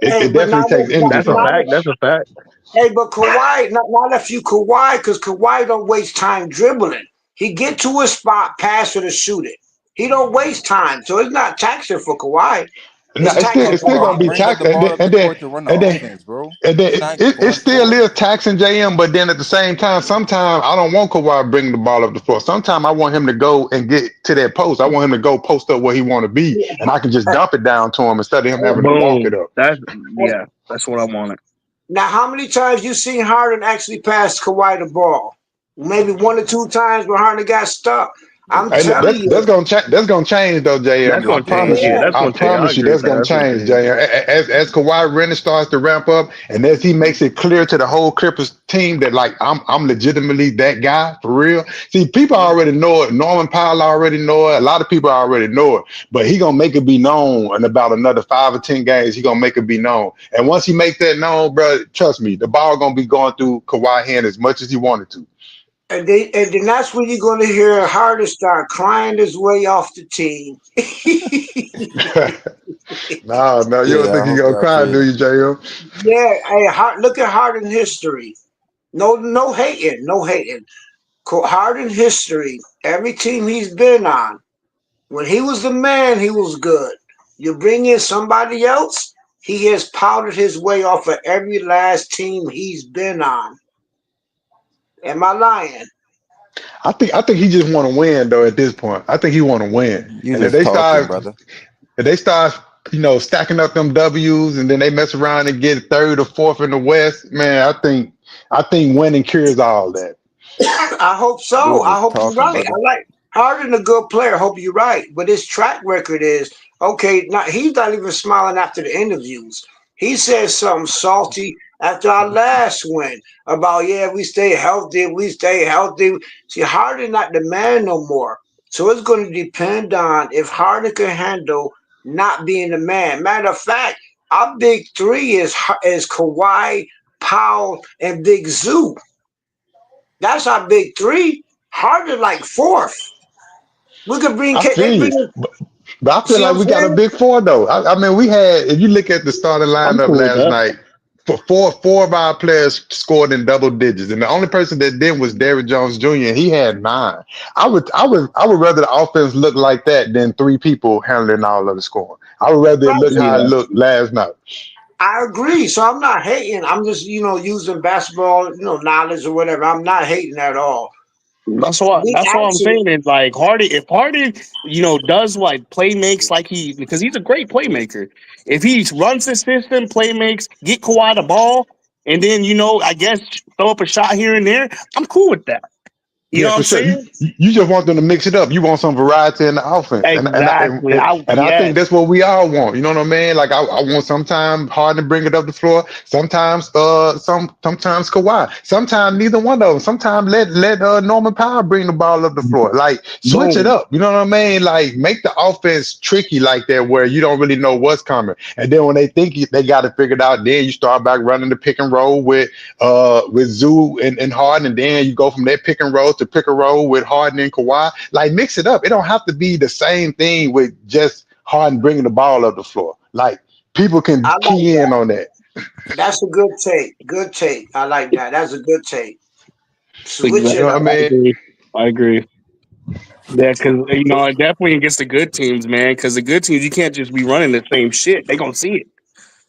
it but definitely takes energy That's a from it. fact. That's a fact. hey, but Kawhi, not if you Kawhi, because Kawhi don't waste time dribbling. He get to a spot, pass it, or shoot it. He don't waste time, so it's not taxing for Kawhi. No, It's taxing it's for still gonna Kawhi be bring up Harden. the taxing, ball up the court to run the and then offense, bro. and then He's not it going still score. is taxing JM. But then at the same time, sometimes I don't want Kawhi bringing the ball up the floor. Sometimes I want him to go and get to that post. I want him to go post up where he want to be, and I can just dump it down to him instead of him having to walk it Boom. up. That's what I wanted. Now, how many times you seen Harden actually pass Kawhi the ball? Maybe 1 or 2 times where Harden got stuck. I'm Hey, look, telling that's you. gonna change. That's gonna change though, That's JM. I gonna change. promise Yeah, you. Yeah. that's I gonna change. I promise you, agree with that's that. gonna That's gonna change, change. JM. As Kawhi Leonard starts to ramp up, and as he makes it clear to the whole Clippers team that like I'm legitimately that guy for real. See, people already know it. Norman Powell already know it. A lot of people already know it. But he gonna make it be known in about another 5 or 10 games. He gonna make it be known. And once he make that known, bro, trust me, the ball gonna be going through Kawhi hand as much as he wanted to. And then that's when you're gonna hear Harden start crying his way off the team. No, you don't Yeah, I think he hope gonna y'all cry, trade do him. you, JM? Yeah, hey, look at Harden history. No hating, no hating. Harden history. Every team he's been on, when he was the man, he was good. You bring in somebody else, he has powdered his way off of every last team he's been on. Am I lying? I think he just want to win though. At this point, I think he want to win. You And if just they talking, start, brother. if they start, stacking up them W's, and then they mess around and get third or fourth in the West, man, I think winning cures all that. I hope so. You I just hope you're talking, right. brother. I like Harden, a good player. I hope you're right. But his track record is okay. Now he's not even smiling after the interviews. He said something salty after our last win about we stay healthy. See, Harden not the man no more. So it's going to depend on if Harden can handle not being the man. Matter of fact, our big three is Kawhi, Powell, and Big Zoo. That's our big three. Harden like fourth. We could bring I they feel you. bring. But I feel See what like I'm we got a saying? big four though. I mean, we had. If you look at the starting I'm lineup cool with last that. night, for four of our players scored in double digits, and the only person that did was Derrick Jones Jr. and he had 9. I would rather the offense look like that than 3 people handling all of the scoring. I would rather it Right. look So how it looked last night. I agree. So I'm not hating. I'm just using basketball knowledge or whatever. I'm not hating at all. We That's what I'm actually. saying. Is like if Harden, does like play makes like because he's a great playmaker. If he runs the system, play makes, get Kawhi the ball, and then I guess throw up a shot here and there, I'm cool with that. You know Yeah, what for I'm sure. You, saying? you just want them to mix it up. You want some variety in the offense, Exactly. and I think that's what we all want. You know what I mean? Like I want sometimes Harden to bring it up the floor. Sometimes sometimes Kawhi. Sometimes neither one of them. Sometimes let Norman Powell bring the ball up the floor. Like switch it Boom. up. You know what I mean? Like make the offense tricky like that where you don't really know what's coming. And then when they think they got it figured out, then you start back running the pick and roll with Zoo and Harden, and then you go from that pick and roll to pick and roll with Harden and Kawhi. Like mix it up. It don't have to be the same thing with just Harden bringing the ball up the floor. Like people can I like key in that. on that. That's a good take. Good take. I like that. That's a good take. Switch You it know Exactly. what I up. I mean? agree. I agree. Yeah, because definitely against the good teams, man. Because the good teams, you can't just be running the same shit. They gonna see it.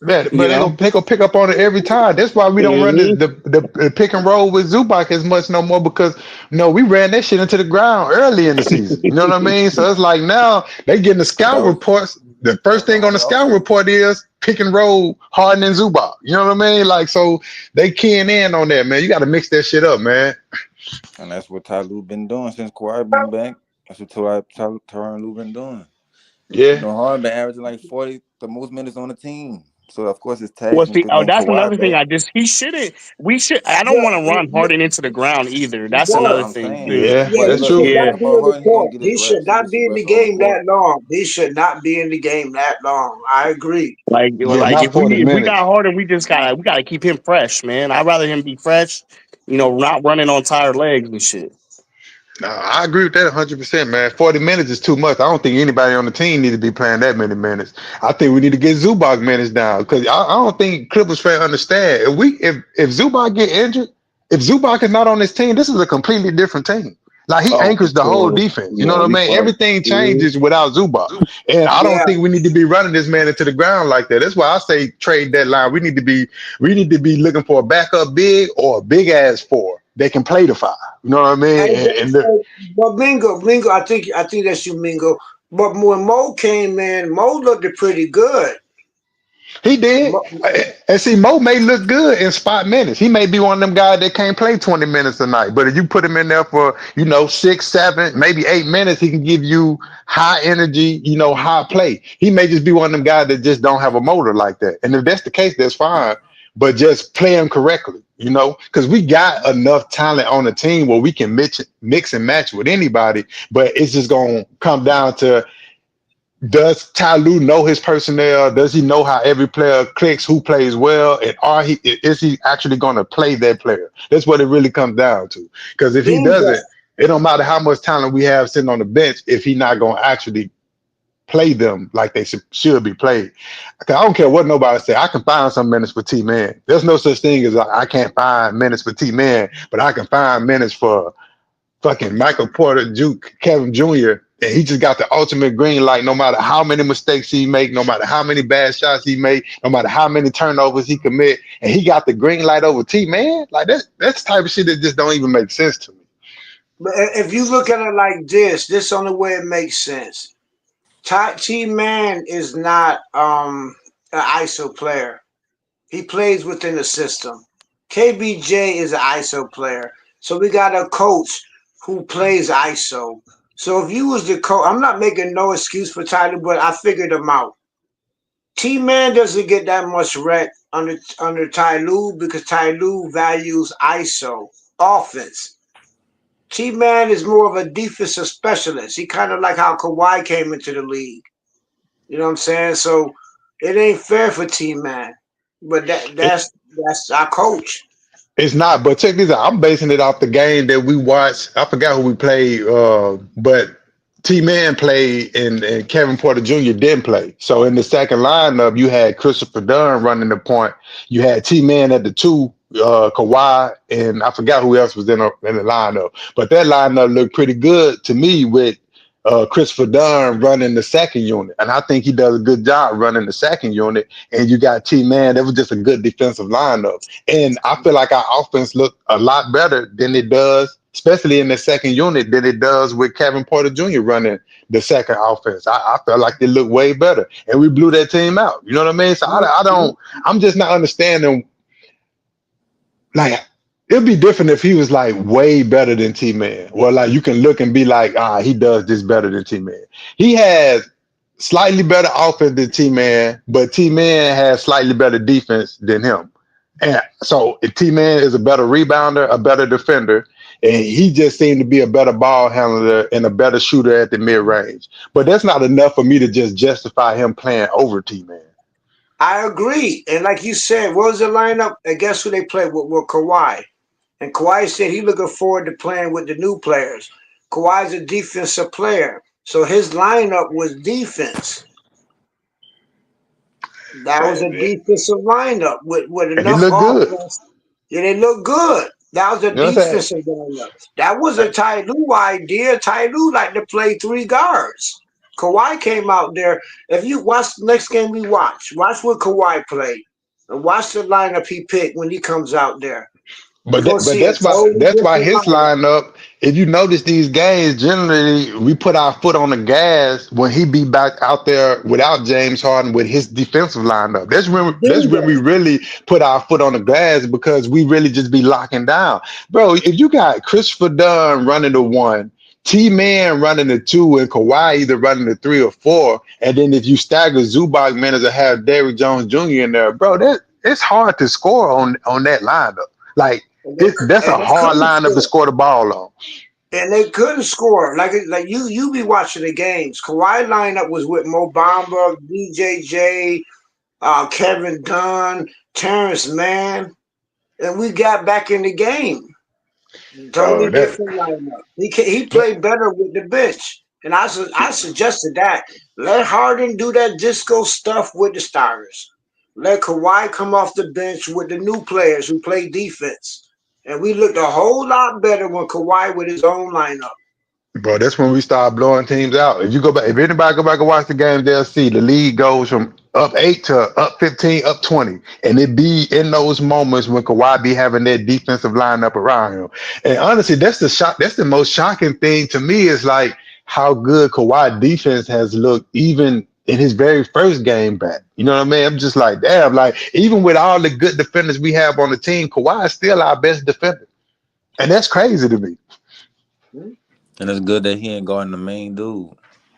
Yeah, but You they know. gonna pick up on it every time. That's why we don't run Mhm. the pick and roll with Zubac as much no more because we ran that shit into the ground early in the season. You know what I mean? So it's like now they getting the That scout was reports. The that first was the thing on the only scout offense. report is pick and roll Harden and Zubac. You know what I mean? Like so they keying in on that, man. You got to mix that shit up, man. And that's what Ty Lue been doing since Kawhi been back. That's what Tyronn Lue been doing. Yeah. Harden been averaging like 40, the most minutes on the team. So of course it's Well, taxing see, because then that's Kawhi another thing. back. He shouldn't. We should. I don't want to Yeah, run Harden into the ground either. he That's That's what another won't. I'm thing saying. too. Yeah, Yeah, But that's he look, should true. look, Yeah, not be Jamal in the Harden, he gonna court. get his He should reps. He not just be in the rest on the game court. that long. He should not be in the game that long. I agree. Yeah, like not 40 if we minutes. got Harden, we gotta keep him fresh, man. I'd rather him be fresh. Not running on tired legs and shit. No, I agree with that 100%, man. 40 minutes is too much. I don't think anybody on the team need to be playing that many minutes. I think we need to get Zubac minutes down because I don't think Clippers fans understand. If Zubac get injured, if Zubac is not on this team, this is a completely different team. Like he Oh, for anchors the whole sure. defense. You know Yeah, what I we mean? fucked. Everything Mhm. changes without Zubac. And I don't Yeah, think we need to be running this man into the ground like that. That's why I say trade deadline. We need to be looking for a backup big or a big ass four. They can play the 5. You know what I mean? and, And but Mingo, I think that's you, Mingo. But when Mo came in, Mo looked pretty good. he did. Mo, And see, Mo may look good in spot minutes. He may be one of them guys that can't play 20 minutes a night. But if you put him in there for, 6, 7, maybe 8 minutes, he can give you high energy, high play. He may just be one of them guys that just don't have a motor like that. And if that's the case, that's fine. But just play him correctly, because we got enough talent on the team where we can mix and match with anybody. But it's just going to come down to does Ty Lue know his personnel? Does he know how every player clicks, who plays well, and is he actually going to play that player? That's what it really comes down to. Because if he Bingo. doesn't, it don't matter how much talent we have sitting on the bench if he not going to actually play them like they should be played. I don't care what nobody say. I can find some minutes for T-Man. There's no such thing as I can't find minutes for T-Man, but I can find minutes for fucking Michael Porter, Kevin Jr., and he just got the ultimate green light no matter how many mistakes he make, no matter how many bad shots he make, no matter how many turnovers he commit, and he got the green light over T-Man. Like that's the type of shit that just don't even make sense to me. But if you look at it like this is the only way it makes sense. T-Man is not an ISO player. He plays within the system. KBJ is an ISO player. So we got a coach who plays ISO. So if you was the coach, I'm not making no excuse for Tyler, but I figured him out. T-Man doesn't get that much rep under Ty Lue because Ty Lue values ISO offense. T-Man is more of a defensive specialist. He kind of like how Kawhi came into the league. You know what I'm saying? So it ain't fair for T-Man. But that's our coach. It's not, but check this out. I'm basing it off the game that we watched. I forgot who we played, but T-Man played and Kevin Porter Jr. didn't play. So in the second lineup, you had Christopher Dunn running the point. You had T-Man at the 2, Kawhi, and I forgot who else was in the lineup. But that lineup looked pretty good to me with Christopher Dunn running the second unit. And I think he does a good job running the second unit. And you got T-Man. That was just a good defensive lineup. And I feel like our offense looked a lot better than it does, especially in the second unit, than it does with Kevin Porter Jr. running the second offense. I felt like they looked way better. And we blew that team out. You know what I mean? So I'm just not understanding. Like, it'd be different if he was like way better than T-Man. Or like you can look and be like, he does this better than T-Man. He has slightly better offense than T-Man, but T-Man has slightly better defense than him. And so if T-Man is a better rebounder, a better defender, and he just seemed to be a better ball handler and a better shooter at the mid-range. But that's not enough for me to just justify him playing over T-Man. I agree. And like you said, what was the lineup? And guess who they played with Kawhi? And Kawhi said he looking forward to playing with the new players. Kawhi's a defensive player. So his lineup was defense. That was a defensive lineup with enough offense. Yeah, they look good. That was a defensive lineup. That was a Ty Lue idea. Ty Lue like to play 3 guards. Kawhi came out there. If you watch the next game we watch what Kawhi played, and watch the lineup he picked when he comes out there. But that's why his lineup. If you notice these games, generally we put our foot on the gas when he be back out there without James Harden with his defensive lineup. That's when we really put our foot on the gas because we really just be locking down, bro. If you got Christopher Dunn running the 1, T-Man running the 2, and Kawhi either running the 3 or 4, and then if you stagger Zubac minutes or have Derrick Jones Jr. in there, bro, it's hard to score on that lineup. Like. That's a hard lineup to score the ball on. And they couldn't score. Like you be watching the games. Kawhi lineup was with Mo Bamba, BJJ, Kevin Dunn, Terance Mann, and we got back in the game. Totally different lineup. He played better with the bench. And I suggested that. Let Harden do that disco stuff with the starters. Let Kawhi come off the bench with the new players who play defense. And we looked a whole lot better when Kawhi with his own lineup. Bro, that's when we start blowing teams out. If anybody go back and watch the game, they'll see the league goes from up 8 to up 15, up 20. And it be in those moments when Kawhi be having that defensive lineup around him. And honestly, that's the most shocking thing to me is like how good Kawhi defense has looked even in his very first game back. You know what I mean? I'm just like, damn, like even with all the good defenders we have on the team, Kawhi is still our best defender. And that's crazy to me. And it's good that he ain't guarding the main dude.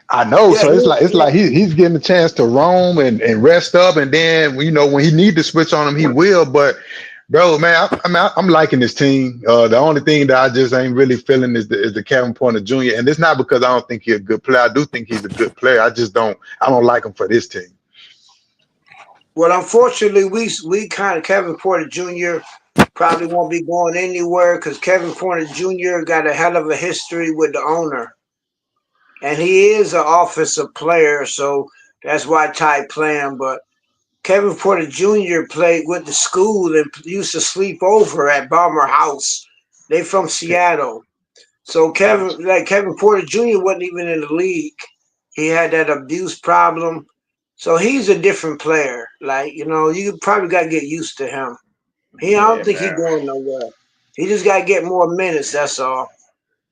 I know. So it's like he's getting a chance to roam and rest up. And then, when he need to switch on him, he will. But Bro, man, I'm liking this team. The only thing that I just ain't really feeling is the Kevin Porter Jr. And it's not because I don't think he's a good player. I do think he's a good player. I don't like him for this team. Well, unfortunately, we kind of Kevin Porter Jr. probably won't be going anywhere because Kevin Porter Jr. got a hell of a history with the owner, and he is an offensive player, so that's why Ty play him. But Kevin Porter Jr. played with the school and used to sleep over at Balmer House. They from Seattle. So Kevin Porter Jr. wasn't even in the league. He had that abuse problem. So he's a different player. Like, you probably gotta get used to him. I don't Yeah, think he's going nowhere. He just gotta get more minutes, that's all.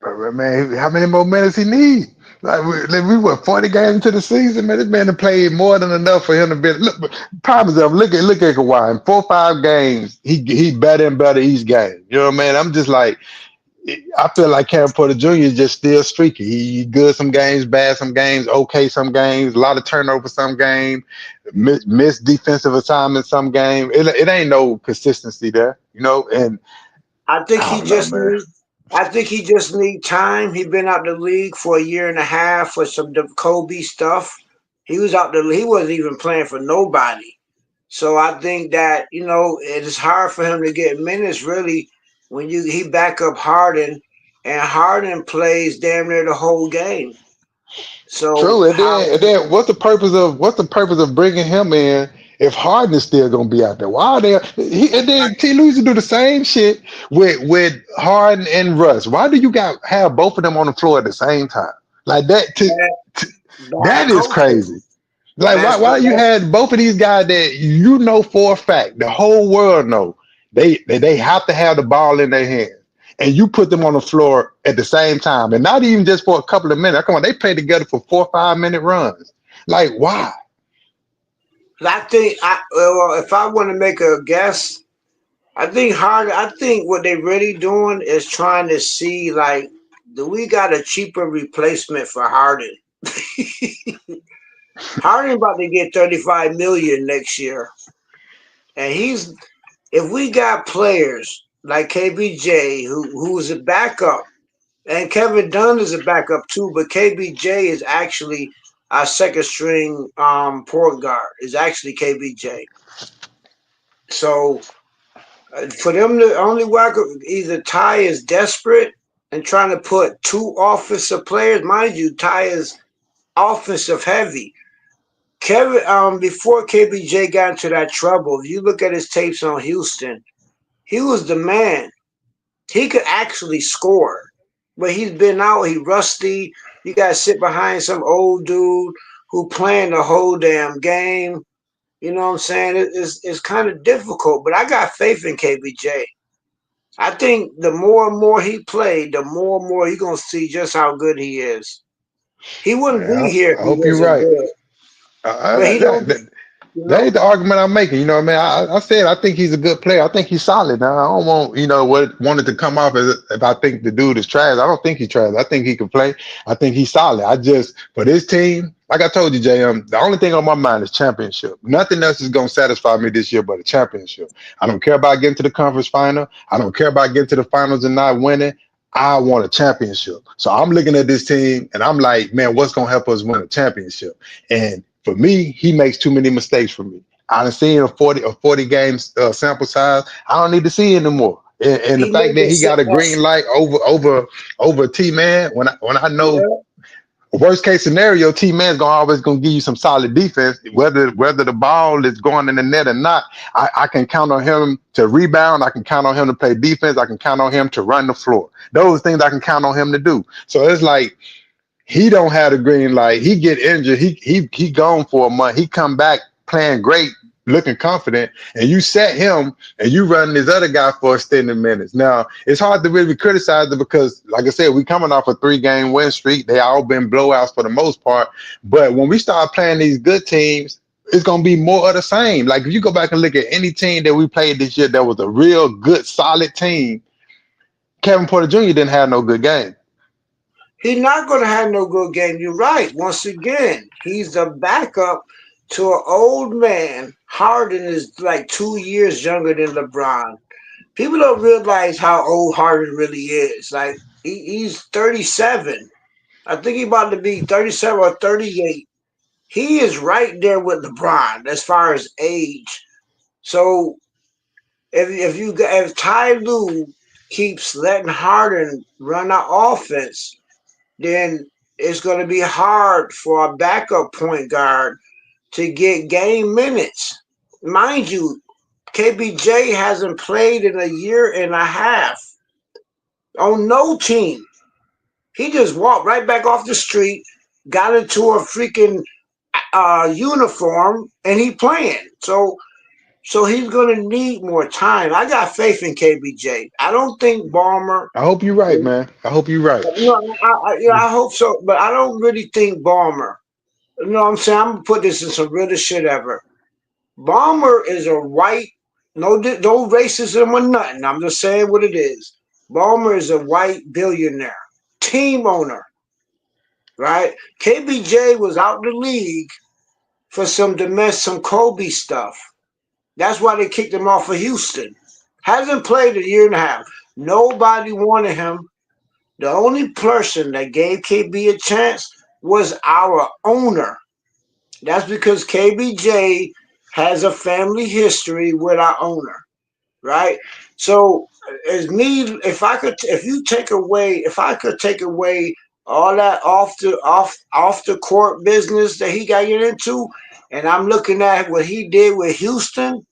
Man, how many more minutes he need? We were 40 games into the season, man. This man have played more than enough for him to be. Look, problem is, look at Kawhi. In 4 or 5 games, he better and better each game. You know what I mean? I'm just like, I feel like Kevin Porter Jr. is just still streaky. He good some games, bad some games, okay some games, a lot of turnovers some game, missed defensive assignments some game. It ain't no consistency there, and I think I he don't know, just man. need I think he just need time. He been out the league for a year and a half for some Kobe stuff. He wasn't even playing for nobody. So I think that, it is hard for him to get minutes really when he back up Harden and Harden plays damn near the whole game. So True, and how then what's the purpose of bringing him in if Harden is still gonna be out there? Why are they? And then T. Lewis do the same shit with Harden and Russ. Why do you got have both of them on the floor at the same time like that? that that's That is coaching. crazy. Like why you That's had both of these guys that for a fact the whole world know they have to have the ball in their hands, and you put them on the floor at the same time, and not even just for a couple of minutes. Come on, they play together for 4 or 5 minute runs. Like why? I think if I want to make a guess, I think what they really doing is trying to see like, do we got a cheaper replacement for Harden? Harden about to get 35 million next year, and if we got players like KBJ who's a backup, and Kevin Dunn is a backup too, but KBJ is actually our second string point guard. Is actually KBJ. So for them to only work, either Ty is desperate and trying to put 2 offensive players. Mind you, Ty is offensive heavy. Kevin, before KBJ got into that trouble, if you look at his tapes on Houston, he was the man. He could actually score, but he's been out. He rusty. You got to sit behind some old dude who playing the whole damn game. You know what I'm saying? It's kind of difficult, but I got faith in KBJ. I think the more and more he played, the more and more you're gonna see just how good he is. He wouldn't be Yeah, here if I he hope you're wasn't right. good, but he don't. You That ain't know, the argument I'm making. You know what I mean? I said I think he's a good player. I think he's solid. Now I don't want what wanted to come off as if I think the dude is trash. I don't think he's trash. I think he can play. I think he's solid. I just for this team, like I told you, JM, the only thing on my mind is championship. Nothing else is gonna satisfy me this year but a championship. I don't care about getting to the conference final. I don't care about getting to the finals and not winning. I want a championship. So I'm looking at this team and I'm like, man, what's gonna help us win a championship? And for me, he makes too many mistakes for me. I done seen a 40 games sample size. I don't need to see anymore. And the he fact made that he got a green light over T Man, when I know yeah, worst case scenario, T Man's always gonna give you some solid defense, whether the ball is going in the net or not. I can count on him to rebound. I can count on him to play defense. I can count on him to run the floor. Those things I can count on him to do. So it's like he don't have the green light. He get injured. He gone for a month. He come back playing great, looking confident, and you set him and you run this other guy for extended minutes. Now it's hard to really criticize it because, like I said, we coming off a 3-game win streak. They all been blowouts for the most part. But when we start playing these good teams, it's gonna be more of the same. Like if you go back and look at any team that we played this year that was a real good, solid team, Kevin Porter Jr. didn't have no good game. he's not gonna have no good game. You're right. Once again, he's the backup to an old man. Harden is like 2 years younger than LeBron. People don't realize how old Harden really is. Like he's 37. I think he's about to be 37 or 38. He is right there with LeBron as far as age. So if Ty Lue keeps letting Harden run our offense, then it's going to be hard for a backup point guard to get game minutes. Mind you, KBJ hasn't played in a year and a half on no team. He just walked right back off the street, got into a freaking uniform, and he playing. So he's gonna need more time. I got faith in KBJ. I don't think Balmer. I hope you're right, man. I hope you're right. No, I hope so, but I don't really think Balmer. You know what I'm saying? I'm gonna put this in some realest shit ever. Balmer is a white, no racism or nothing. I'm just saying what it is. Balmer is a white billionaire, team owner, right? KBJ was out the league for some Kobe stuff. That's why they kicked him off of Houston. Hasn't played a year and a half. Nobody wanted him. The only person that gave KB a chance was our owner. That's because KBJ has a family history with our owner, right? So as me, if I could take away all that off the court business that he got into, and I'm looking at what he did with Houston,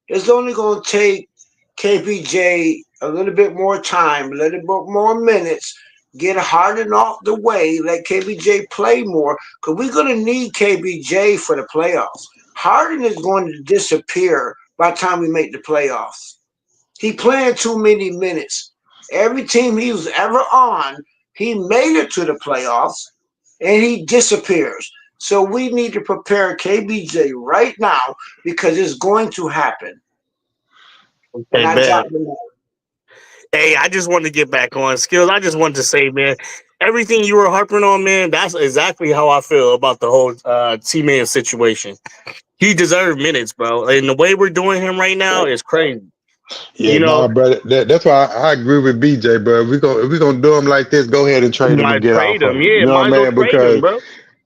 it's only going to take KPJ a little bit more time, a little bit more minutes, get Harden off the way, let KBJ play more, because we're going to need KBJ for the playoffs. Harden is going to disappear by the time we make the playoffs. He playing too many minutes. Every team he was ever on, he made it to the playoffs, and he disappears. So we need to prepare KBJ right now because it's going to happen. Okay, man. Hey, I just wanted to get back on skills. I just wanted to say, man, everything you were harping on, man, that's exactly how I feel about the whole T-Man situation. He deserved minutes, bro. And the way we're doing him right now is crazy. Yeah, you know, brother. That's why I agree with BJ, bro. If we're gonna do him like this, go ahead and trade him and get off of him. Yeah, You know what I mean? trade him, bro.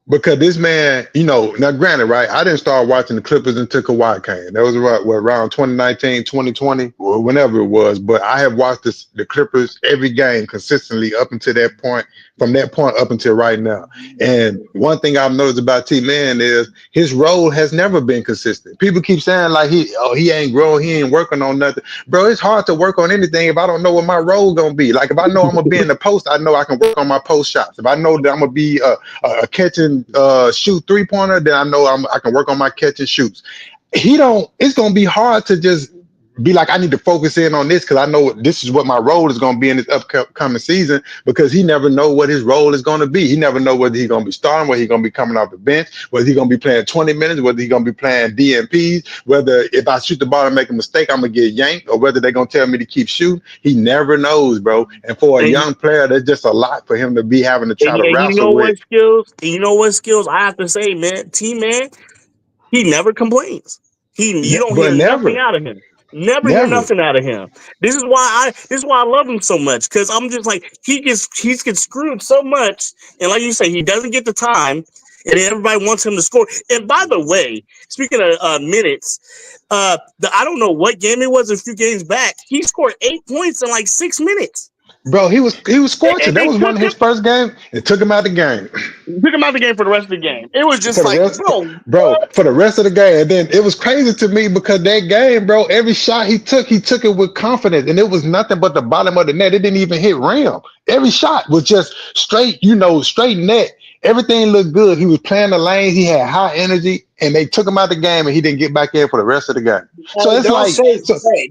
Because this man, now granted, right? I didn't start watching the Clippers until Kawhi came. That was around 2019, 2020, or whenever it was. But I have watched the Clippers every game consistently up until that point, from that point up until right now. And one thing I've noticed about T-Man is his role has never been consistent. People keep saying like he ain't growing, he ain't working on nothing. Bro, it's hard to work on anything if I don't know what my role gonna be. Like if I know I'm gonna be in the post, I know I can work on my post shots. If I know that I'm gonna be a catching shoot 3-pointer, then I know I can work on my catch and shoots. It's gonna be hard to just be like, I need to focus in on this because I know this is what my role is going to be in this upcoming season, because he never know what his role is going to be. He never know whether he's going to be starting, whether he's going to be coming off the bench, whether he's going to be playing 20 minutes, whether he's going to be playing DNPs, whether if I shoot the ball and make a mistake, I'm going to get yanked, or whether they're going to tell me to keep shooting. He never knows, bro. And for a young player, there's just a lot for him to be having to try to wrestle with. You know what skills I have to say, man? T-Man, he never complains. You don't hear nothing out of him. Never hear nothing out of him. This is why I love him so much, because I'm just like he gets screwed so much, and like you say, he doesn't get the time, and everybody wants him to score. And by the way, speaking of minutes, I don't know what game it was a few games back. He scored 8 points in like 6 minutes. Bro, he was scorching. That was one of his first games. It took him out the game. Took him out the game for the rest of the game. It was just like, bro, for the rest of the game. And then it was crazy to me because that game, bro, every shot he took it with confidence. And it was nothing but the bottom of the net. It didn't even hit rim. Every shot was just straight, straight net. Everything looked good. He was playing the lanes. He had high energy, and they took him out the game, and he didn't get back in for the rest of the game. So it's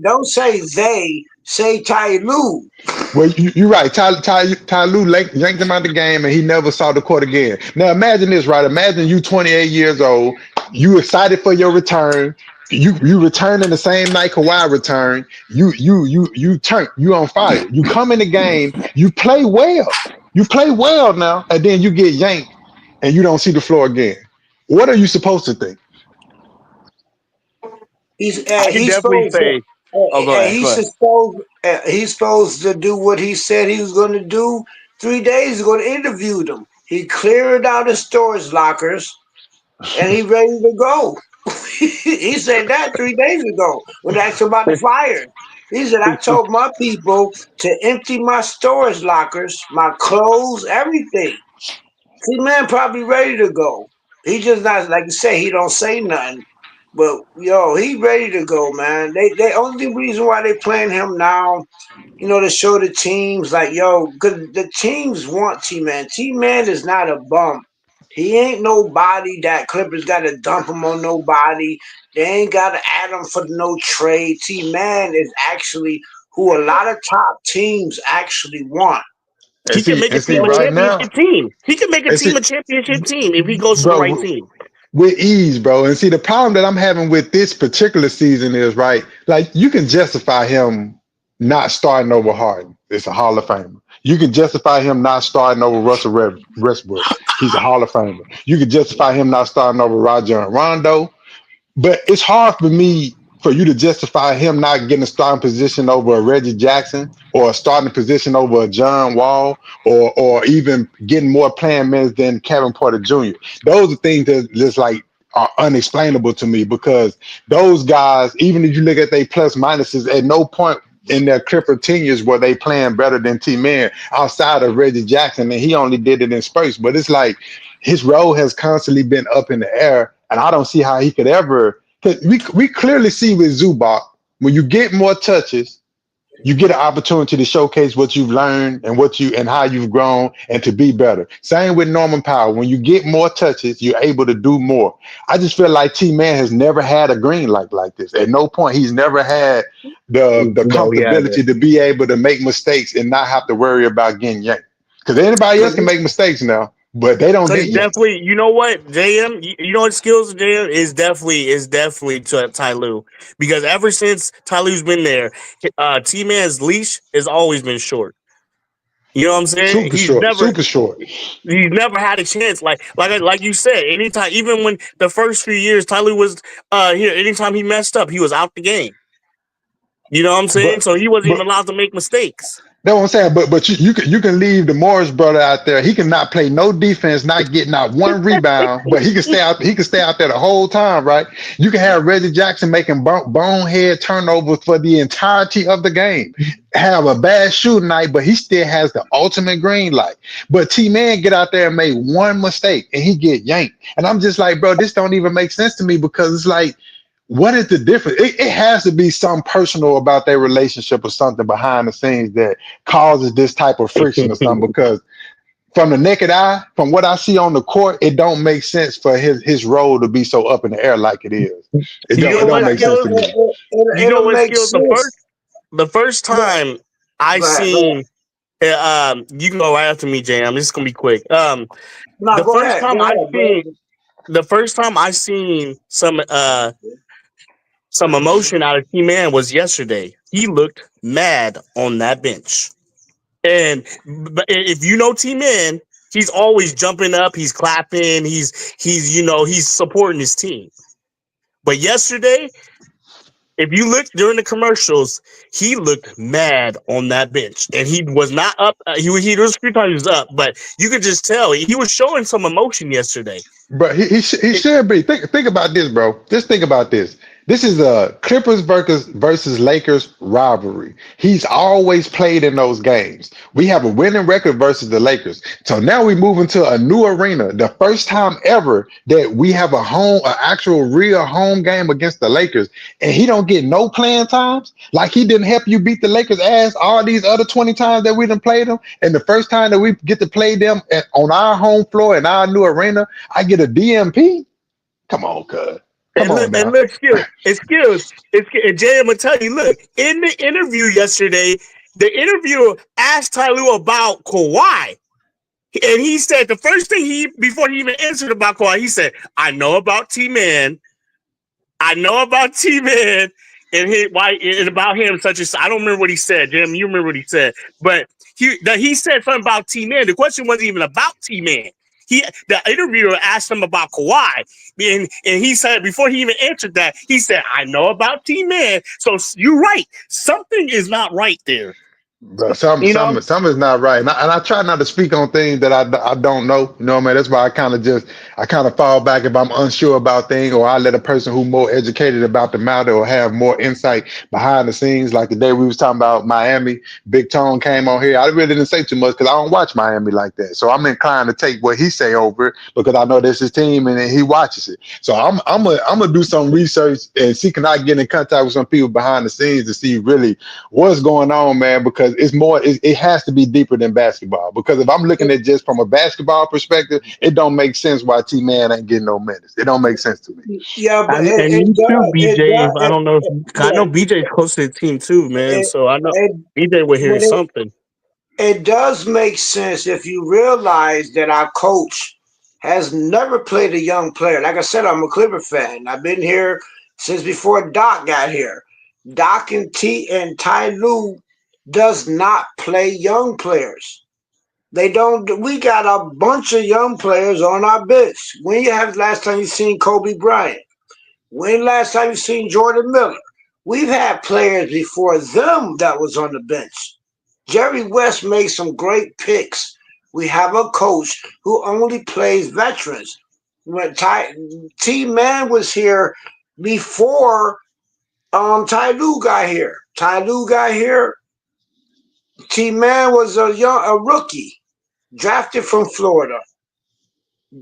don't say they, say Ty Lue. Well, you're right. Ty Lue yanked him out the game, and he never saw the court again. Now imagine this, right? Imagine you 28 years old, you excited for your return. You return in the same night Kawhi returned. You on fire. You come in the game, you play well. You play well now, and then you get yanked, and you don't see the floor again. What are you supposed to think? I can He's definitely supposed to, say. Oh, go ahead. Go ahead. he's supposed to do what he said he was going to do 3 days ago to interview them. He cleared out his storage lockers and he ready to go. He said that 3 days ago when asked about the fire. He said, I told my people to empty my storage lockers, my clothes, everything. See, man, probably ready to go. He just not, like you say, he don't say nothing. But yo, he ready to go, man. They only reason why they playing him now, to show the teams like, yo, cause the teams want T-Man. T-Man is not a bum. He ain't nobody that Clippers got to dump him on nobody. They ain't got to add him for no trade. T-Man is actually who a lot of top teams actually want. He can make a and see team a right now, championship team. He can make a and team see, a championship team if he goes to the right bro, team. with ease, bro. And see, the problem that I'm having with this particular season is right. Like you can justify him not starting over Harden. It's a Hall of Famer. You can justify him not starting over Westbrook. He's a Hall of Famer. You can justify him not starting over Roger and Rondo. But it's hard for me for you to justify him not getting a starting position over a Reggie Jackson or a starting position over a John Wall or even getting more playing minutes than Kevin Porter Jr. Those are things that just like are unexplainable to me because those guys, even if you look at their plus minuses, at no point in their Clipper tenures were they playing better than T-Man outside of Reggie Jackson, and he only did it in spurts. But it's like his role has constantly been up in the air, and I don't see how he could ever. Cause we clearly see with Zubac, when you get more touches, you get an opportunity to showcase what you've learned and how you've grown and to be better. Same with Norman Powell. When you get more touches, you're able to do more. I just feel like T-Man has never had a green light like this. At no point he's never had the No, he hasn't. comfortability to be able to make mistakes and not have to worry about getting yanked. Because anybody else can make mistakes now, but they don't Because get yanked. definitely, you know what, JM, you know what skills of JM is definitely to Ty Lue. Because ever since Ty Lue's been there, T Man's leash has always been short. You know what I'm saying? Super short, super short. He's never had a chance. Like you said, anytime, even when the first few years Ty Lue was here, anytime he messed up, he was out the game. You know what I'm saying? But So he wasn't but even allowed to make mistakes. That's what I'm saying. But you can leave the Morris brother out there. He cannot play no defense, not getting out one rebound, but he can stay out. He can stay out there the whole time, right? You can have Reggie Jackson making bonehead turnovers for the entirety of the game. Have a bad shooting night, but he still has the ultimate green light. But T-Man get out there and make one mistake and he get yanked. And I'm just like, bro, this don't even make sense to me because it's like, what is the difference? It has to be something personal about their relationship or something behind the scenes that causes this type of friction or something. Because from the naked eye, from what I see on the court, it don't make sense for his role to be so up in the air like it is. It You don't know it don't what make sense skills? to me. You know It'll what make skills? sense. The first time I Go ahead, go ahead. seen, you can go right after me, Jam. This is gonna be quick. No, The go first ahead. time Go I ahead, bro. seen, the first time I seen some emotion out of T Man was yesterday. He looked mad on that bench, and if you know T Man, he's always jumping up, he's clapping, he's supporting his team. But yesterday, if you look during the commercials, he looked mad on that bench, and he was not up. He was a few times he was up, but you could just tell he was showing some emotion yesterday. But he should be. Think about this, bro. Just think about this. This is a Clippers versus Lakers rivalry. He's always played in those games. We have a winning record versus the Lakers. So now we move into a new arena. The first time ever that we have an actual real home game against the Lakers, and he don't get no playing times. Like he didn't help you beat the Lakers ass all these other 20 times that we done played them. And the first time that we get to play them on our home floor in our new arena, I get a DMP. Come on, cuz. Come on now. Excuse. And Jay, I'm gonna tell you. Look, in the interview yesterday, the interviewer asked Ty Lue about Kawhi, and he said the first thing before he even answered about Kawhi, he said, "I know about T-Man. I know about T-Man and about him such as I don't remember what he said. Jim, you remember what he said, but he said something about T-Man. The question wasn't even about T-Man. the interviewer asked him about Kawhi, and he said before he even answered that, he said, "I know about T-Man." So you're right. Something is not right there. But some You know, is not right, and I try not to speak on things that I don't know. You know what I mean? That's why I kind of fall back if I'm unsure about things, or I let a person who more educated about the matter or have more insight behind the scenes. Like the day we was talking about Miami, Big Tone came on here. I really didn't say too much because I don't watch Miami like that. So I'm inclined to take what he say over it because I know that's his team and he watches it. So I'm gonna do some research and see can I get in contact with some people behind the scenes to see really what's going on, man, because it's more it has to be deeper than basketball. Because if I'm looking at just from a basketball perspective, it don't make sense why T-Man ain't getting no minutes. It don't make sense to me. Yeah, but and me too, BJ. I don't know. I yeah, know BJ's close to the team too, man. it, So I know it, BJ would hear when something. it does make sense if you realize that our coach has never played a young player. Like I said, I'm a Clipper fan. I've been here since before Doc got here. Doc and Ty Lue does not play young players. They don't. We got a bunch of young players on our bench. When you have last time you seen Kobe Bryant? When last time you seen Jordan Miller? We've had players before them that was on the bench. Jerry West made some great picks. We have a coach who only plays veterans. When T-Man was here before Ty Lue got here. Ty Lue got here. T-Man was a rookie drafted from Florida.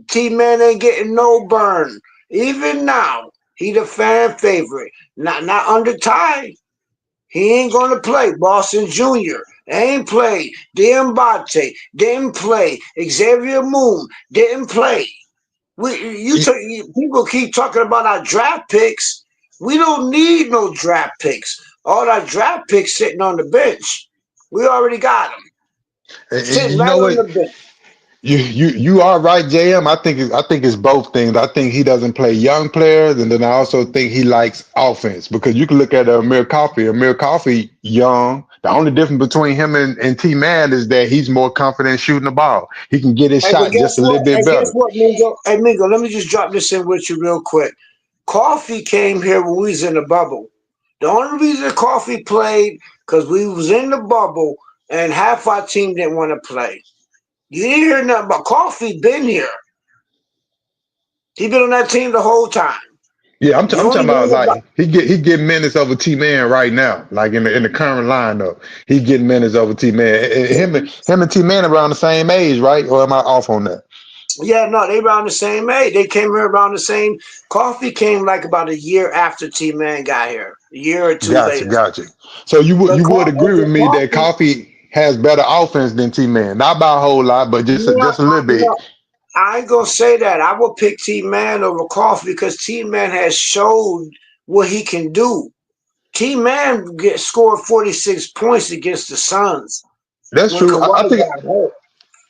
T-Man ain't getting no burn. Even now, he the fan favorite. Not under Ty. He ain't gonna play. Boston Jr. ain't played. Diambate didn't play. Xavier Moon didn't play. People keep talking about our draft picks. We don't need no draft picks. All our draft picks sitting on the bench. We already got them And sitting you right know on what? the bench. You are right, JM. I think it's both things. I think he doesn't play young players, and then I also think he likes offense because you can look at Amir Coffey. Amir Coffey, young. The only difference between him and T Man is that he's more confident shooting the ball. He can get his Hey, but shot guess just a what? little bit Hey, guess better. what, Mingo? Hey, Mingo, let me just drop this in with you real quick. Coffee came here when we was in the bubble. The only reason Coffee played because we was in the bubble and half our team didn't want to play. You didn't hear nothing about Coffee. Been here. He been on that team the whole time. Yeah, I'm You talking only about heard about like he get minutes over T Man right now, like in the current lineup. He getting minutes over T Man. Him and T Man around the same age, right? Or am I off on that? yeah, no, they around the same age. They came here around the same. Coffee came like about a year after T Man got here, a year or two later. Gotcha. So But you would agree with me that Coffee, Coffee has better offense than T Man, not by a whole lot, but no, just a little bit. no, I ain't gonna say that. I will pick T Man over Coffee because T Man has showed what he can do. T Man scored 46 points against the Suns That's when true. I Kawhi think got hurt.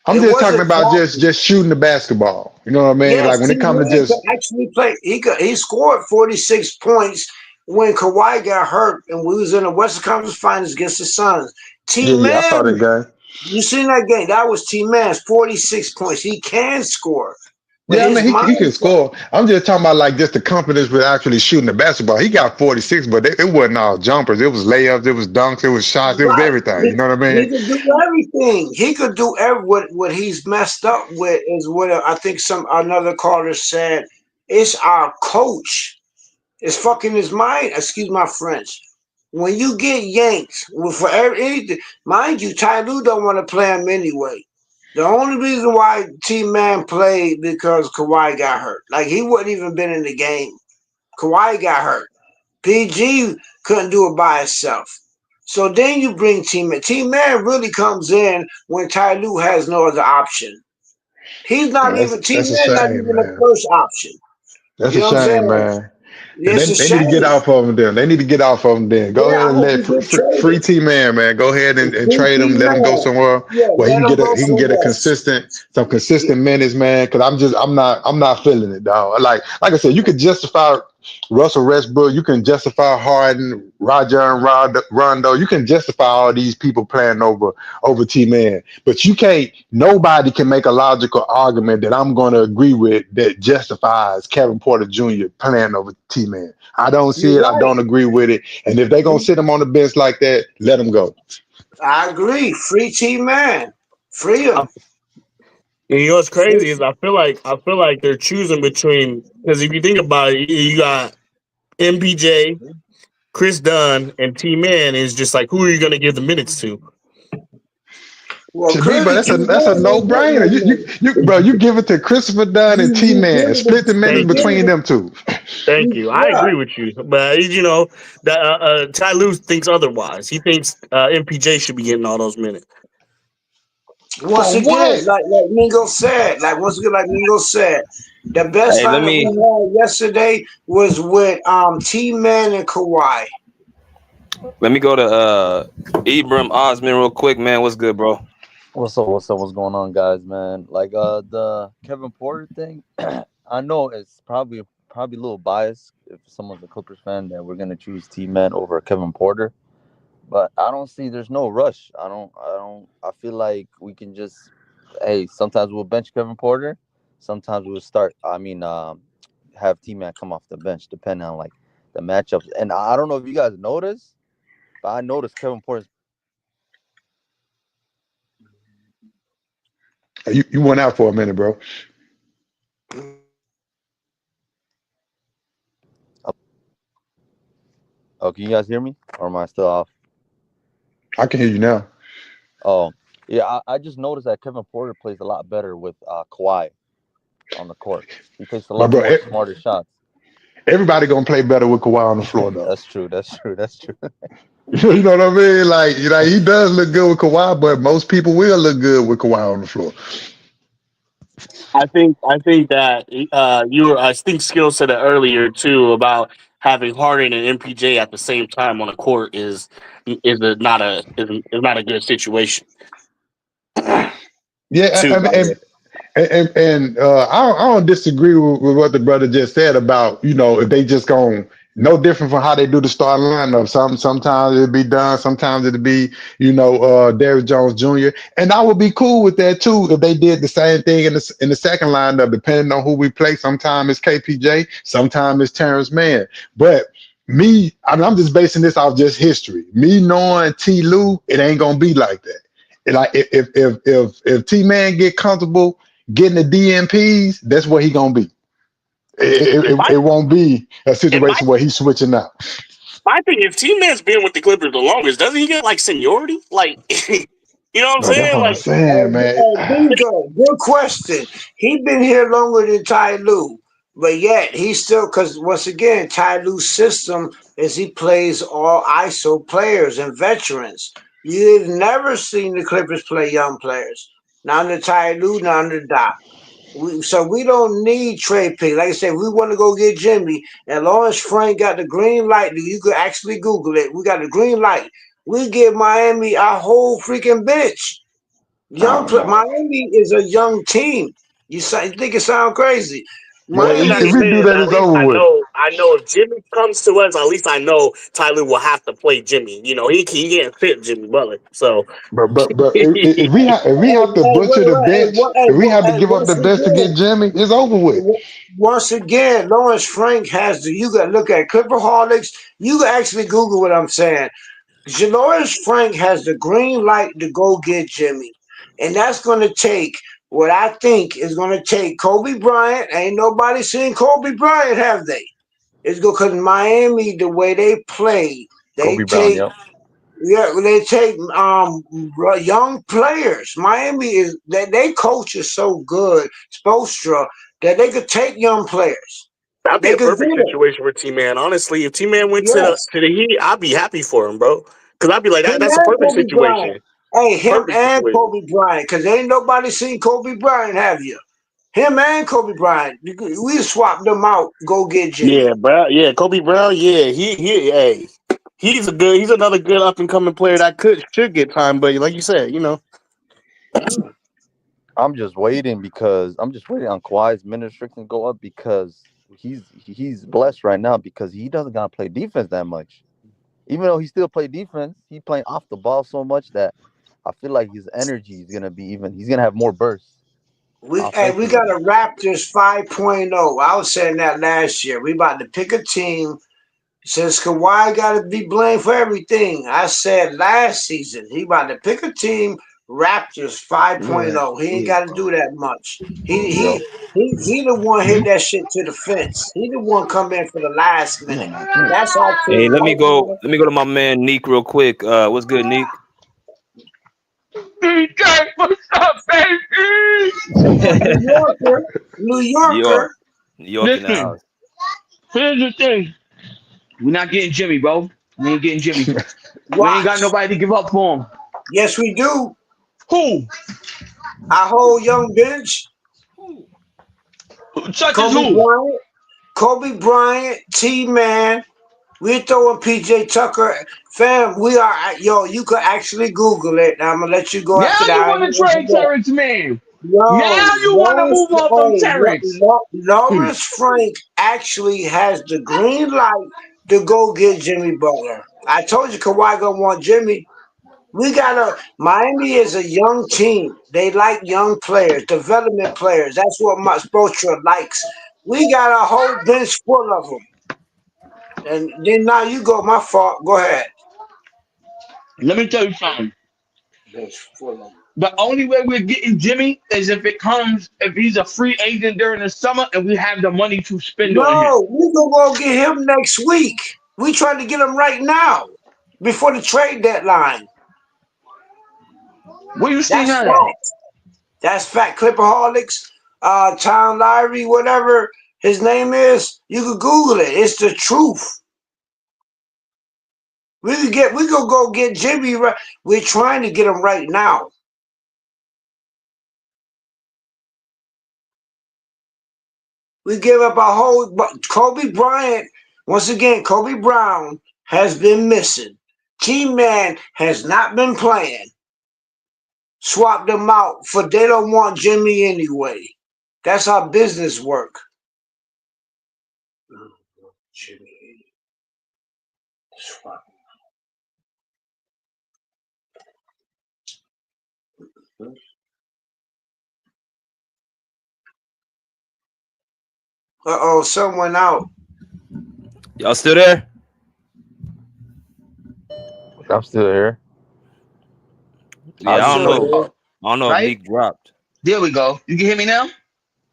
I'm It just talking wasn't about Coffee. just shooting the basketball. You know what I mean? Yes, Like when T it comes to Man could just actually play. He scored 46 points when Kawhi got hurt and we was in the Western Conference Finals against the Suns. T yeah, I saw that Man, game. you seen that game? That was T Man's 46 points. He can score, but Yeah, I mean his he can mindset. score. I'm just talking about like just the confidence with actually shooting the basketball. He got 46, but it wasn't all jumpers. It was layups, it was dunks, it was shots, it was Right. everything. You know what I He mean? could do everything. He could do what he's messed up with is what I think some another caller said. It's our coach. It's fucking his mind. Excuse my French. When you get yanked for anything, mind you, Ty Lue don't want to play him anyway. The only reason why T Man played because Kawhi got hurt. Like he wouldn't even been in the game. Kawhi got hurt. PG couldn't do it by himself. So then you bring T-Man. T-Man really comes in when Ty Lue has no other option. He's not even That's a T-Man, not shame, even a man. first option. That's You a know what I'm shame, saying? man. It's a They need to get shame. off of him then. They need to get off of him then. Go Yeah, ahead I and hope let he get free traded. T Man, man. Go ahead and Free trade him. T Let him go Man. somewhere Yeah, where let him go he can get a somewhere else. some consistent minutes, man. Because I'm not feeling it, dog. Like I said, you could justify Russell Westbrook, you can justify Harden, Roger and Rondo, you can justify all these people playing over T Man, but you can't. Nobody can make a logical argument that I'm going to agree with that justifies Kevin Porter Jr. playing over T Man. I don't see You're it. I right. don't agree with it. And if they're gonna sit him on the bench like that, let him go. I agree. Free T Man. Free him. And you know what's crazy is I feel like they're choosing between, because if you think about it, you got MPJ, Chris Dunn, and T Man is just like, who are you going to give the minutes to? Well, To me, but clearly T that's a Man no ain't getting no brainer. Bro, you give it to Christopher Dunn and T You Man. give Split the it. minutes You Thank you. give between it. them two. Thank you. I Yeah. agree with you. But, you know, Ty Lue thinks otherwise. He thinks MPJ should be getting all those minutes. Once For again, what? like Mingo said, the best Hey, lineup we had yesterday was with T Man and Kawhi. let me go to Ibram Osman real quick, man. What's good, bro? What's up? What's up? What's going on, guys? Man, like the Kevin Porter thing. I know it's probably a little biased if someone's a Clippers fan that we're gonna choose T Man over Kevin Porter, but I don't see. There's no rush. I feel like we can just. Hey, sometimes we'll bench Kevin Porter. Sometimes we'll start. Have T Man come off the bench depending on like the matchups. And I don't know if you guys noticed, but I noticed Kevin Porter's. You went out for a minute, bro. Oh, can you guys hear me? Or am I still off? I can hear you now. Oh, yeah. I just noticed that Kevin Porter plays a lot better with Kawhi on the court. He takes a But lot bro, more smarter shots. everybody gonna play better with Kawhi on the floor, though. That's true. That's true. That's true. You know what I mean? Like, he does look good with Kawhi, but most people will look good with Kawhi on the floor. I think that I think Skill said it earlier too about having Harden and MPJ at the same time on the court is not a good situation. Yeah, Too, by the way. I don't disagree with what the brother just said about, if they just going no different from how they do the starting lineup. Sometimes it'd be done, sometimes it'd be, Derrick Jones Jr. And I would be cool with that too if they did the same thing in the second lineup, depending on who we play. Sometimes it's KPJ, sometimes it's Terance Mann. But I'm just basing this off just history. Me knowing T. Lue, it ain't gonna be like that. And like if T Man get comfortable getting the DMPs, that's where he gonna be. It won't be a situation where he's switching out. My thing, if T Man's been with the Clippers the longest, doesn't he get like seniority? Like, you know what I'm Bro, that's saying? what I'm Like, saying, man. Bingo. Good question. He been here longer than Ty Lue, but yet he's still, because once again, Ty Lue's system is he plays all ISO players and veterans. You've never seen the Clippers play young players. Not under Ty Lue, not under Doc. So we don't need trade pick. Like I said, we want to go get Jimmy, and Lawrence Frank got the green light. You could actually Google it. We got the green light. We give Miami our whole freaking bench. Oh no. Miami is a young team. You think it sound crazy? Man, what Miami that if is we do says, that, at it's least over with. I know if Jimmy comes to us, at least I know Tyler will have to play Jimmy. You know, he can't fit Jimmy Butler. So, But if we have to butcher the bench, if we have to give up the bench to get Jimmy, it's over with. once again, Lawrence Frank has the. You got to look at Clipperholics. You can actually Google what I'm saying. Lawrence Frank has the green light to go get Jimmy, and that's going to take what I think is going to take Kobe Bryant. Ain't nobody seen Kobe Bryant, have they? It's because Miami, the way they play, they Kobe Brown. take Yep. yeah, they take young players. Miami is they coach is so good, Spoelstra, that they could take young players. that'd be They a could perfect do it. situation for T Man. Honestly, if T Man went Yes. to the Heat, I'd be happy for him, bro. Because I'd be like, Him that's a and perfect Kobe Bryant. situation. Hey, him Perfect and situation. Kobe Bryant, because ain't nobody seen Kobe Bryant, have you? Him and Kobe Bryant. We swapped them out. Go get Jimmy. Yeah, bro. Yeah, Kobe Brown. Yeah, hey, he's another good up and coming player that should get time. But like you said, I'm just waiting on Kawhi's minute restriction to go up because he's blessed right now because he doesn't gotta play defense that much. Even though he still play defense, he playing off the ball so much that I feel like his energy is gonna be even. He's gonna have more bursts We offensively. got a Raptors 5.0. I was saying that last year. We about to pick a team. Since Kawhi got to be blamed for everything, I said last season he about to pick a team. Raptors 5.0. He ain't got to do that much. Yo, He the one hit that shit to the fence. He the one come in for the last minute. That's our Hey, team let me right go. now. Let me go to my man Neek real quick. What's good, Neek? BJ, what's up, baby? New Yorker, New New York, Yorker. New York in the Listen, house. here's the thing. We're not getting Jimmy, bro. We ain't getting Jimmy. We ain't got Watch. nobody to give up for him. Yes, we do. Who? Our whole young bench. Such as who? Kobe Bryant, T-Man. We're throwing PJ Tucker. Fam, we are, you could actually Google it. I'm going to let you go Now after that. you I ain't want to gonna trade forget. Terance Mann. Yo, Now you want to move on from Terance. Lawrence Frank actually has the green light to go get Jimmy Butler. I told you Kawhi gonna want Jimmy. Miami is a young team. They like young players, development players. That's what my Spoelstra likes. We got a whole bench full of them. And then now you go. My fault. Go ahead. Let me tell you something. Bench full of them. The only way we're getting Jimmy is if he's a free agent during the summer and we have the money to spend on him. No, we gonna go get him next week. We trying to get him right now, before the trade deadline. Where you seeing That's that at? fact. That's fact. Clipperholics, Tom Lowry, whatever his name is, you could Google it. It's the truth. We could go get Jimmy right. We're trying to get him right now. We give up our whole Kobe Bryant. Once again, Kobe Brown has been missing. T-Man has not been playing. Swap them out for they don't want Jimmy anyway. That's how business work. Jimmy. Swap. Someone out. Y'all still there? I'm still here. Yeah, I don't know. So, I don't know if right? Neek dropped. There we go. You can hear me now?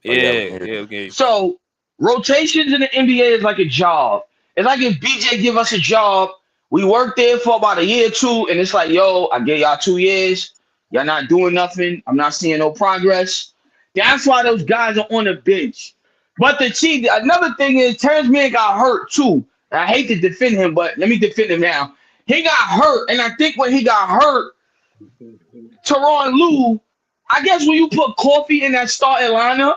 Yeah, okay. So rotations in the NBA is like a job. It's like if BJ give us a job, we work there for about a year or two, and it's like, yo, I gave y'all 2 years. Y'all not doing nothing. I'm not seeing no progress. That's why those guys are on the bench. But another thing is Terance Mann got hurt too. And I hate to defend him, but let me defend him now. He got hurt, and I think when he got hurt, Tyronn Lue, I guess when you put Coffee in that starting lineup,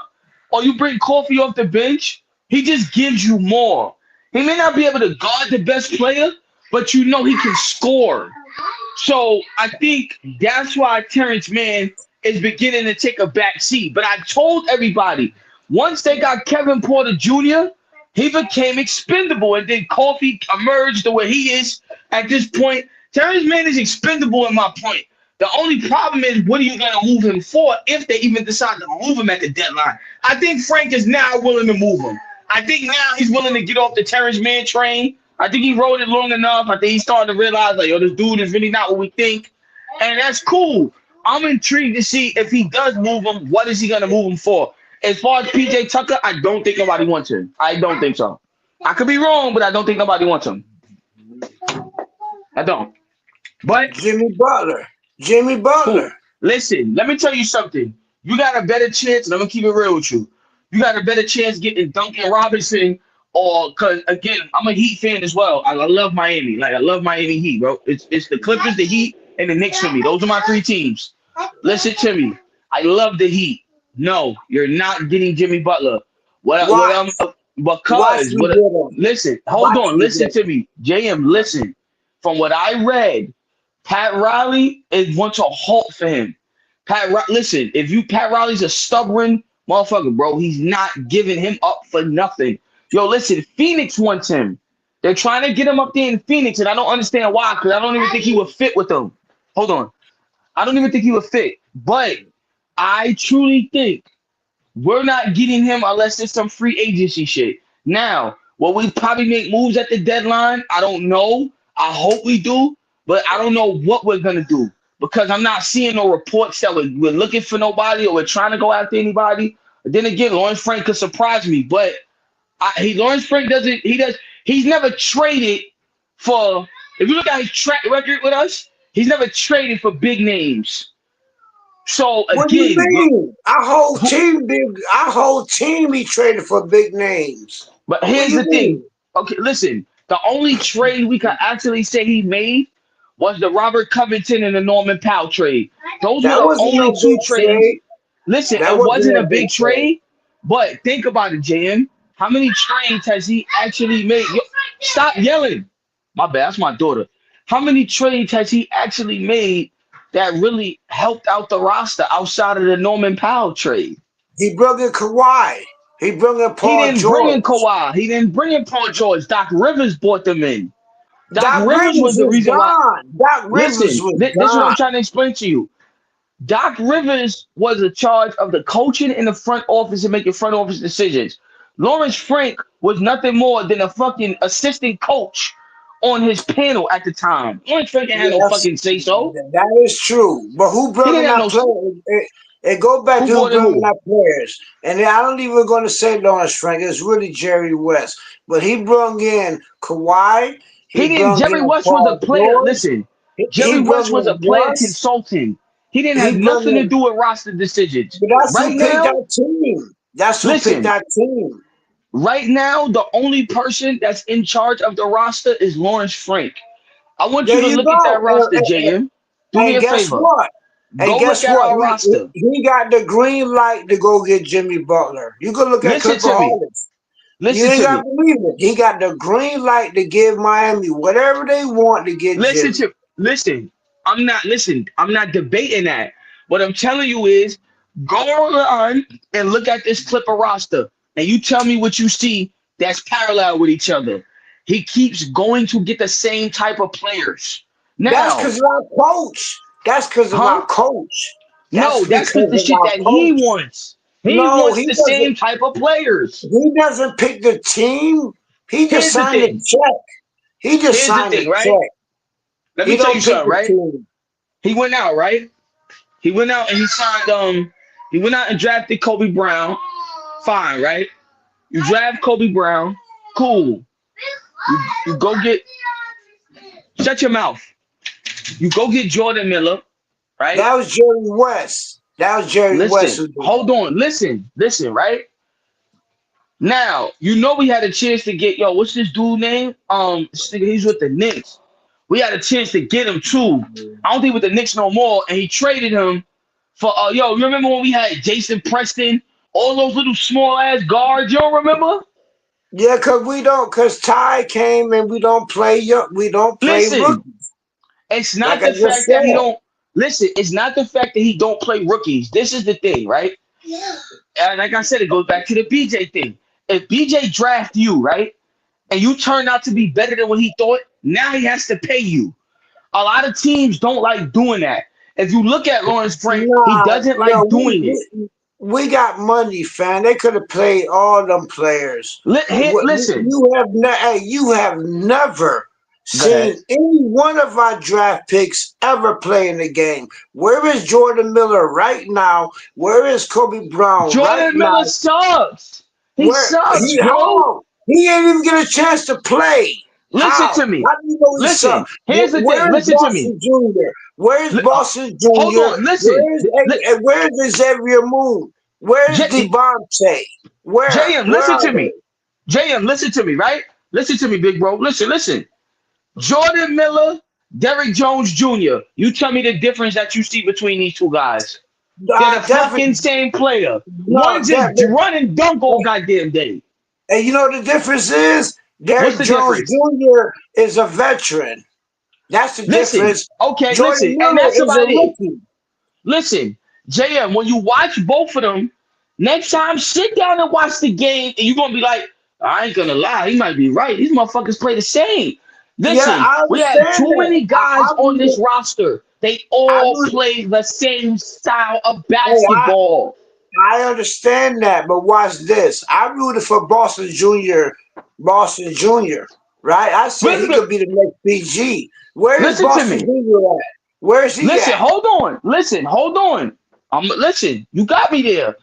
or you bring Coffee off the bench, he just gives you more. He may not be able to guard the best player, but you know he can score. So I think that's why Terance Mann is beginning to take a back seat. But I told everybody, once they got Kevin Porter Jr., he became expendable, and then Coffee emerged the way he is at this point. Terance Mann is expendable in my point. The only problem is, what are you going to move him for if they even decide to move him at the deadline? I think Frank is now willing to move him. I think now he's willing to get off the Terance Mann train. I think he rode it long enough. I think he's starting to realize, like, yo, this dude is really not what we think. And that's cool. I'm intrigued to see if he does move him, what is he going to move him for? As far as PJ Tucker, I don't think nobody wants him. I don't think so. I could be wrong, but I don't think nobody wants him. I don't. But Jimmy Butler. Cool. Listen, let me tell you something. You got a better chance, and I'm gonna keep it real with you. You got a better chance getting Duncan Robinson, or because again, I'm a Heat fan as well. I love Miami. Like I love Miami Heat, bro. It's the Clippers, the Heat, and the Knicks for me. Those are my three teams. Listen to me. I love the Heat. No, you're not getting Jimmy Butler. What Watch. Watch because me what get him. listen, hold Watch on, me listen get him. to me. JM, listen. From what I read, Pat Riley is wants a halt for him. Listen, if you Pat Riley's a stubborn motherfucker, bro. He's not giving him up for nothing. Yo, listen, Phoenix wants him. They're trying to get him up there in Phoenix, and I don't understand why, because I don't even think he would fit with them. Hold on. I don't even think he would fit. But I truly think we're not getting him unless it's some free agency shit. Now, will we probably make moves at the deadline? I don't know. I hope we do, but I don't know what we're gonna do because I'm not seeing no reports that we're looking for nobody or we're trying to go after anybody. Then again, Lawrence Frank could surprise me, but Lawrence Frank doesn't. He's never traded for. If you look at his track record with us, he's never traded for big names. So What do you again, mean? Our whole team he traded for big names. but What do here's you the thing. mean? Okay, listen. The only trade we could actually say he made was the Robert Covington and the Norman Powell trade. Those were That the wasn't only no two big trades. trade. Listen, That it wasn't wasn't no a big big trade. trade, but think about it, JM. How many trades has he actually made? Yo, stop yelling. My bad, that's my daughter. How many trades has he actually made that really helped out the roster outside of the Norman Powell trade? He brought in Kawhi. He brought in He Paul didn't bring in George. Kawhi. He didn't bring in Paul George. Doc Rivers brought them in. Doc Doc Rivers Rivers was the was reason why. gone. Doc Rivers Listen, was this is what I'm gone. trying to explain to you. Doc Rivers was in charge of the coaching in the front office and making front office decisions. Lawrence Frank was nothing more than a fucking assistant coach on his panel at the time. Lawrence Frank ain't had no Yes, fucking say so. that is true. But who He brought in didn't have our no. players? It go back Who to who brought in brought in who? our players. And I don't even going to say Lawrence Frank. It's really Jerry West. But he brought in Kawhi. He He didn't. brought Jerry in West was a Paul player. George. Listen, He Jerry brought West was a in player Russ. consultant. He didn't have He brought nothing to in. do with roster decisions. But that's who Right picked now, that team. That's who picked listen. that team. Right now, the only person that's in charge of the roster is Lawrence Frank. I want There you to you look at that go. roster, JM. Do me And a guess favor. what? And Go look guess at what? our roster. He got the green light to go get Jimmy Butler. You can look at Listen to me. Clipperholics. You Listen ain't to got to me. believe it. He got the green light to give Miami whatever they want to get Listen Jimmy. to listen. I'm not debating that. What I'm telling you is go on and look at this Clipper roster, and you tell me what you see that's parallel with each other. He keeps going to get the same type of players. That's Now, because of our coach. That's because of huh? our coach. No, That's that's because because the of shit our that he coach. wants. He No, wants he the doesn't. same type of players. He doesn't pick the team. He just Here's the signed a thing. check. He just Here's the signed a thing, right? check. Let He me tell you don't pick something, the right? team. He went out, right? He went out and he signed he went out and drafted Kobe Brown. Fine, right? You draft Kobe Brown, cool. You go get shut your mouth. You go get Jordan Miller, right? That was Jerry West. That was Jerry West Listen, who did hold that. on, listen, right? Now, you know we had a chance to get what's this dude name? This nigga, he's with the Knicks. We had a chance to get him too. I don't think with the Knicks no more, and he traded him for you remember when we had Jason Preston, all those little small ass guards, you don't remember? Yeah, cause Ty came and we don't play Listen, rookies. it's Like not I the just fact that he said. don't listen, it's not the fact that he don't play rookies. This is the thing, right? And like I said, it goes back to the BJ thing. If BJ draft you, right, and you turn out to be better than what he thought, now he has to pay you. A lot of teams don't like doing that. If you look at Lawrence Frank, he Nah, doesn't yo, like doing it. we got money, fam. They could have played all them players. Listen, You have never go ahead. seen any one of our draft picks ever play in the game. Where is Jordan Miller right now? Where is Kobe Brown right Jordan now? Miller sucks. He Where sucks, bro. how? He ain't even get a chance to play. Listen How? to me. How do you know he Listen, sucks? here's the thing. Where is Listen to me. Boston Jr.? Where is Boston Hold Jr.? on. Listen. Where is Xavier Moon? Where is Devontae? JM, Where listen are to they? me. JM, listen to me, right? Listen to me, big bro. Listen. Jordan Miller, Derrick Jones Jr. You tell me the difference that you see between these two guys. They're the fucking Definitely. same player. No, One just run and dunk all goddamn day. and you know the difference is What's Derrick the Jones difference? Jr. is a veteran. That's the Listen, difference. okay, Jordan listen, and Miller that's is a about it. rookie. Listen, JM, when you watch both of them, next time sit down and watch the game, and you're gonna be like, I ain't gonna lie, he might be right. These motherfuckers play the same. Yeah, Listen, I we have understand too that. many guys on this roster. They I all would, play the same style of hey, basketball. I understand that, but watch this. I rooted for Boston Jr. Right? I said he Listen, could be the next BG. Where is listen to Boston me. Jr. at? Where is he Listen, at? hold on. Listen, hold on. Listen, you got me there.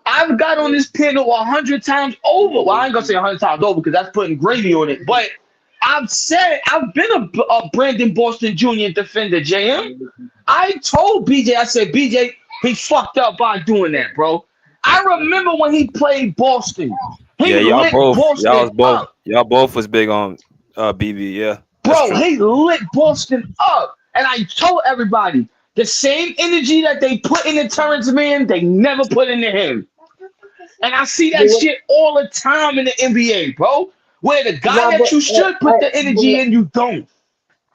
I've got on this panel 100 times over. Well, I ain't gonna say 100 times over because that's putting gravy on it. But I've been a Brandon Boston Jr. defender, JM. I told BJ, I said, BJ, he fucked up by doing that, bro. I remember when he played Boston. Yeah, He lit Boston up. y'all both was big on BB. Yeah, that's Bro, true. he lit Boston up. And I told everybody the same energy that they put into Terance Mann, they never put into him. And I see that shit all the time in the NBA, bro. Where the guy No, that you should put the but energy in, you don't.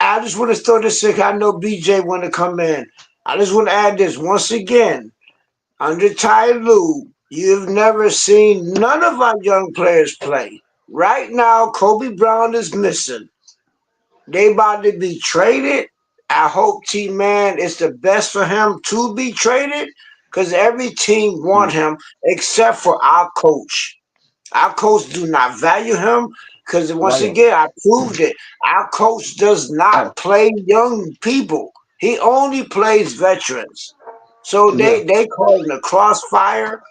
I just want to throw this in. I know BJ want to come in. I just want to add this once again. Under Ty Lue, you've never seen none of our young players play. Right now, Kobe Brown is missing. They about to be traded. I hope T-Man is the best for him to be traded because every team want him except for our coach. Our coach do not value him because once Right. again, I proved it. Our coach does not play young people. He only plays veterans. So Yeah. they call him the crossfire.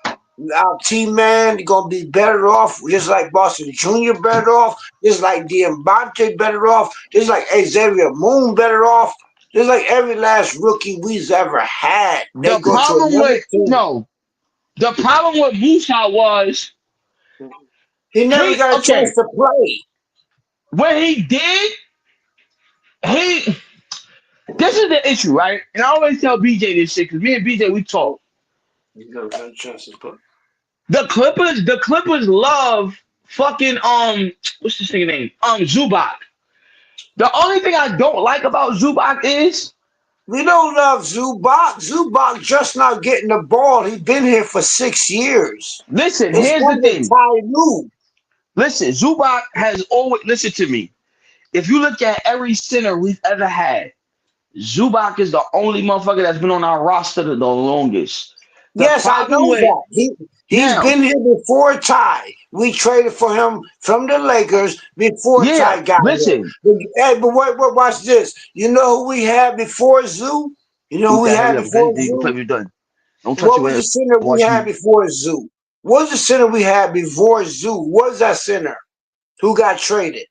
Our team man gonna be better off, just like Boston Jr. better off, just like Diamante better off, just like Xavier Moon better off, just like every last rookie we've ever had. They The go to problem another with team. the problem with Musa was He never got a chance okay. to play. When he did, he this is the issue, right? And I always tell BJ this shit because me and BJ we talk. He never got a chance to play. The Clippers love fucking what's this thing name? Zubac. The only thing I don't like about Zubac is We don't love Zubac. Zubac just not getting the ball. He been here for 6 years. listen, It's here's the under thing. Ty Lue. Listen, Zubac has always listen to me. If you look at every center we've ever had, Zubac is the only motherfucker that's been on our roster the longest. The Yes, I problem know with that. He's now, been here before Ty. We traded for him from the Lakers before yeah, Ty got here. listen. Hey, but wait, watch this. You know who we had before Zoo? You know who Who's we that? had Hurry up, okay? before Then you can play Zoo? when you're done. Don't touch What your was the head. center we Watch had me. before Zoo? What was the center we had before Zoo? What was that center? Who got traded?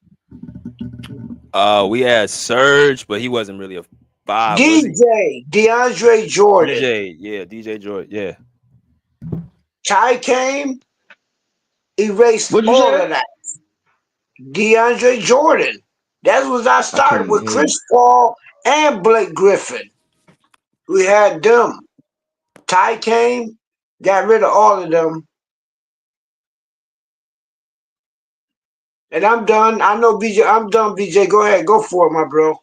We had Surge, but he wasn't really a five, was he? DeAndre Jordan. DJ Jordan, yeah. Ty came, erased What you all say? of that. DeAndre Jordan. That was I I can't started even with hear you. Chris Paul and Blake Griffin. We had them. Ty came, got rid of all of them. And I'm done. I know BJ. I'm done, BJ. Go ahead. Go for it, my bro.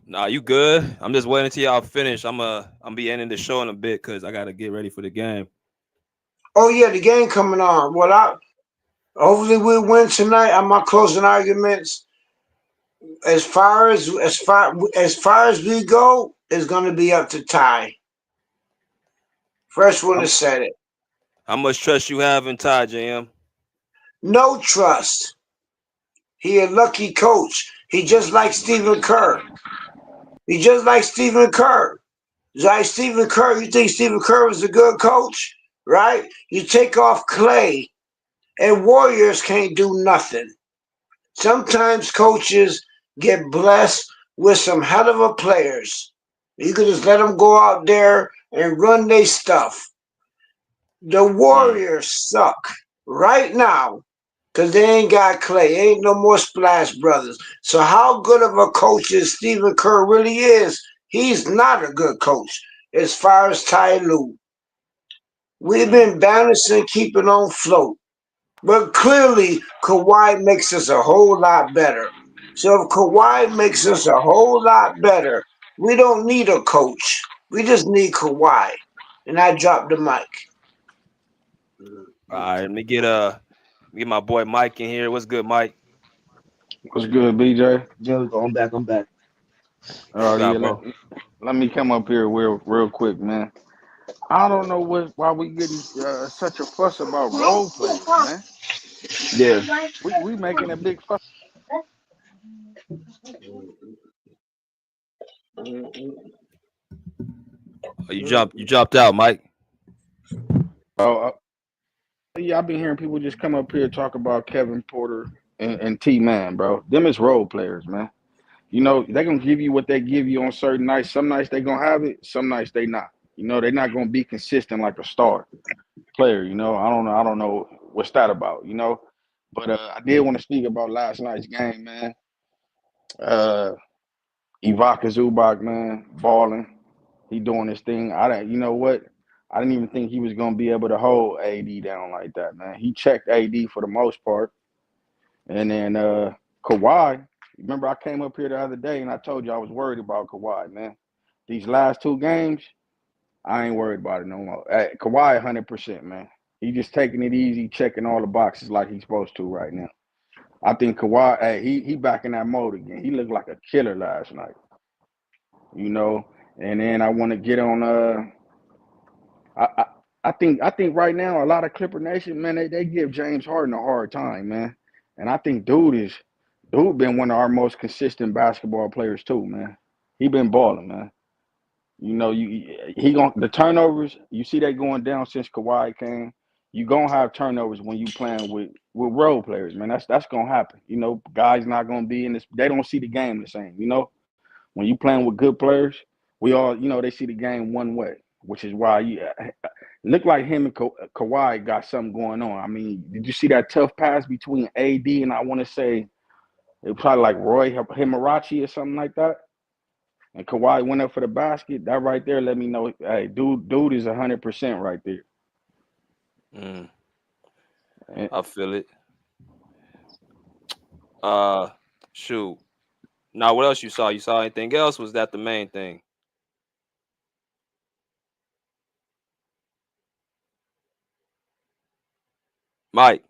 Nah, you good? I'm just waiting until y'all finish. I'm be ending the show in a bit because I gotta get ready for the game. Oh yeah, the game coming on. Hopefully we win tonight. On my closing arguments. As far as we go, it's gonna be up to Ty. First one to said it. How much trust you have in Ty, JM? No trust. He a lucky coach. He just like Stephen Kerr. He just like Stephen Kerr. Like Stephen Kerr, you think Stephen Kerr was a good coach, right? You take off Clay, and Warriors can't do nothing. Sometimes coaches get blessed with some hell of a players. You could just let them go out there and run their stuff. The Warriors suck right now because they ain't got Clay. Ain't no more Splash Brothers. So how good of a coach is Stephen Kerr really is He's not a good coach as far as Ty Lue. We've been balancing, keeping on float. But clearly, Kawhi makes us a whole lot better. So if Kawhi makes us a whole lot better, we don't need a coach. We just need Kawhi. And I dropped the mic. All right, let me get my boy Mike in here. What's good, Mike? What's good, BJ? There we go. I'm back. What you Yeah, got, bro? let me come up here real quick, man. I don't know why we getting such a fuss about role players, man. Yeah. We making a big fuss. Oh, you dropped out, Mike. Oh, yeah, I've been hearing people just come up here talk about Kevin Porter and T Man, bro. Them is role players, man. You know, they're gonna give you what they give you on certain nights. Some nights they gonna have it, some nights they not. You know, they're not gonna be consistent like a star player. You know, I don't know what's that about. You know, but I did want to speak about last night's game, man. Uh, Ibaka Zubac, man, balling. He doing his thing. You know what? I didn't even think he was gonna be able to hold AD down like that, man. He checked AD for the most part, and then Kawhi. Remember, I came up here the other day and I told you I was worried about Kawhi, man. These last two games, I ain't worried about it no more. Hey, Kawhi, 100%, man. He just taking it easy, checking all the boxes like he's supposed to right now. I think Kawhi, hey, he back in that mode again. He looked like a killer last night, you know. And then I want to get on. I think right now a lot of Clipper Nation, man, they give James Harden a hard time, man. And I think dude been one of our most consistent basketball players too, man. He been balling, man. You know, the turnovers, you see they going down since Kawhi came. You gonna have turnovers when you playing with role players, man. That's gonna happen. You know, guys not gonna be in this. They don't see the game the same. You know, when you playing with good players, we all, you know, they see the game one way, which is why look like him and Kawhi got something going on. I mean, did you see that tough pass between AD and I want to say it was probably like Roy Himarachi or something like that? And Kawhi went up for the basket. That right there let me know, hey, dude is 100% right there. I feel it. Shoot. Now, what else you saw? You saw anything else? Was that the main thing? Mike.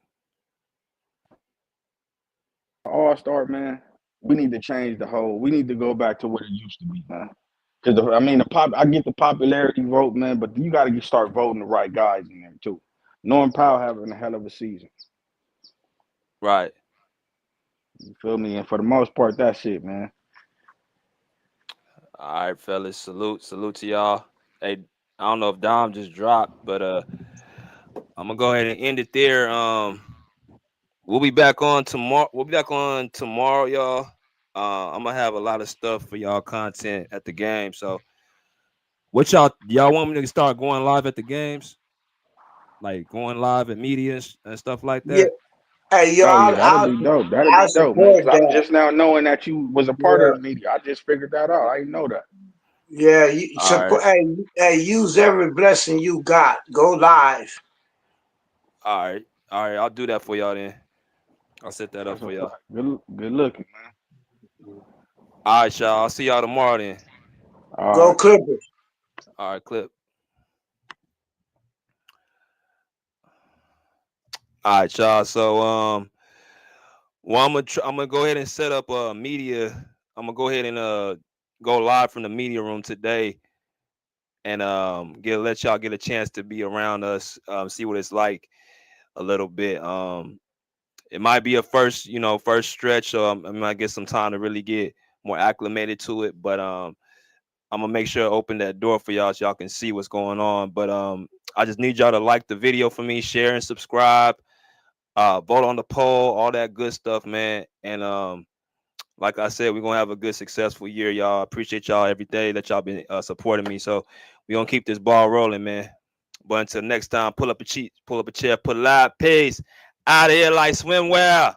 All-star, man. We need to change we need to go back to what it used to be, man. Because I mean, I get the popularity vote, man, but you got to start voting the right guys in there too. Norman Powell having a hell of a season. Right. You feel me? And for the most part, that's it, man. All right, fellas. Salute to y'all. Hey, I don't know if Dom just dropped, but I'm gonna go ahead and end it there. We'll be back on tomorrow. Y'all. I'm gonna have a lot of stuff for y'all content at the game. So, what y'all want me to start going live at the games? Like going live at media and stuff like Yeah. that? Hey, yo, Oh yeah, that'll be dope. That'll I be dope, man. support Because I'm that. just now knowing that you was a part Yeah. of the media. I just figured that out. I didn't know that. Yeah, you All support. right. Hey, use every blessing you got. Go live. All right. I'll do that for y'all then. I'll set that up That's a for y'all. fact. Good looking, man. All right, y'all. I'll see y'all tomorrow then. All Go right. Clippers. All right, clip. All right, y'all. So well, I'm gonna go ahead and set up media. I'm gonna go ahead and go live from the media room today, and let y'all get a chance to be around us, see what it's like a little bit. It might be a first stretch, so I might get some time to really get more acclimated to it. But I'm gonna make sure I open that door for y'all so y'all can see what's going on. But I just need y'all to like the video for me, share and subscribe. Vote on the poll, all that good stuff, man. And like I said, we're gonna have a good, successful year, y'all. I appreciate y'all every day that y'all been supporting me. So we're gonna keep this ball rolling, man. But until next time, pull up a chair, pull live. Peace. Out of here like swimwear.